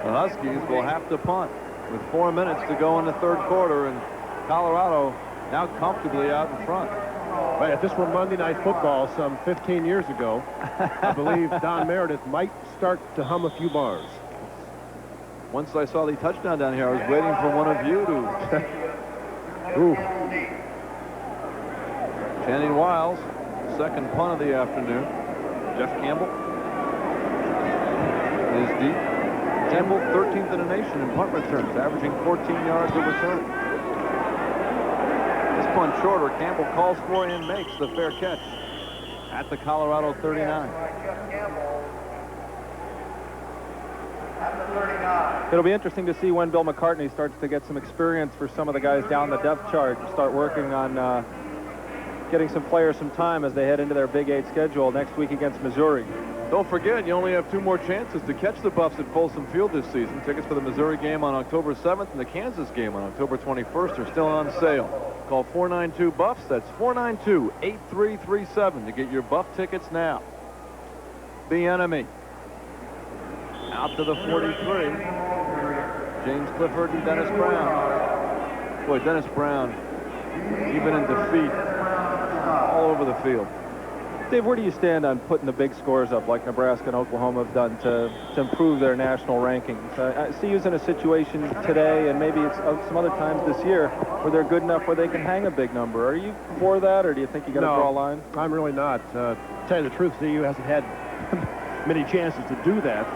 the Huskies will have to punt with 4 minutes to go in the third quarter, and Colorado now comfortably out in front. Right, if this were Monday Night Football some 15 years ago, I believe Don Meredith might start to hum a few bars. Once I saw the touchdown down here, I was waiting for one of you to... Ooh. Channing Wiles, second punt of the afternoon. Jeff Campbell is deep. Campbell, 13th in the nation in punt returns, averaging 14 yards a return. This punt shorter. Campbell calls for and makes the fair catch at the Colorado 39. It'll be interesting to see when Bill McCartney starts to get some experience for some of the guys down the depth chart and start working on getting some players some time as they head into their Big 8 schedule next week against Missouri. Don't forget, you only have 2 more chances to catch the Buffs at Folsom Field this season. Tickets for the Missouri game on October 7th and the Kansas game on October 21st are still on sale. Call 492-BUFFS. That's 492-8337 to get your Buff tickets now. Bieniemy out to the 43. James Clifford and Dennis Brown. Boy, Dennis Brown, even in defeat, all over the field. Dave, where do you stand on putting the big scores up like Nebraska and Oklahoma have done to improve their national rankings? I see you in a situation today, and maybe it's some other times this year, where they're good enough where they can hang a big number. Are you for that, or do you think you got to draw a line? I'm really not. To tell you the truth, CU hasn't had many chances to do that.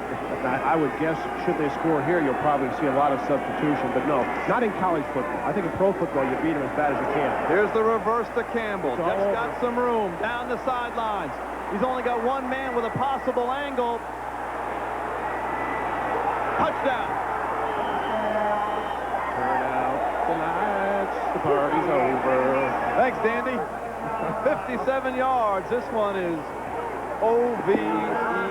I would guess, should they score here, you'll probably see a lot of substitution. But no, not in college football. I think in pro football, you beat them as bad as you can. Here's the reverse to Campbell. Just got some room down the sidelines. He's only got one man with a possible angle. Touchdown. Turn out the lights. The party's over. Thanks, Dandy. 57 yards. This one is OVER.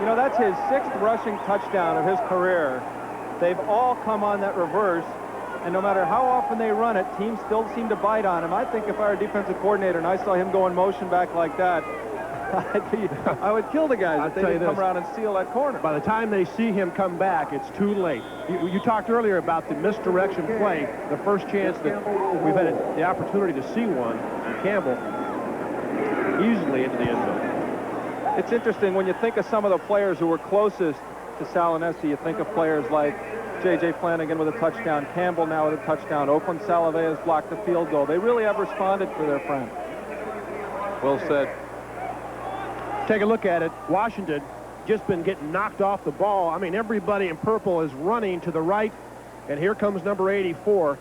You know, that's his 6th rushing touchdown of his career. They've all come on that reverse, and no matter how often they run it, teams still seem to bite on him. I think if I were a defensive coordinator and I saw him go in motion back like that, I would kill the guys if they tell you didn't come this. around and seal that corner. By the time they see him come back, it's too late. You talked earlier about the misdirection play. The first chance that we've had the opportunity to see one, Campbell easily into the end zone. It's interesting when you think of some of the players who were closest to Salinesi. You think of players like J.J. Flanagan with a touchdown, Campbell now with a touchdown, Oakland Salaveas blocked the field goal. They really have responded for their friend. Well said. Take a look at it. Washington just been getting knocked off the ball. I mean, everybody in purple is running to the right, and here comes number 84.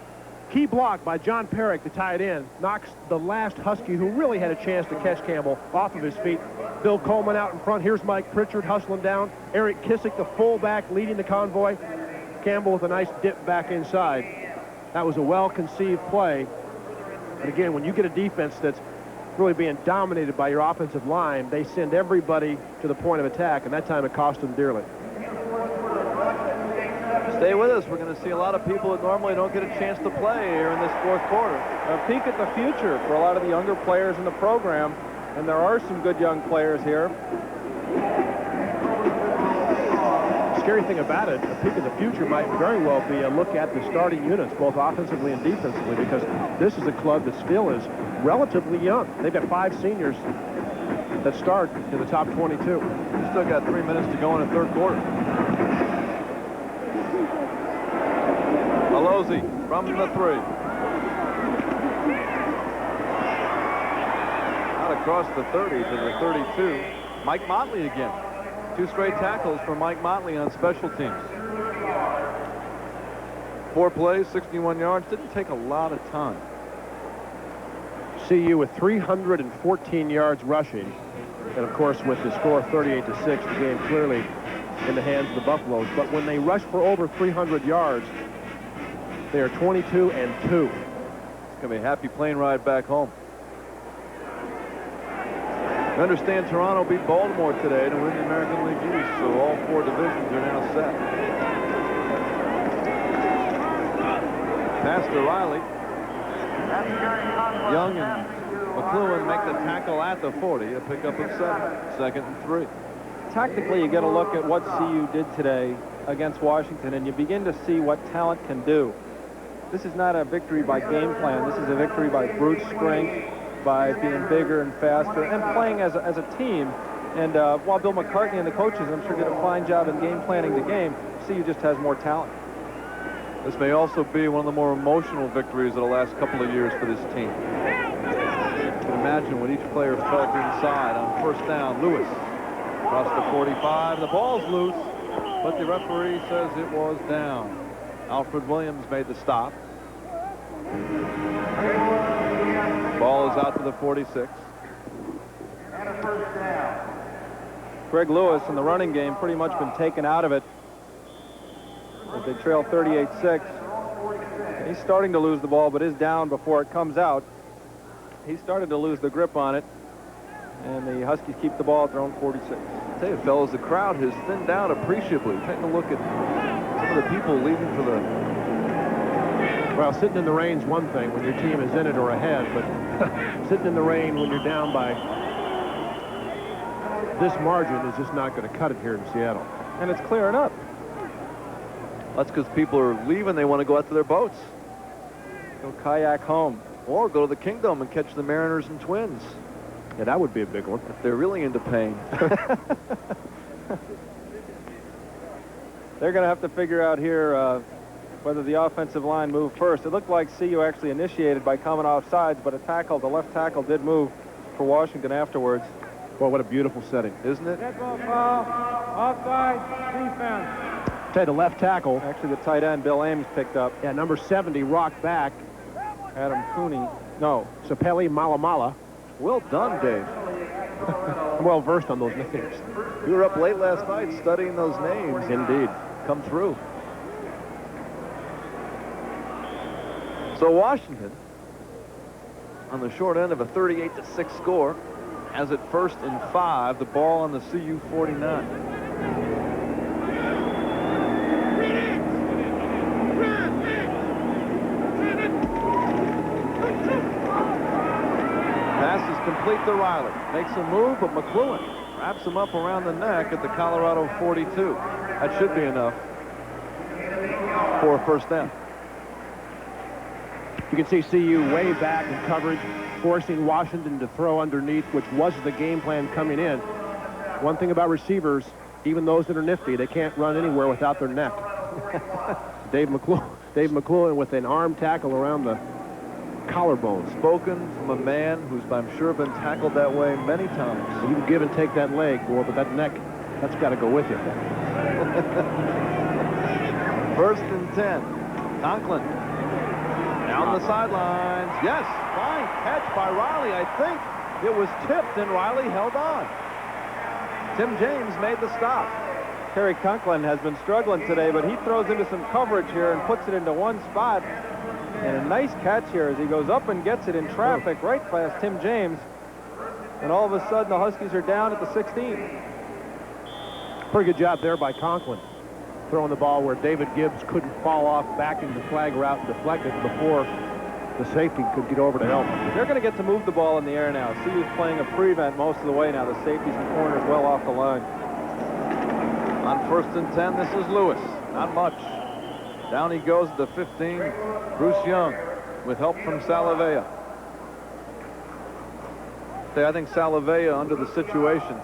Key block by John Perrick to tie it in. Knocks the last Husky who really had a chance to catch Campbell off of his feet. Bill Coleman out in front. Here's Mike Pritchard hustling down. Eric Kissick, the fullback, leading the convoy. Campbell with a nice dip back inside. That was a well-conceived play. And again, when you get a defense that's really being dominated by your offensive line, they send everybody to the point of attack, and that time it cost them dearly. Stay with us. We're going to see a lot of people that normally don't get a chance to play here in this fourth quarter. A peek at the future for a lot of the younger players in the program, and there are some good young players here. Scary thing about it, a peek of the future might very well be a look at the starting units, both offensively and defensively, because this is a club that still is relatively young. They've got 5 seniors that start in the top 22. Still got 3 minutes to go in the third quarter. Alozzi from the 3. Out across the 30 to the 32. Mike Motley again. 2 straight tackles for Mike Motley on special teams. 4 plays, 61 yards. Didn't take a lot of time. CU with 314 yards rushing. And, of course, with the score 38-6, the game clearly in the hands of the Buffaloes. But when they rush for over 300 yards, they are 22-2. It's going to be a happy plane ride back home. I understand Toronto beat Baltimore today to win the American League East, so all 4 divisions are now set. Pass to Riley. Young and McLuhan make the tackle at the 40, a pickup of 7. 2nd and 3. Tactically, you get a look at what CU did today against Washington, and you begin to see what talent can do. This is not a victory by game plan. This is a victory by brute strength, by being bigger and faster, and playing as a team. And while Bill McCartney and the coaches, I'm sure, did a fine job in game planning the game, CU just has more talent. This may also be one of the more emotional victories of the last couple of years for this team. You can imagine what each player felt inside on first down. Lewis across the 45. The ball's loose, but the referee says it was down. Alfred Williams made the stop. Ball is out to the 46. And a first down. Greg Lewis in the running game pretty much been taken out of it as they trail 38-6. He's starting to lose the ball, but is down before it comes out. He started to lose the grip on it, and the Huskies keep the ball at their own 46. I tell you, fellas, the crowd has thinned down appreciably. Taking a look at some of the people leaving for the... Well, sitting in the rain's one thing when your team is in it or ahead, but sitting in the rain when you're down by this margin is just not going to cut it here in Seattle. And it's clearing up. That's because people are leaving. They want to go out to their boats. Go kayak home. Or go to the Kingdom and catch the Mariners and Twins. Yeah, that would be a big one. If they're really into pain. They're going to have to figure out here whether the offensive line moved first. It looked like CU actually initiated by coming off sides, but the left tackle did move for Washington afterwards. Well, what a beautiful setting, isn't it? That's all foul. Offside defense. Say the left tackle. Actually, the tight end, Bill Ames, picked up. Yeah, number 70 rocked back. Adam Cooney. No. Sapeli Malamala. Well done, Dave. I'm well versed on those names. You were up late last night studying those names. Indeed. Come through. So Washington, on the short end of a 38-6 score, has it 1st and 5. The ball on the CU 49. Pass is complete to Riley. Makes a move, but McLuhan wraps him up around the neck at the Colorado 42. That should be enough for a first down. You can see CU way back in coverage, forcing Washington to throw underneath, which was the game plan coming in. One thing about receivers, even those that are nifty, they can't run anywhere without their neck. Dave McLuhan with an arm tackle around the collarbone. Spoken from a man who's, I'm sure, been tackled that way many times. You can give and take that leg, boy, but that neck, that's got to go with you. First and 10. Conklin down the sidelines. Yes, fine catch by Riley. I think it was tipped, and Riley held on. Tim James made the stop. Terry Conklin has been struggling today, but he throws into some coverage here and puts it into one spot. And a nice catch here as he goes up and gets it in traffic right past Tim James. And all of a sudden, the Huskies are down at the 16. Pretty good job there by Conklin, throwing the ball where David Gibbs couldn't fall off back into the flag route and deflect it before the safety could get over to help. They're going to get to move the ball in the air now. CU's playing a prevent most of the way now. The safeties and corners well off the line. On first and 10, this is Lewis. Not much. Down he goes at the 15. Bruce Young with help from Salavea. I think Salavea, under the situation,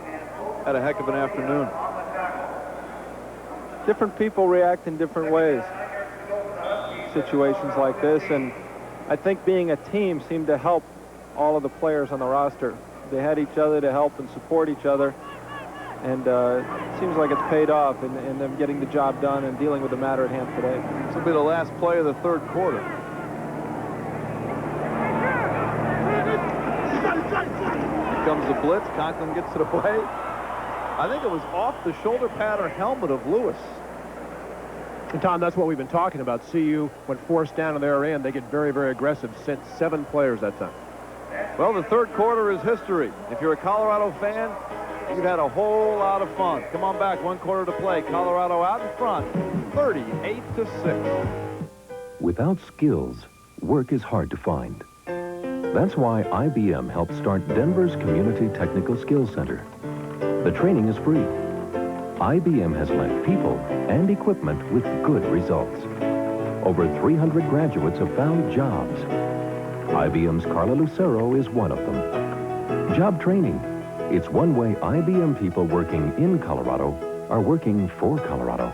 had a heck of an afternoon. Different people react in different ways. Situations like this, and I think being a team seemed to help all of the players on the roster. They had each other to help and support each other, and it seems like it's paid off in them getting the job done and dealing with the matter at hand today. This will be the last play of the third quarter. Here comes the blitz. Conklin gets it away. I think it was off the shoulder pad or helmet of Lewis. And Tom, that's what we've been talking about. CU, when forced down to their end, they get very, very aggressive. Sent 7 players that time. Well, the third quarter is history. If you're a Colorado fan, you've had a whole lot of fun. Come on back, 1 quarter to play. Colorado out in front, 38-6. Without skills, work is hard to find. That's why IBM helped start Denver's Community Technical Skills Center. The training is free. IBM has lent people and equipment with good results. Over 300 graduates have found jobs. IBM's Carla Lucero is one of them. Job training. It's one way IBM people working in Colorado are working for Colorado.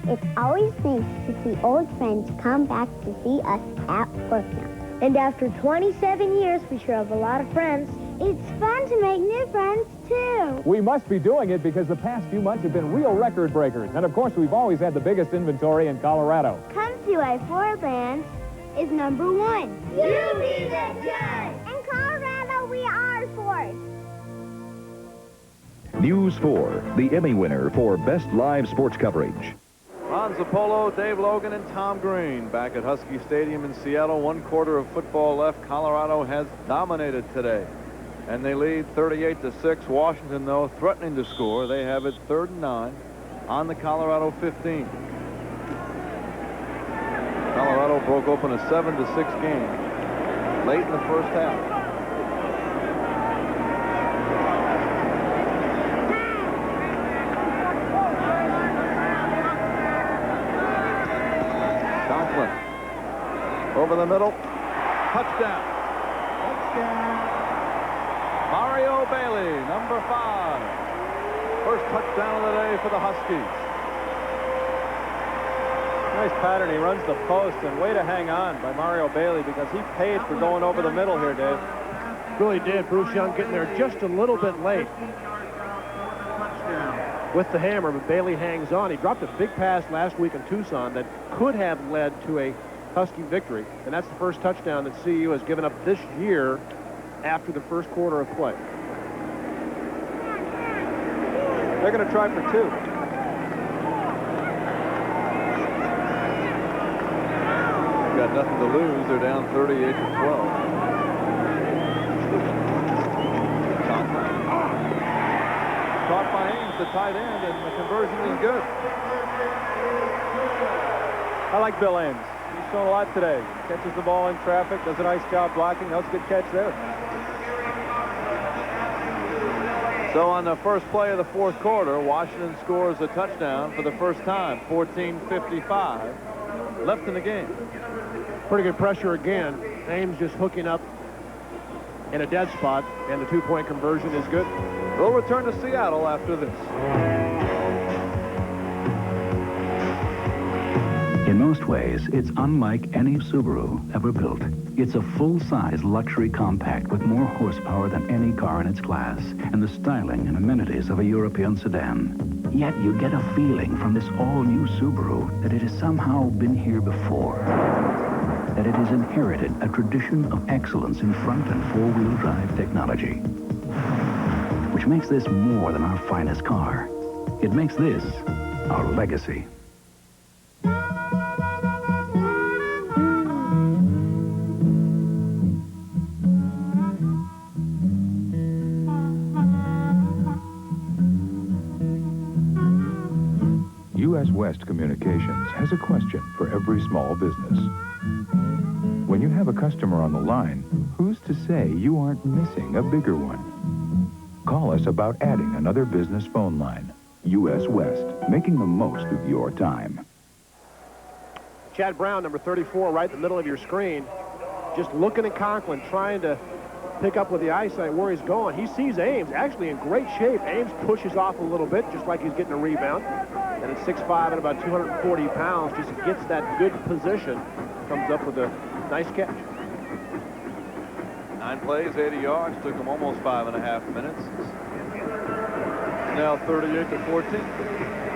It's always nice to see old friends come back to see us at work now. And after 27 years, we sure have a lot of friends. It's fun to make new friends, too. We must be doing it because the past few months have been real record breakers. And, of course, we've always had the biggest inventory in Colorado. Come see why Ford Brands is #1. You be the judge. In Colorado, we are Ford. News 4, the Emmy winner for Best Live Sports Coverage. Ron Zappolo, Dave Logan, and Tom Green back at Husky Stadium in Seattle. 1 quarter of football left. Colorado has dominated today, and they lead 38-6. Washington, though, threatening to score. They have it 3rd and 9 on the Colorado 15. Colorado broke open a 7-6 game late in the first half. Over the middle. Touchdown. Mario Bailey, number 5. First touchdown of the day for the Huskies. Nice pattern. He runs the post, and way to hang on by Mario Bailey because he paid for going over the middle here, Dave. Really did. Bruce Young getting there just a little bit late with the hammer, but Bailey hangs on. He dropped a big pass last week in Tucson that could have led to a Husky victory, and that's the first touchdown that CU has given up this year after the first quarter of play. They're going to try for 2. Got nothing to lose. They're down 38-12. Caught by Ames, the tight end, and the conversion is good. I like Bill Ames. He's shown a lot today. Catches the ball in traffic, does a nice job blocking. That was a good catch there. So on the first play of the fourth quarter, Washington scores a touchdown for the first time. 14:55 left in the game. Pretty good pressure again. Ames just hooking up in a dead spot, and the two-point conversion is good. They'll return to Seattle after this. In most ways, it's unlike any Subaru ever built. It's a full-size luxury compact with more horsepower than any car in its class and the styling and amenities of a European sedan. Yet you get a feeling from this all-new Subaru that it has somehow been here before. That it has inherited a tradition of excellence in front and four-wheel drive technology. Which makes this more than our finest car. It makes this our legacy. U.S. West Communications has a question for every small business. When you have a customer on the line, who's to say you aren't missing a bigger one? Call us about adding another business phone line. U.S. West, making the most of your time. Chad Brown, number 34, right in the middle of your screen, just looking at Conklin, trying to pick up with the eyesight where he's going. He sees Ames actually in great shape. Ames pushes off a little bit, just like he's getting a rebound. And at 6'5" and about 240 pounds, just gets that good position. Comes up with a nice catch. 9 plays, 80 yards. Took him almost 5.5 minutes. Now 38-14.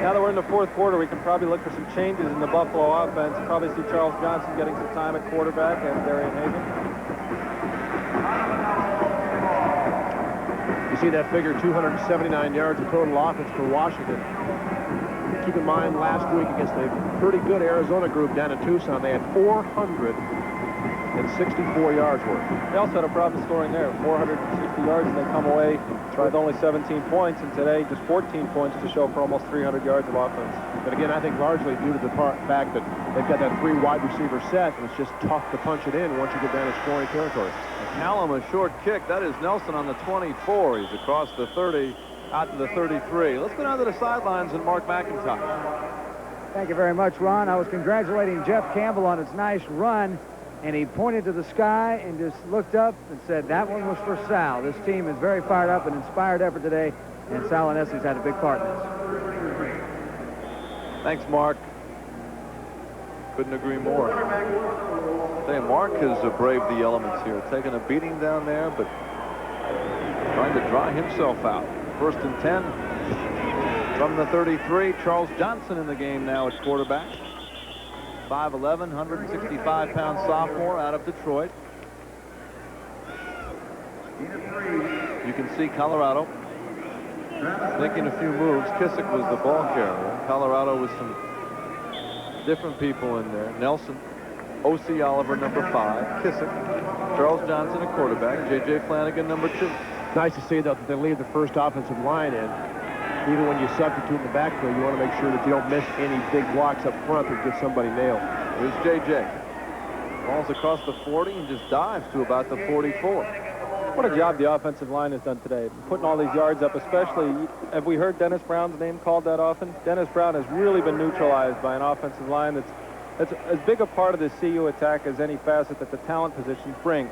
Now that we're in the fourth quarter, we can probably look for some changes in the Buffalo offense. Probably see Charles Johnson getting some time at quarterback and Darian Hagan. You see that figure, 279 yards of total offense for Washington. Keep in mind, last week against a pretty good Arizona group down in Tucson, they had 464 yards worth. They also had a problem scoring there, 460 yards, and they come away with only 17 points, and today just 14 points to show for almost 300 yards of offense. But again, I think largely due to the fact that they've got that 3 wide receiver set, and it's just tough to punch it in once you get down to scoring territory. McCallum, a short kick. That is Nelson on the 24. He's across the 30, out to the 33. Let's go down to the sidelines and Mark McIntyre. Thank you very much, Ron. I was congratulating Jeff Campbell on his nice run, and he pointed to the sky and just looked up and said, that one was for Sal. This team is very fired up and inspired effort today, and Sal and Essie's had a big part in this. Thanks, Mark. Couldn't agree more. Say, Mark has braved the elements here, taking a beating down there, but trying to dry himself out. 1st and 10 from the 33. Charles Johnson in the game now at quarterback. 5'11", 165-pound sophomore out of Detroit. You can see Colorado making a few moves. Kissick was the ball carrier. Colorado with some different people in there. Nelson, O.C. Oliver, number 5. Kissick, Charles Johnson, a quarterback. J.J. Flanagan, number 2. Nice to see, though, that they leave the first offensive line in. Even when you substitute in the backfield, you want to make sure that you don't miss any big blocks up front that get somebody nailed. Here's J.J. Falls across the 40 and just dives to about the 44. What a job the offensive line has done today, putting all these yards up, especially, have we heard Dennis Brown's name called that often? Dennis Brown has really been neutralized by an offensive line that's as big a part of the CU attack as any facet that the talent positions bring.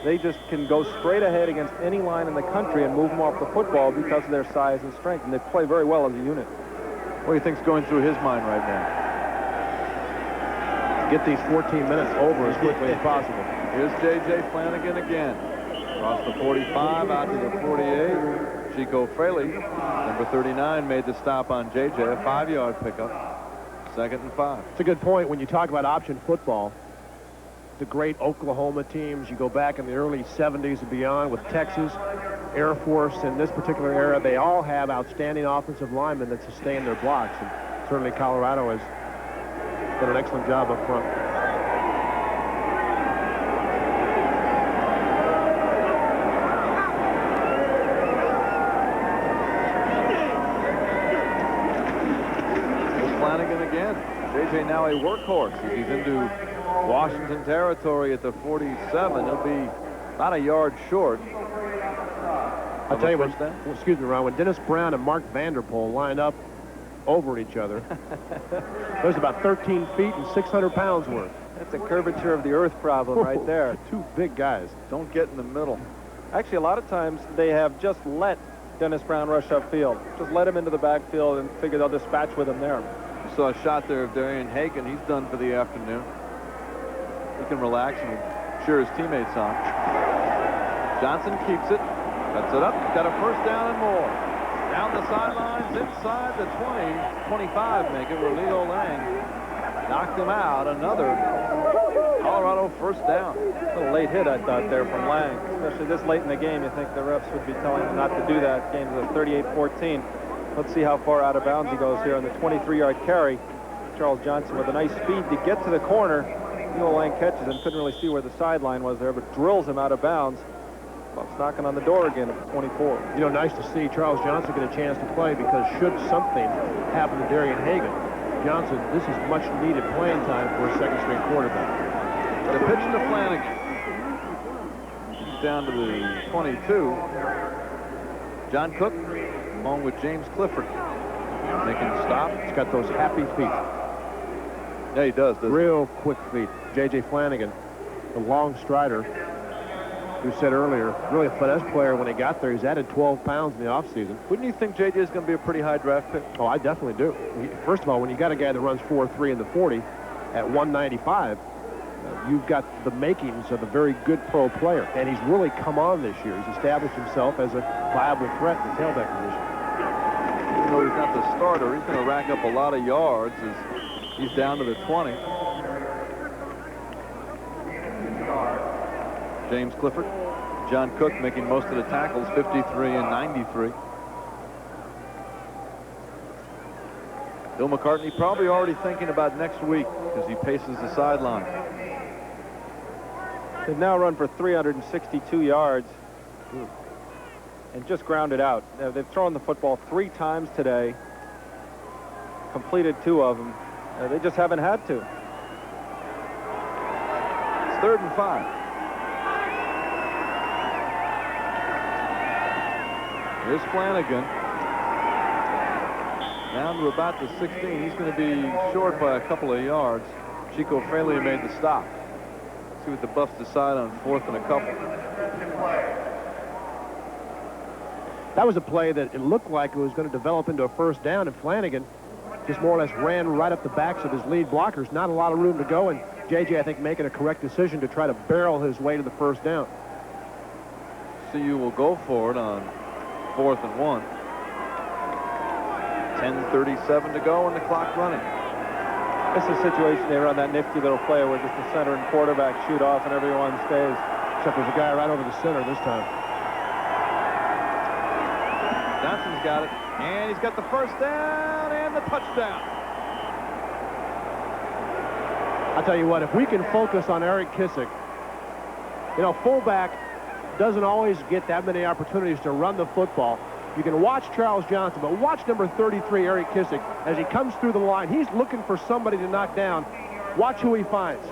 They just can go straight ahead against any line in the country and move them off the football because of their size and strength, and they play very well as a unit. What do you think's going through his mind right now? Get these 14 minutes over as quickly as possible. Here's J.J. Flanagan again. Across the 45, out to the 48. Chico Fraley, number 39, made the stop on J.J. A 5-yard pickup. 2nd and 5. It's a good point when you talk about option football. The great Oklahoma teams, you go back in the early 70s and beyond with Texas, Air Force, in this particular era, they all have outstanding offensive linemen that sustain their blocks. And certainly Colorado has done an excellent job up front. Flanagan again. J.J. now a workhorse as he's into Washington territory at the 47. He'll be about a yard short. I'll tell you what, excuse me, Ron, when Dennis Brown and Mark Vanderpool line up over each other, there's about 13 feet and 600 pounds worth. That's a curvature of the earth problem right there. Two big guys. Don't get in the middle. Actually, a lot of times they have just let Dennis Brown rush upfield. Just let him into the backfield and figure they'll dispatch with him there. You saw a shot there of Darian Hagan. He's done for the afternoon. He can relax and cheer his teammates on. Johnson keeps it. Sets it up. Got a first down and more. Down the sidelines, inside the 20, 25 make it, where Leo Lang knocked him out. Another Colorado first down. A little late hit, I thought, there from Lang. Especially this late in the game, you think the refs would be telling him not to do that. Game's a 38-14. Let's see how far out of bounds he goes here on the 23-yard carry. Charles Johnson with a nice speed to get to the corner. Leo Lang catches him. Couldn't really see where the sideline was there, but drills him out of bounds. Buff's knocking on the door again at the 24. You know, nice to see Charles Johnson get a chance to play, because should something happen to Darian Hagan, Johnson, this is much needed playing time for a second-string quarterback. The pitch to Flanagan. He's down to the 22. John Cook, along with James Clifford, making the stop. He's got those happy feet. Yeah, he does. Real quick feet. J.J. Flanagan, the long strider, who said earlier, really a finesse player when he got there. He's added 12 pounds in the offseason. Wouldn't you think J.J. is going to be a pretty high draft pick? Oh, I definitely do. First of all, when you got a guy that runs 4.3 in the 40 at 195, you've got the makings of a very good pro player. And he's really come on this year. He's established himself as a viable threat in the tailback position. Even though he's not the starter, he's going to rack up a lot of yards as he's down to the 20. James Clifford, John Cook making most of the tackles, 53 and 93. Bill McCartney probably already thinking about next week as he paces the sideline. They've now run for 362 yards and just grounded out. They've thrown the football 3 times today, completed 2 of them. They just haven't had to. It's 3rd and 5. Here's Flanagan. Down to about the 16. He's going to be short by a couple of yards. Chico Faley made the stop. See what the Buffs decide on 4th and a couple. That was a play that it looked like it was going to develop into a first down, and Flanagan just more or less ran right up the backs of his lead blockers. Not a lot of room to go, and J.J., I think, making a correct decision to try to barrel his way to the first down. CU will go for it on 4th and 1. 10:37 to go and the clock running. This is a situation they run that nifty little play where just the center and quarterback shoot off and everyone stays. Except there's a guy right over the center this time. Johnson's got it, and he's got the first down and the touchdown. I'll tell you what, if we can focus on Eric Kissick, you know, fullback doesn't always get that many opportunities to run the football. You can watch Charles Johnson, but watch number 33, Eric Kissick, as he comes through the line. He's looking for somebody to knock down. Watch who he finds.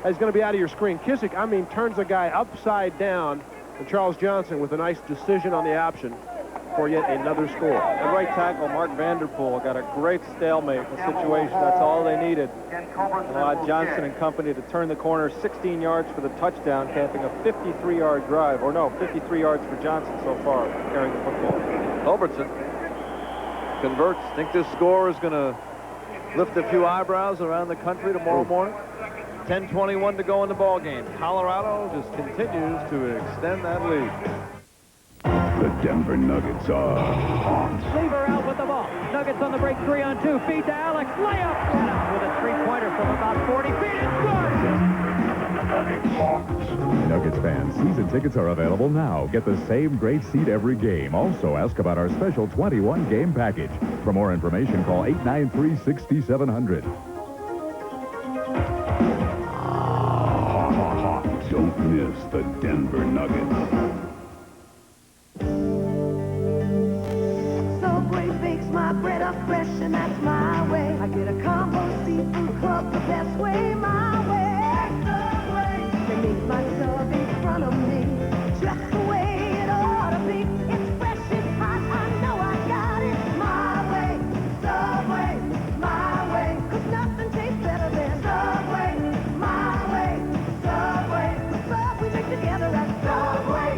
He's going to be out of your screen. Kissick, I mean, turns the guy upside down, and Charles Johnson with a nice decision on the option for yet another score. The right tackle, Mark Vanderpool, got a great stalemate in the situation. That's all they needed. And allowed Johnson and company to turn the corner 16 yards for the touchdown, capping a 53-yard drive. Or no, 53 yards for Johnson so far, carrying the football. Culbertson converts. Think this score is going to lift a few eyebrows around the country tomorrow morning? 10:21 to go in the ball game. Colorado just continues to extend that lead. The Denver Nuggets are on. Lever out with the ball. Nuggets on the break, 3-on-2. Feed to Alex. Layup. With a 3-pointer from about 40 feet. It's good. Nuggets fans, season tickets are available now. Get the same great seat every game. Also, ask about our special 21-game package. For more information, call 893-6700. Don't miss the Denver Nuggets. Subway bakes my bread up fresh, and that's my way. I get a combo best way, my way. They make my sub in front of me, just the way it ought to be. It's fresh, it's hot, I know I got it. My way, Subway, my way. 'Cause nothing tastes better than Subway, my way, Subway. The sub we make together at Subway.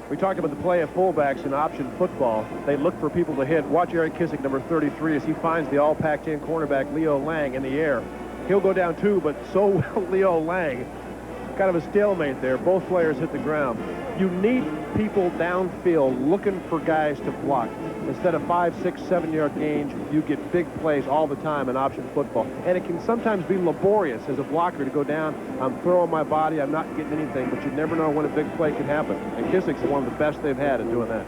We talked about the play of fullbacks in option football. They look for people to hit. Watch Eric Kissick, number 33, as he finds the all-packed-in cornerback Leo Lang in the air. He'll go down too, but so will Leo Lang. Kind of a stalemate there. Both players hit the ground. You need people downfield looking for guys to block. Instead of 5, 6, 7-yard gains, you get big plays all the time in option football. And it can sometimes be laborious as a blocker to go down. I'm throwing my body. I'm not getting anything, but you never know when a big play can happen. And Kissick's one of the best they've had at doing that.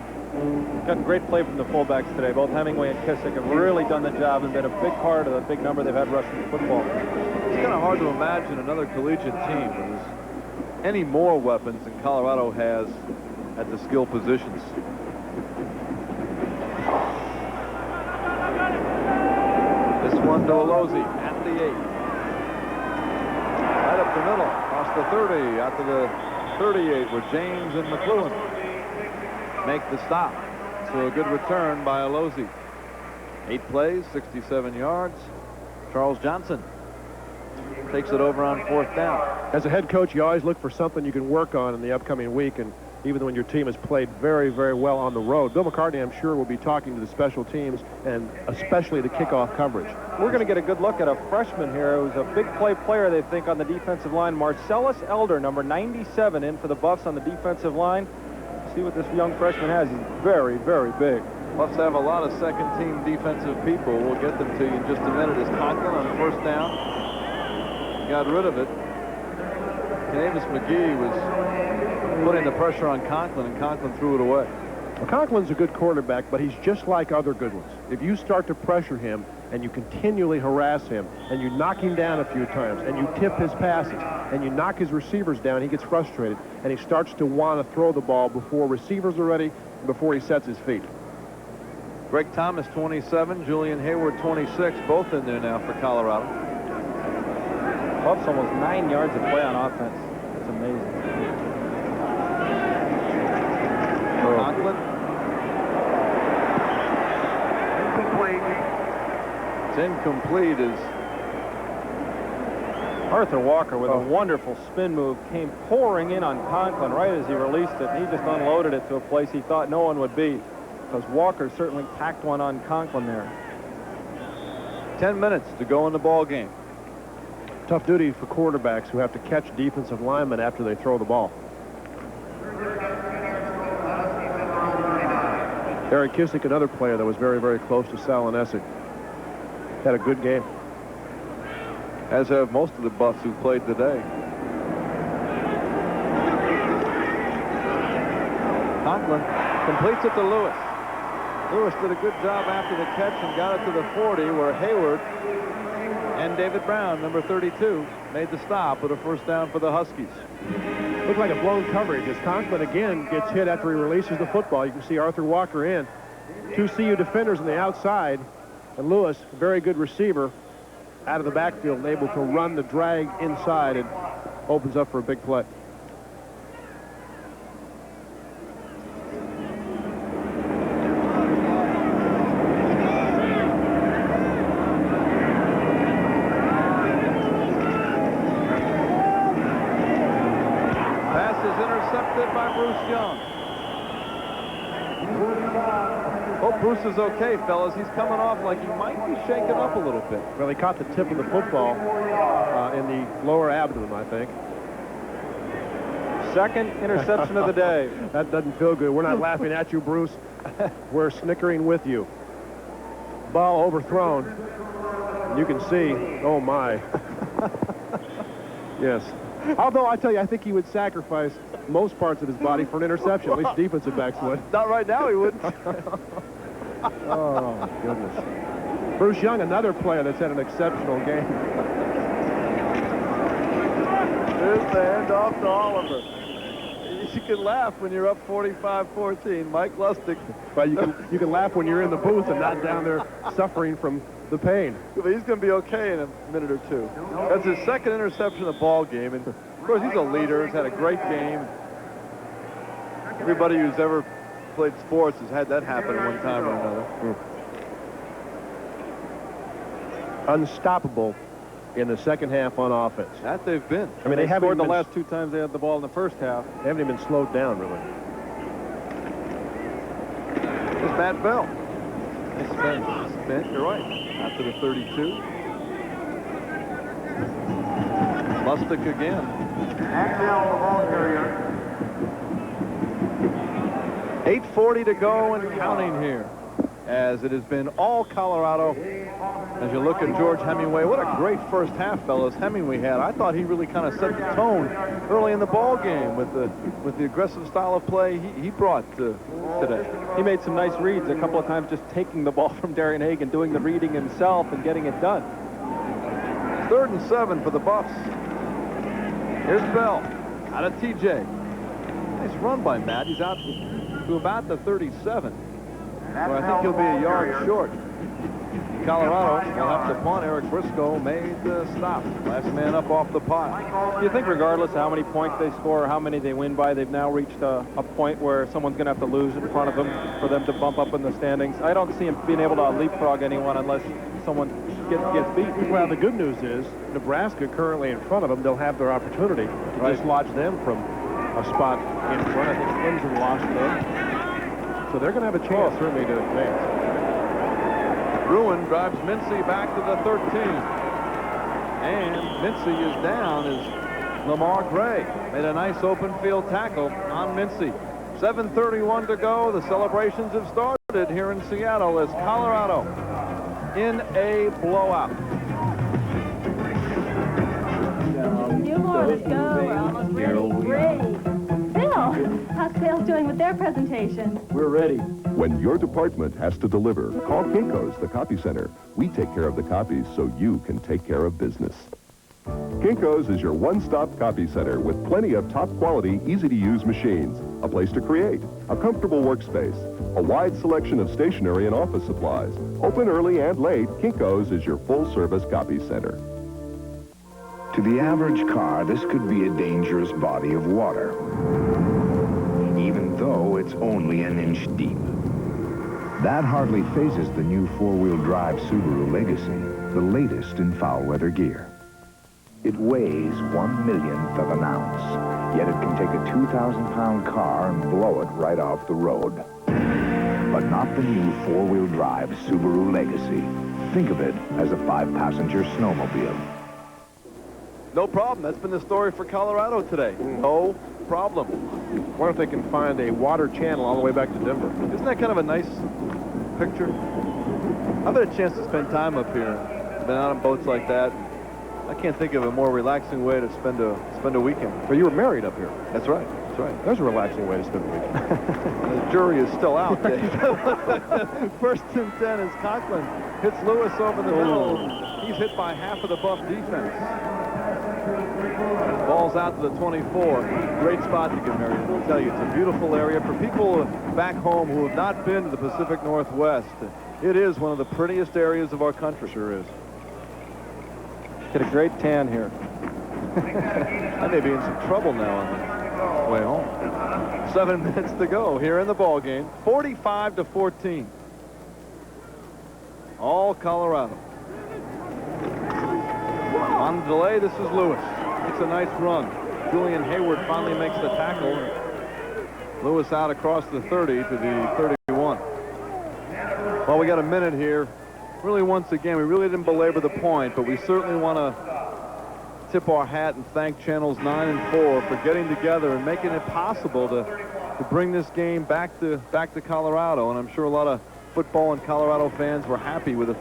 Gotten great play from the fullbacks today. Both Hemingway and Kissick have really done the job and been a big part of the big number they've had rushing the football. It's kind of hard to imagine another collegiate team with any more weapons than Colorado has at the skill positions. This one to Alozzi at the 8. Right up the middle, across the 30, out to the 38, where James and McLuhan make the stop. So a good return by Alozzi. 8 plays, 67 yards. Charles Johnson takes it over on 4th down. As a head coach, you always look for something you can work on in the upcoming week, and even when your team has played very, very well on the road. Bill McCartney, I'm sure, will be talking to the special teams and especially the kickoff coverage. We're going to get a good look at a freshman here who's a big play player, they think, on the defensive line. Marcellus Elder, number 97, in for the Buffs on the defensive line. See what this young freshman has. He's very, very big. Buffs have a lot of second-team defensive people. We'll get them to you in just a minute. As Conklin on 1st down got rid of it. Davis McGee was putting the pressure on Conklin, and Conklin threw it away. Well, Conklin's a good quarterback, but he's just like other good ones. If you start to pressure him and you continually harass him and you knock him down a few times and you tip his passes and you knock his receivers down, he gets frustrated and he starts to want to throw the ball before receivers are ready and before he sets his feet. Greg Thomas, 27, Julian Hayward, 26, both in there now for Colorado. Buffs almost 9 yards of play on offense. That's amazing. Conklin. It's incomplete as Arthur Walker with a wonderful spin move came pouring in on Conklin right as he released it. He just unloaded it to a place he thought no one would be, because Walker certainly packed one on Conklin there. 10 minutes to go in the ball game. Tough duty for quarterbacks who have to catch defensive linemen after they throw the ball. Eric Kissick, another player that was very, very close to Salinesic. Had a good game. As have most of the Buffs who played today. Conklin completes it to Lewis. Lewis did a good job after the catch and got it to the 40, where Hayward and David Brown, number 32, made the stop with a 1st down for the Huskies. Looked like a blown coverage as Conklin again gets hit after he releases the football. You can see Arthur Walker in. 2 CU defenders on the outside, and Lewis, a very good receiver, out of the backfield and able to run the drag inside and opens up for a big play. By Bruce Young. Hope Bruce is okay, fellas. He's coming off like he might be shaken up a little bit. Well, he caught the tip of the football in the lower abdomen, I think. Second interception of the day. That doesn't feel good. We're not laughing at you, Bruce. We're snickering with you. Ball overthrown. You can see, oh my. Yes. Although, I tell you, I think he would sacrifice most parts of his body for an interception. At least defensive backs would. Not right now, he wouldn't. Oh, my goodness. Bruce Young, another player that's had an exceptional game. Here's the handoff to Oliver. you can laugh when you're up 45-14. Mike Lustig. But you can laugh when you're in the booth and not down there suffering from the pain. But he's going to be okay in a minute or two. That's his second interception of the ball game. And, of course, he's a leader. He's had a great game. Everybody who's ever played sports has had that happen at one time or another. Unstoppable in the second half on offense. That they've been. I mean, they scored the last 2 times they had the ball in the first half. They haven't even slowed down, really. It's Matt Bell. Nice spin. You're right. After the 32. Lustig again. Axel, the ball carrier. 8:40 to go and counting here, as it has been all Colorado. As you look at George Hemingway, what a great first half, fellas, Hemingway had. I thought he really kind of set the tone early in the ball game with the aggressive style of play he brought today. He made some nice reads a couple of times, just taking the ball from Darian Hagan, doing the reading himself and getting it done. 3rd and 7 for the Buffs. Here's Bell out of TJ. Nice run by Matt. He's out to about the 37. So I think he'll be a yard short. Colorado will have to punt. Eric Briscoe made the stop. Last man up off the pot. Do you think regardless how many points they score or how many they win by, they've now reached a point where someone's going to have to lose in front of them for them to bump up in the standings? I don't see him being able to leapfrog anyone unless someone gets beat. Well, the good news is Nebraska currently in front of them. They'll have their opportunity to dislodge them from a spot in front. I think Clemson lost them. So they're going to have a chance certainly to advance. Bruin drives Mincy back to the 13. And Mincy is down as Lamar Gray made a nice open field tackle on Mincy. 7:31 to go. The celebrations have started here in Seattle as Colorado in a blowout. A few more to go. We're almost ready. Great. Bill, how's sales doing with their presentation? We're ready. When your department has to deliver, call Kinko's, the copy center. We take care of the copies so you can take care of business. Kinko's is your one-stop copy center with plenty of top-quality, easy-to-use machines, a place to create, a comfortable workspace, a wide selection of stationery and office supplies. Open early and late, Kinko's is your full-service copy center. To the average car, this could be a dangerous body of water, even though it's only an inch deep. That hardly phases the new four-wheel drive Subaru Legacy, the latest in foul-weather gear. It weighs 1/1,000,000th of an ounce, yet it can take a 2,000-pound car and blow it right off the road. But not the new four-wheel drive Subaru Legacy. Think of it as a 5-passenger snowmobile. No problem. That's been the story for Colorado today. No problem. Wonder if they can find a water channel all the way back to Denver. Isn't that kind of a nice picture? I've had a chance to spend time up here. Been out on boats like that. I can't think of a more relaxing way to spend a weekend. But you were married up here. That's right. That's right. That's a relaxing way to spend a weekend. The jury is still out, Dave. 1st and 10 as Conklin hits Lewis over the middle. He's hit by half of the Buff defense. Ball's out to the 24. Great spot to get married. I'll tell you, it's a beautiful area. For people back home who have not been to the Pacific Northwest, it is one of the prettiest areas of our country. Sure is. Get a great tan here. I may be in some trouble now on the way home. 7 minutes to go here in the ball game. 45-14. All Colorado. On the delay, this is Lewis. Makes a nice run. Julian Hayward finally makes the tackle. Lewis out across the 30 to the 31. Well, we got a minute here. Really, once again, we really didn't belabor the point, but we certainly want to tip our hat and thank Channels 9 and 4 for getting together and making it possible to bring this game back to Colorado. And I'm sure a lot of football and Colorado fans were happy with the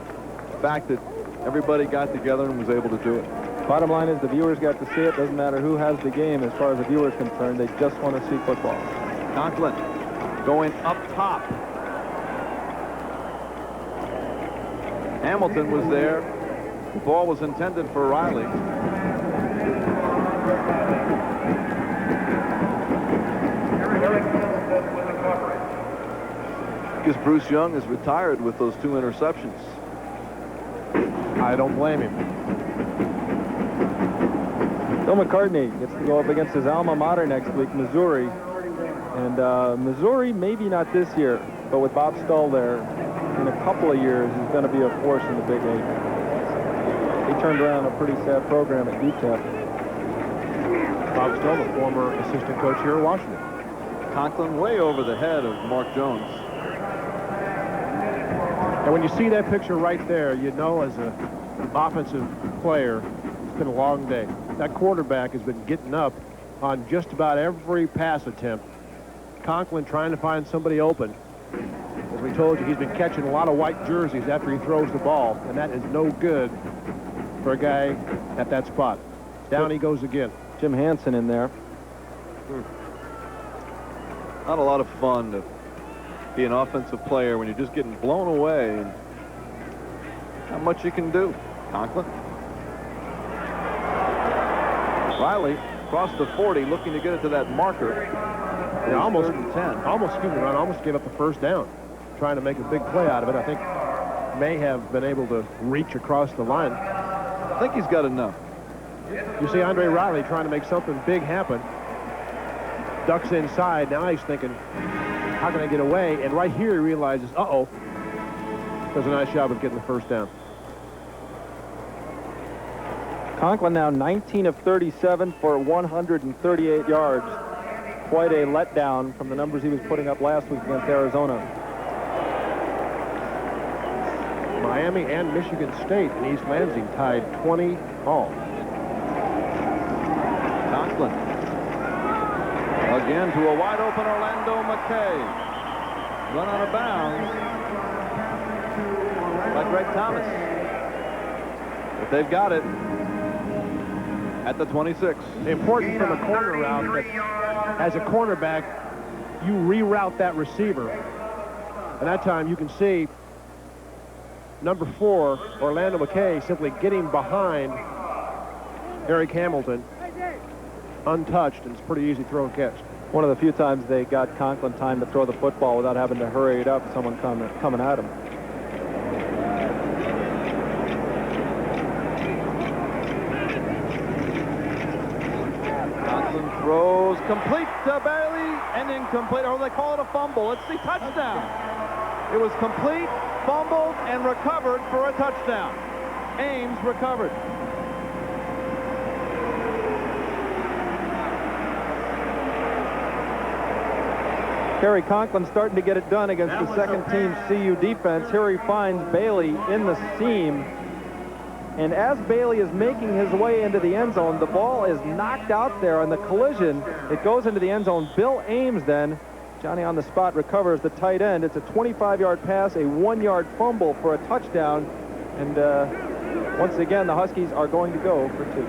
fact that everybody got together and was able to do it. Bottom line is the viewers got to see it. Doesn't matter who has the game as far as the viewer is concerned. They just want to see football. Conklin going up top. Hamilton was there. The ball was intended for Riley. Because Bruce Young is retired with those 2 interceptions. I don't blame him. Bill McCartney gets to go up against his alma mater next week, Missouri. And Missouri, maybe not this year, but with Bob Stull there, in a couple of years, he's going to be a force in the Big 8. He turned around a pretty sad program at UTEP. Bob Stull, the former assistant coach here at Washington. Conklin way over the head of Mark Jones. And when you see that picture right there, you know as an offensive player, it's been a long day. That quarterback has been getting up on just about every pass attempt. Conklin trying to find somebody open. As we told you, he's been catching a lot of white jerseys after he throws the ball, and that is no good for a guy at that spot. Down he goes again. Jim Hansen in there. Not a lot of fun to be an offensive player when you're just getting blown away and not much you can do. Conklin. Riley across the 40 looking to get it to that marker. Yeah, almost gave up the first down trying to make a big play out of it. I think may have been able to reach across the line. I think he's got enough. You see Andre Riley trying to make something big happen. Ducks inside. Now he's thinking, how can I get away? And right here he realizes, uh-oh. Does a nice job of getting the first down. Conklin now 19 of 37 for 138 yards. Quite a letdown from the numbers he was putting up last week against Arizona. Miami and Michigan State in East Lansing tied 20 all. Conklin. Again to a wide open Orlando McKay. Run out of bounds by Greg Thomas. But they've got it at the 26. Important from a corner route that as a cornerback, you reroute that receiver. And that time you can see number 4, Orlando McKay, simply getting behind Eric Hamilton untouched, and it's pretty easy throw and catch. One of the few times they got Conklin time to throw the football without having to hurry it up, someone coming at him. Conklin throws complete to Bailey and incomplete. Or they call it a fumble. Let's see, touchdown. It was complete, fumbled, and recovered for a touchdown. Ames recovered. Kerry Conklin starting to get it done against the second-team CU defense. Here he finds Bailey in the seam. And as Bailey is making his way into the end zone, the ball is knocked out there on the collision. It goes into the end zone. Bill Ames then, Johnny on the spot, recovers the tight end. It's a 25-yard pass, a 1-yard fumble for a touchdown. And once again, the Huskies are going to go for 2.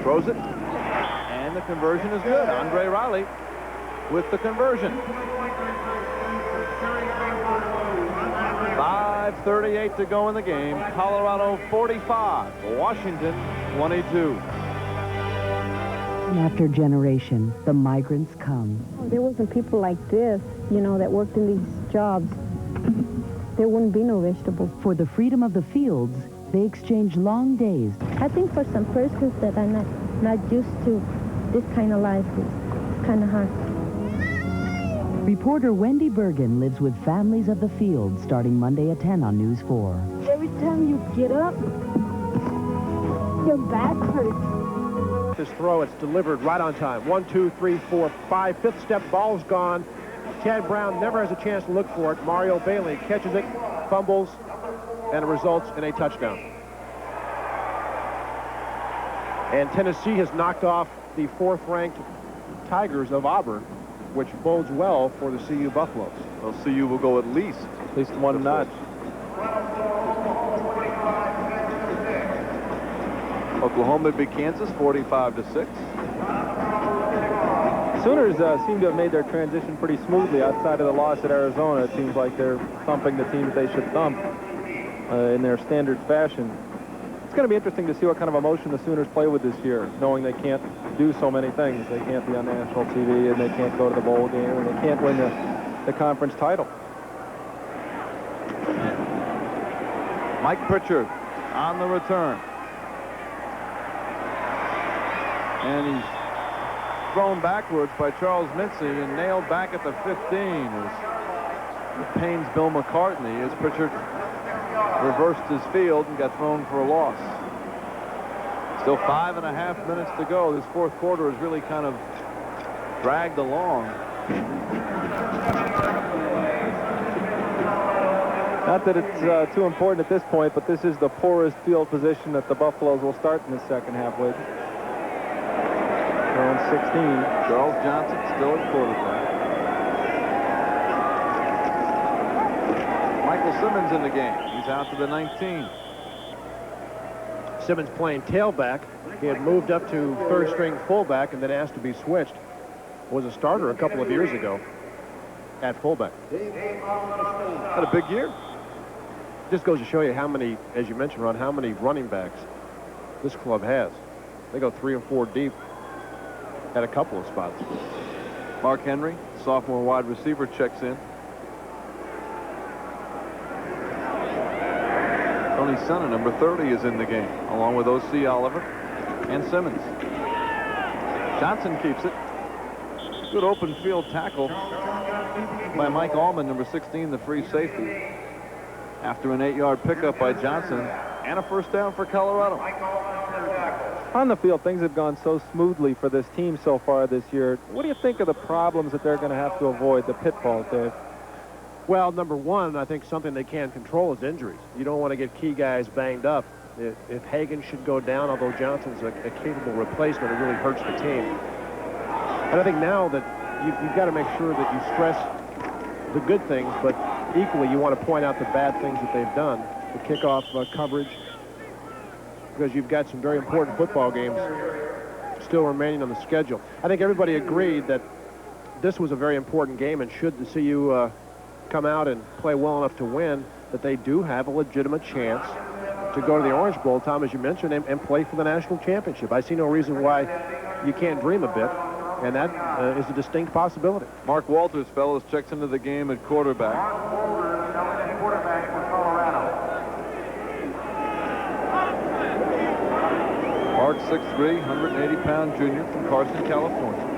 Throws it, and the conversion is good. Andre Riley with the conversion. 5:38 to go in the game. Colorado 45, Washington 22. After generation, the migrants come. There wasn't people like this, you know, that worked in these jobs. There wouldn't be no vegetables. For the freedom of the fields, they exchange long days. I think for some persons that are not used to this kind of life, it's kind of hard. Reporter Wendy Bergen lives with families of the field starting Monday at 10 on News 4. Every time you get up, your back hurts. This throw, it's delivered right on time. 1, 2, 3, 4, 5. Fifth step, ball's gone. Chad Brown never has a chance to look for it. Mario Bailey catches it, fumbles, and it results in a touchdown. And Tennessee has knocked off the 4th-ranked Tigers of Auburn, which bodes well for the CU Buffaloes. Well, CU will go at least one notch. Oklahoma beat Kansas 45-6. Sooners seem to have made their transition pretty smoothly outside of the loss at Arizona. It seems like they're thumping the teams they should thump in their standard fashion. going to be interesting to see what kind of emotion the Sooners play with this year, knowing they can't do so many things. They can't be on national TV, and they can't go to the bowl game, and they can't win the conference title. Mike Pritchard on the return. And he's thrown backwards by Charles Mitzi and nailed back at the 15 as it pains Bill McCartney as Pritchard reversed his field and got thrown for a loss. Still 5.5 minutes to go. This fourth quarter is really kind of dragged along. Not that it's too important at this point, but this is the poorest field position that the Buffaloes will start in the second half with. They're on 16. Charles Johnson still at quarterback. Michael Simmons in the game. He's out to the 19. Simmons playing tailback. He had moved up to third-string fullback and then asked to be switched. Was a starter a couple of years ago at fullback. Had a big year. Just goes to show you how many, as you mentioned, Ron, how many running backs this club has. They go 3 or 4 deep at a couple of spots. Mark Henry, sophomore wide receiver, checks in. Tony Senna, number 30, is in the game, along with O.C. Oliver and Simmons. Johnson keeps it. Good open field tackle by Mike Allman, number 16, the free safety, after an 8-yard pickup by Johnson and a first down for Colorado. On the field, things have gone so smoothly for this team so far this year. What do you think of the problems that they're going to have to avoid, the pitfalls, Dave? Well, number one, I think something they can't control is injuries. You don't want to get key guys banged up. If Hagan should go down, although Johnson's a capable replacement, it really hurts the team. And I think now that you've got to make sure that you stress the good things, but equally you want to point out the bad things that they've done. The kickoff coverage, because you've got some very important football games still remaining on the schedule. I think everybody agreed that this was a very important game, and should the CU come out and play well enough to win, that they do have a legitimate chance to go to the Orange Bowl, Tom, as you mentioned, and play for the national championship. I see no reason why you can't dream a bit, and that is a distinct possibility. Mark Walters, fellows, checks into the game at quarterback. Mark, 6'3", 180-pound junior from Carson, California.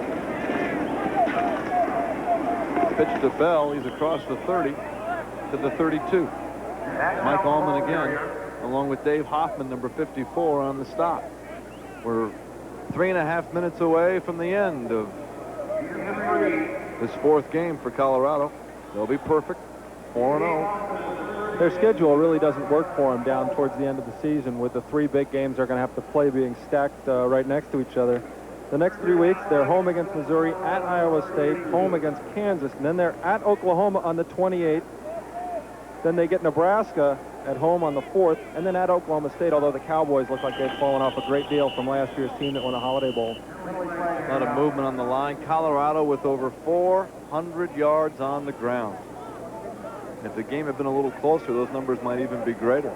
Pitch to Bell. He's across the 30 to the 32. Mike Allman again, along with Dave Hoffman, number 54, on the stop. We're 3.5 minutes away from the end of this fourth game for Colorado. They'll be perfect, 4-0. Their schedule really doesn't work for them down towards the end of the season, with the 3 big games they're going to have to play being stacked right next to each other. The next 3 weeks, they're home against Missouri, at Iowa State, home against Kansas, and then they're at Oklahoma on the 28th. Then they get Nebraska at home on the 4th, and then at Oklahoma State, although the Cowboys look like they've fallen off a great deal from last year's team that won a Holiday Bowl. A lot of movement on the line. Colorado with over 400 yards on the ground. If the game had been a little closer, those numbers might even be greater.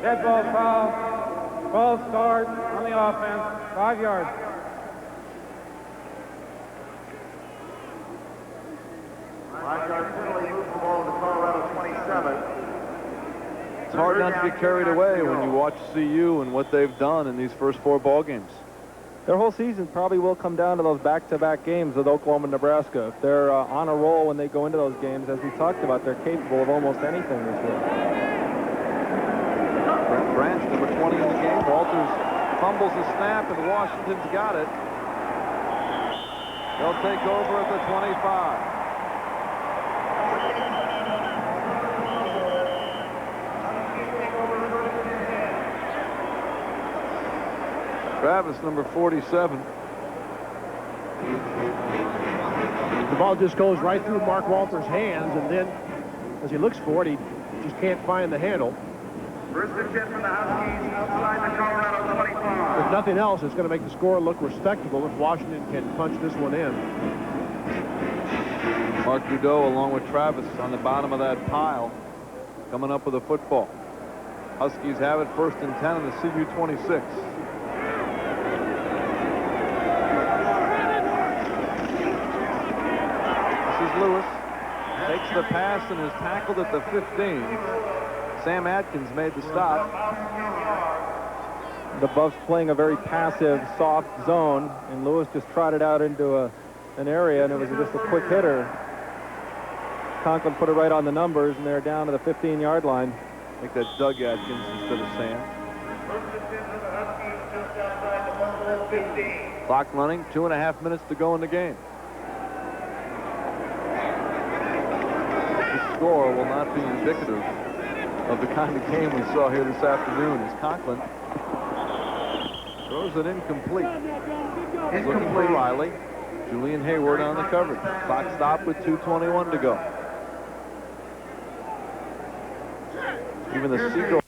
Dead ball foul. Ball start on the offense. 5 yards. It's hard not to get carried away when you watch CU and what they've done in these first 4 ball games. Their whole season probably will come down to those back-to-back games with Oklahoma and Nebraska. If they're on a roll when they go into those games, as we talked about, they're capable of almost anything this year. Brent Branch, number 20 in the game. Walters fumbles the snap, and Washington's got it. They'll take over at the 25. Travis, number 47. The ball just goes right through Mark Walters' hands, and then as he looks for it, he just can't find the handle. First and 10 from the Huskies outside the Colorado 25. If nothing else, it's going to make the score look respectable if Washington can punch this one in. Mark Boudreau along with Travis on the bottom of that pile, coming up with a football. Huskies have it 1st and 10 in the CU 26. This is Lewis. Takes the pass and is tackled at the 15. Sam Atkins made the stop. The Buffs playing a very passive, soft zone, and Lewis just trotted out into an area, and it was just a quick hitter. Conklin put it right on the numbers, and they're down to the 15-yard line. I think that's Doug Atkins instead of Sam. Clock running, 2.5 minutes to go in the game. The score will not be indicative of the kind of game we saw here this afternoon as Conklin throws it incomplete. He's looking for Riley. Julian Hayward on the coverage. Clock stopped with 2:21 to go. Even the Seagull